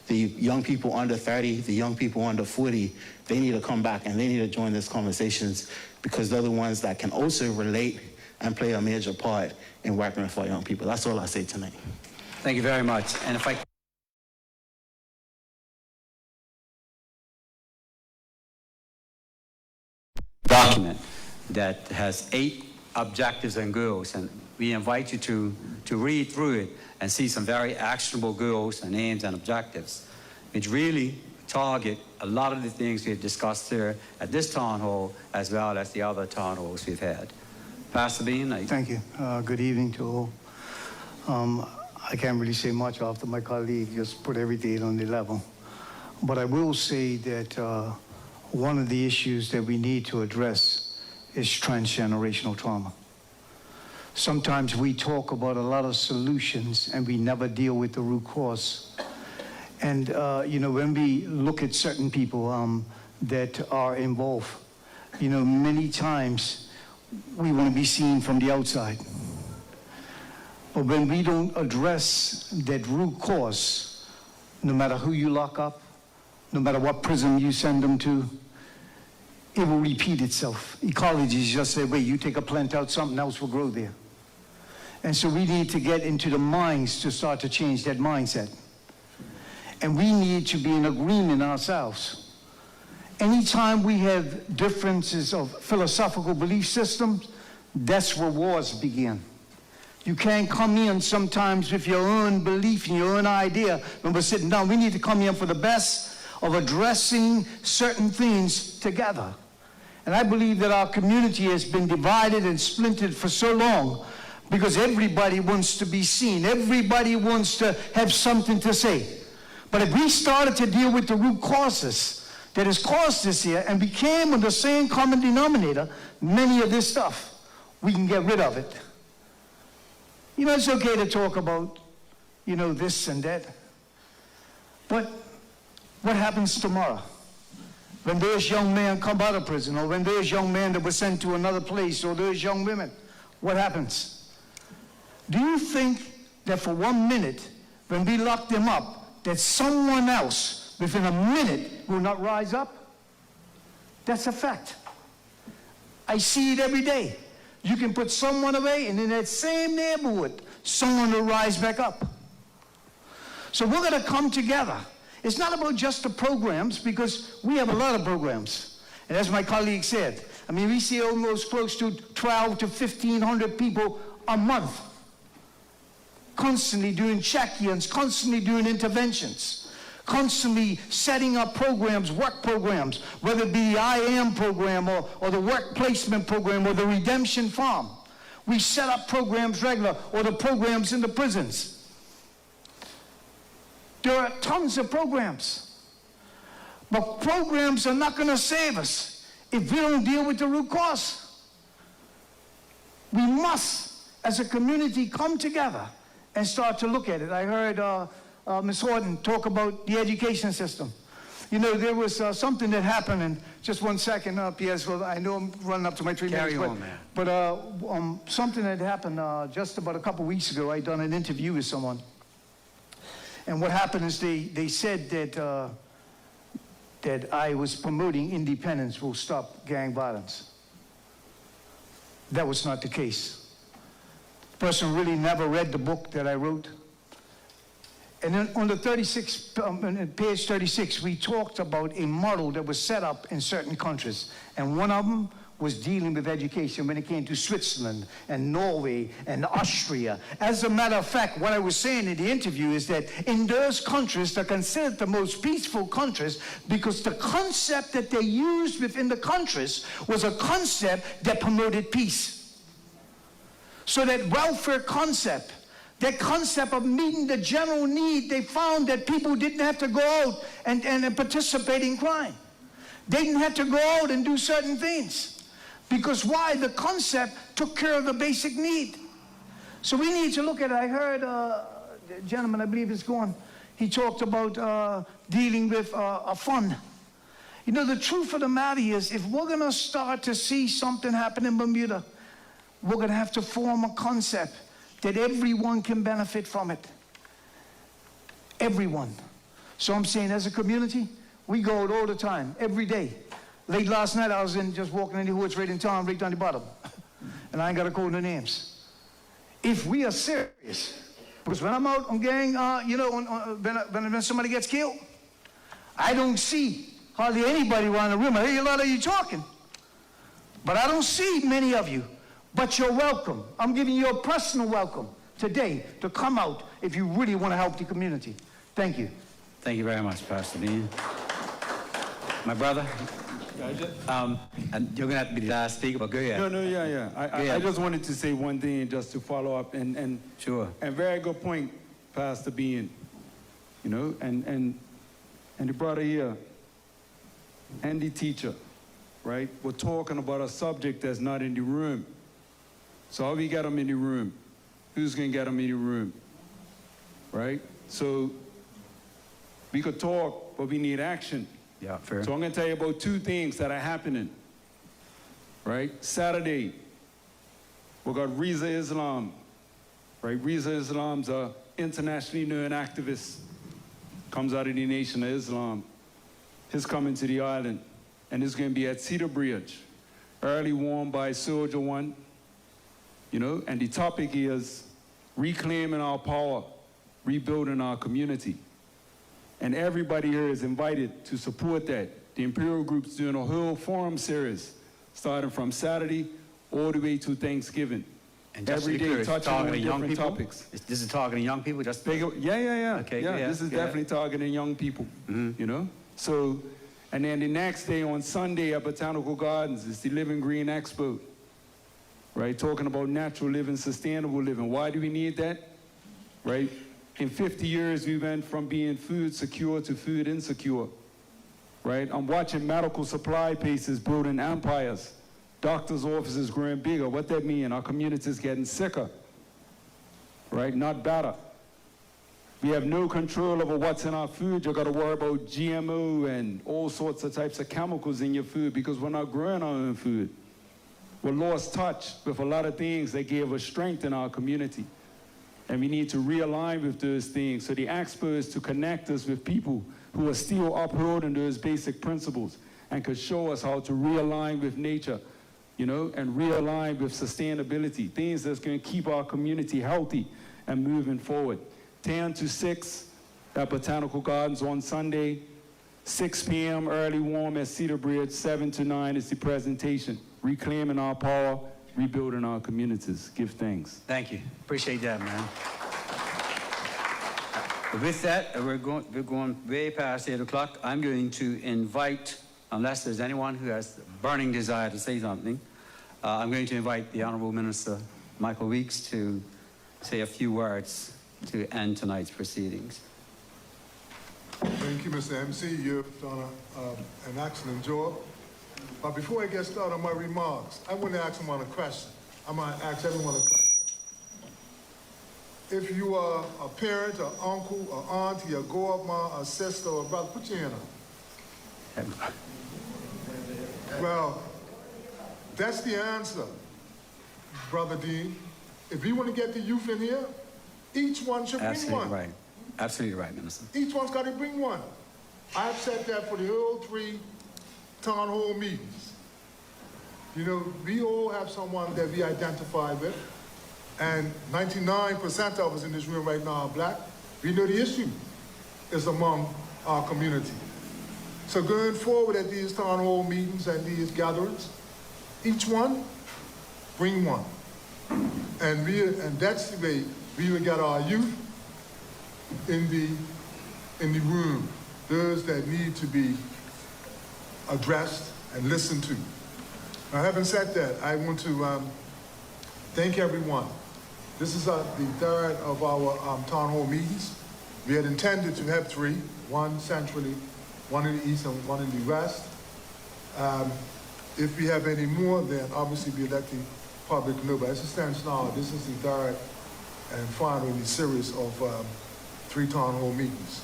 the young people under 30, the young people under 40. They need to come back and they need to join these conversations, because they're the ones that can also relate and play a major part in working with our young people. That's all I say tonight. Thank you very much. And if I document that has 8 objectives and goals, and we invite you to read through it and see some very actionable goals and aims and objectives, which really target a lot of the things we've discussed here at this town hall, as well as the other town halls we've had. Pastor Bean. Thank you. Good evening to all. I can't really say much after my colleague just put everything on the level. But I will say that one of the issues that we need to address is transgenerational trauma. Sometimes we talk about a lot of solutions and we never deal with the root cause. And, you know, when we look at certain people that are involved, you know, many times we want to be seen from the outside. But when we don't address that root cause, no matter who you lock up, no matter what prison you send them to, it will repeat itself. Ecology is just that way. You take a plant out, something else will grow there. And so we need to get into the minds to start to change that mindset. And we need to be in agreement ourselves. Anytime we have differences of philosophical belief systems, that's where wars begin. You can't come in sometimes with your own belief and your own idea when we're sitting down. We need to come in for the best of addressing certain things together. And I believe that our community has been divided and splintered for so long because everybody wants to be seen. Everybody wants to have something to say. But if we started to deal with the root causes that has caused this here and became on the same common denominator, many of this stuff, we can get rid of it. You know, it's okay to talk about, you know, this and that. But what happens tomorrow? When those young men come out of prison, or when those young men that were sent to another place, or those young women, what happens? Do you think that for 1 minute, when we lock them up, that someone else within a minute will not rise up? That's a fact. I see it every day. You can put someone away, and in that same neighborhood, someone will rise back up. So we're going to come together. It's not about just the programs, because we have a lot of programs. And as my colleague said, I mean, we see almost close to 12 to 1,500 people a month, constantly doing check-ins, constantly doing interventions, constantly setting up programs, work programs, whether it be the IAM program or the work placement program or the redemption farm. We set up programs regular, or the programs in the prisons. There are tons of programs. But programs are not going to save us if we don't deal with the root cause. We must, as a community, come together and start to look at it. I heard Ms. Horton talk about the education system. You know, there was something that happened, and just 1 second, P.S., well, I know I'm running up to my 3 minutes. Carry on, man. But something that happened just about a couple weeks ago. I done an interview with someone. And what happened is they said that, that I was promoting independence will stop gang violence. That was not the case. The person really never read the book that I wrote. And then on the page 36, we talked about a model that was set up in certain countries. And one of them was dealing with education when it came to Switzerland and Norway and Austria. As a matter of fact, what I was saying in the interview is that in those countries, they're considered the most peaceful countries because the concept that they used within the countries was a concept that promoted peace. So that welfare concept, that concept of meeting the general need, they found that people didn't have to go out and participate in crime. They didn't have to go out and do certain things. Because why? The concept took care of the basic need. So we need to look at it. I heard a gentleman, I believe it's gone, he talked about dealing with a fund. You know, the truth of the matter is, if we're going to start to see something happen in Bermuda, we're going to have to form a concept that everyone can benefit from it. Everyone. So I'm saying, as a community, we go out all the time, every day. Late last night, I was just walking in the woods right in town, right down the bottom. And I ain't got to call no names. If we are serious, because when I'm out on gang, you know, when somebody gets killed, I don't see hardly anybody around the room. I hear a lot of you talking. But I don't see many of you. But you're welcome. I'm giving you a personal welcome today to come out if you really want to help the community. Thank you. Thank you very much, Pastor Dean. My brother? And you're going to have to be the last speaker, but go ahead. No, yeah. I just wanted to say one thing just to follow up, and sure. And very good point. Pastor Bean, you know, and the brother here, and the teacher, right? We're talking about a subject that's not in the room. So how we get them in the room? Who's going to get them in the room, right? So we could talk, but we need action. Yeah, fair. So I'm going to tell you about two things that are happening, right? Saturday, we got Riza Islam, right? Riza Islam's a internationally known activist, comes out of the Nation of Islam. He's coming to the island, and it's going to be at Cedar Bridge, early warm by Soldier One, you know, and the topic is reclaiming our power, rebuilding our community. And everybody here is invited to support that. The Imperial Group's doing a whole forum series, starting from Saturday all the way to Thanksgiving. And just every to be day clear, it's touching on targeting young different people? topics. This is targeting young people? Just Yeah. Okay, yeah, this is definitely targeting young people, you know? So, and then the next day on Sunday at Botanical Gardens is the Living Green Expo, right? Talking about natural living, sustainable living. Why do we need that, right? In 50 years, we went from being food secure to food insecure, right? I'm watching medical supply places building empires, doctors' offices growing bigger. What that mean? Our communities getting sicker, right? Not better. We have no control over what's in our food. You got to worry about GMO and all sorts of types of chemicals in your food because we're not growing our own food. We're lost touch with a lot of things that gave us strength in our community. And we need to realign with those things. So the expo is to connect us with people who are still upholding those basic principles and can show us how to realign with nature, you know, and realign with sustainability, things that's going to keep our community healthy and moving forward. 10 to 6 at Botanical Gardens on Sunday, 6 p.m. early warm at Cedar Bridge, 7 to 9 is the presentation. Reclaiming our power, rebuilding our communities. Give thanks. Thank you. Appreciate that, man. With that, we're going way past 8 o'clock. I'm going to invite, unless there's anyone who has a burning desire to say something, I'm going to invite the Honorable Minister Michael Weeks to say a few words to end tonight's proceedings. Thank you, Mr. MC. You've done an excellent job. But before I get started on my remarks, I want to ask someone a question. I'm going to ask everyone a question. If you are a parent, an uncle, an auntie, a godmother, a sister, or a brother, put your hand up. Well, that's the answer, Brother Dean. If we want to get the youth in here, each one should bring one. Absolutely right. Absolutely right, Minister. Each one's got to bring one. I've said that for the whole 3 town hall meetings. You know, we all have someone that we identify with, and 99% of us in this room right now are black. We know the issue is among our community. So going forward at these town hall meetings and these gatherings, each one, bring one. And that's the way we will get our youth in the room, those that need to be addressed and listened to. Now, having said that, I want to thank everyone. This is the 3rd of our town hall meetings. We had intended to have 3, one centrally, one in the east and one in the west. If we have any more, then obviously we let the public know. But as it stands now, this is the 3rd and final in the series of 3 town hall meetings.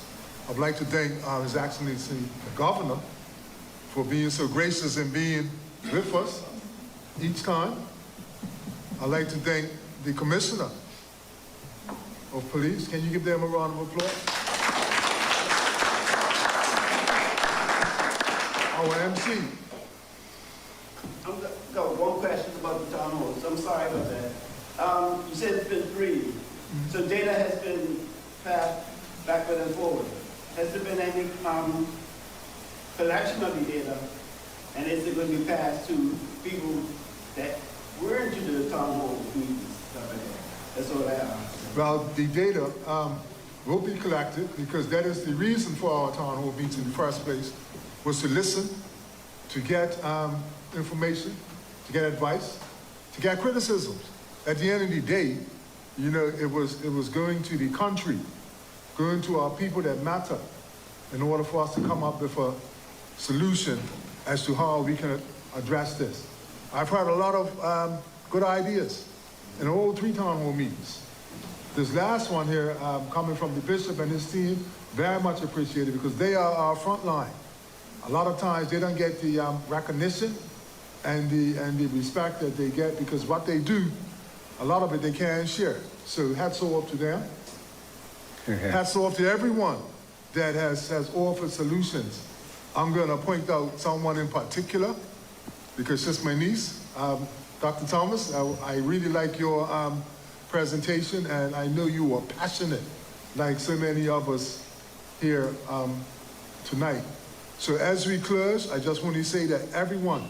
I'd like to thank His Excellency the Governor for being so gracious and being with us each time. I'd like to thank the Commissioner of Police. Can you give them a round of applause? Our MC. I've got one question about the town halls. I'm sorry about that. You said it's been 3. So data has been passed backward and forward. Has there been any collection of the data? And is it going to be passed to people that were into the town hall meetings? That's all I have. Well, the data will be collected because that is the reason for our town hall meetings in the first place, was to listen, to get information, to get advice, to get criticisms. At the end of the day, you know, it was going to the country going to our people that matter in order for us to come up with a solution as to how we can address this. I've heard a lot of good ideas in all 3 town hall meetings. This last one here, coming from the bishop and his team, very much appreciated because they are our front line. A lot of times they don't get the recognition and the respect that they get because what they do, a lot of it they can't share. So hats off to them. Hats off to everyone that has offered solutions. I'm going to point out someone in particular because she's my niece, Dr. Thomas. I really like your presentation, and I know you are passionate, like so many of us here tonight. So as we close, I just want to say that everyone,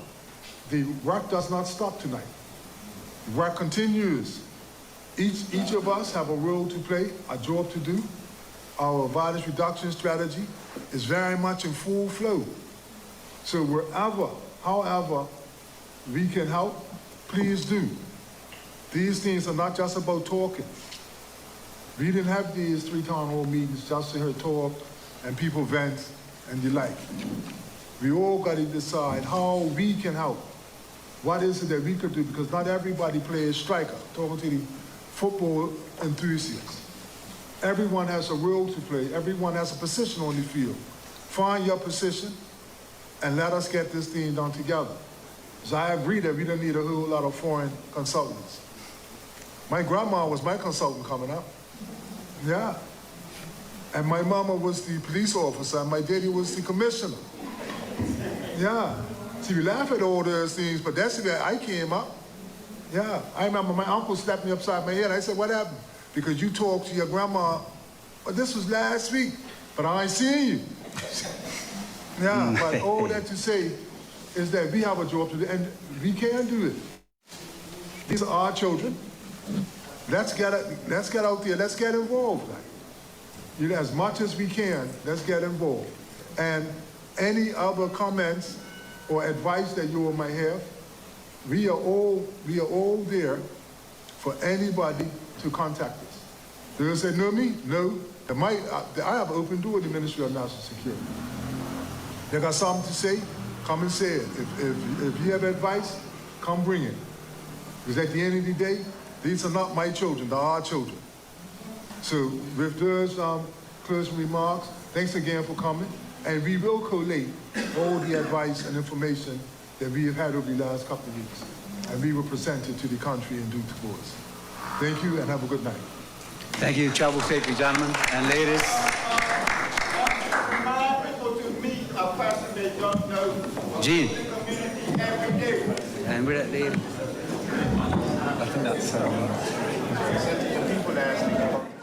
the work does not stop tonight. Work continues. Each of us have a role to play, a job to do. Our violence reduction strategy is very much in full flow. So wherever, however we can help, please do. These things are not just about talking. We didn't have these 3 town hall meetings just to hear talk and people vent and the like. We all got to decide how we can help. What is it that we could do? Because not everybody plays striker. Talking to the football enthusiasts. Everyone has a role to play. Everyone has a position on the field. Find your position and let us get this thing done together. So I agree that we don't need a whole lot of foreign consultants. My grandma was my consultant coming up. Yeah. And my mama was the police officer, and my daddy was the commissioner. Yeah. See, we laugh at all those things, but that's where I came up. Yeah. I remember my uncle slapped me upside my head. I said, what happened? Because you talked to your grandma. Well, this was last week, but I ain't seen you. Yeah, but all that to say is that we have a job to do, and we can do it. These are our children. Let's get out there. Let's get involved. You know, as much as we can, let's get involved. And any other comments or advice that you all might have, we are all there for anybody to contact us. Those that know me, know that I have an open door in the Ministry of National Security. They got something to say, come and say it. If you have advice, come bring it. Because at the end of the day, these are not my children, they're our children. So with those closing remarks, thanks again for coming. And we will collate all the advice and information that we have had over the last couple of weeks. And we will present it to the country in due course. Thank you and have a good night. Thank you. Travel safely, gentlemen and ladies. Remind people to meet a person they don't know. Gene. In the community every day. And we're at the... I think that's... People asking about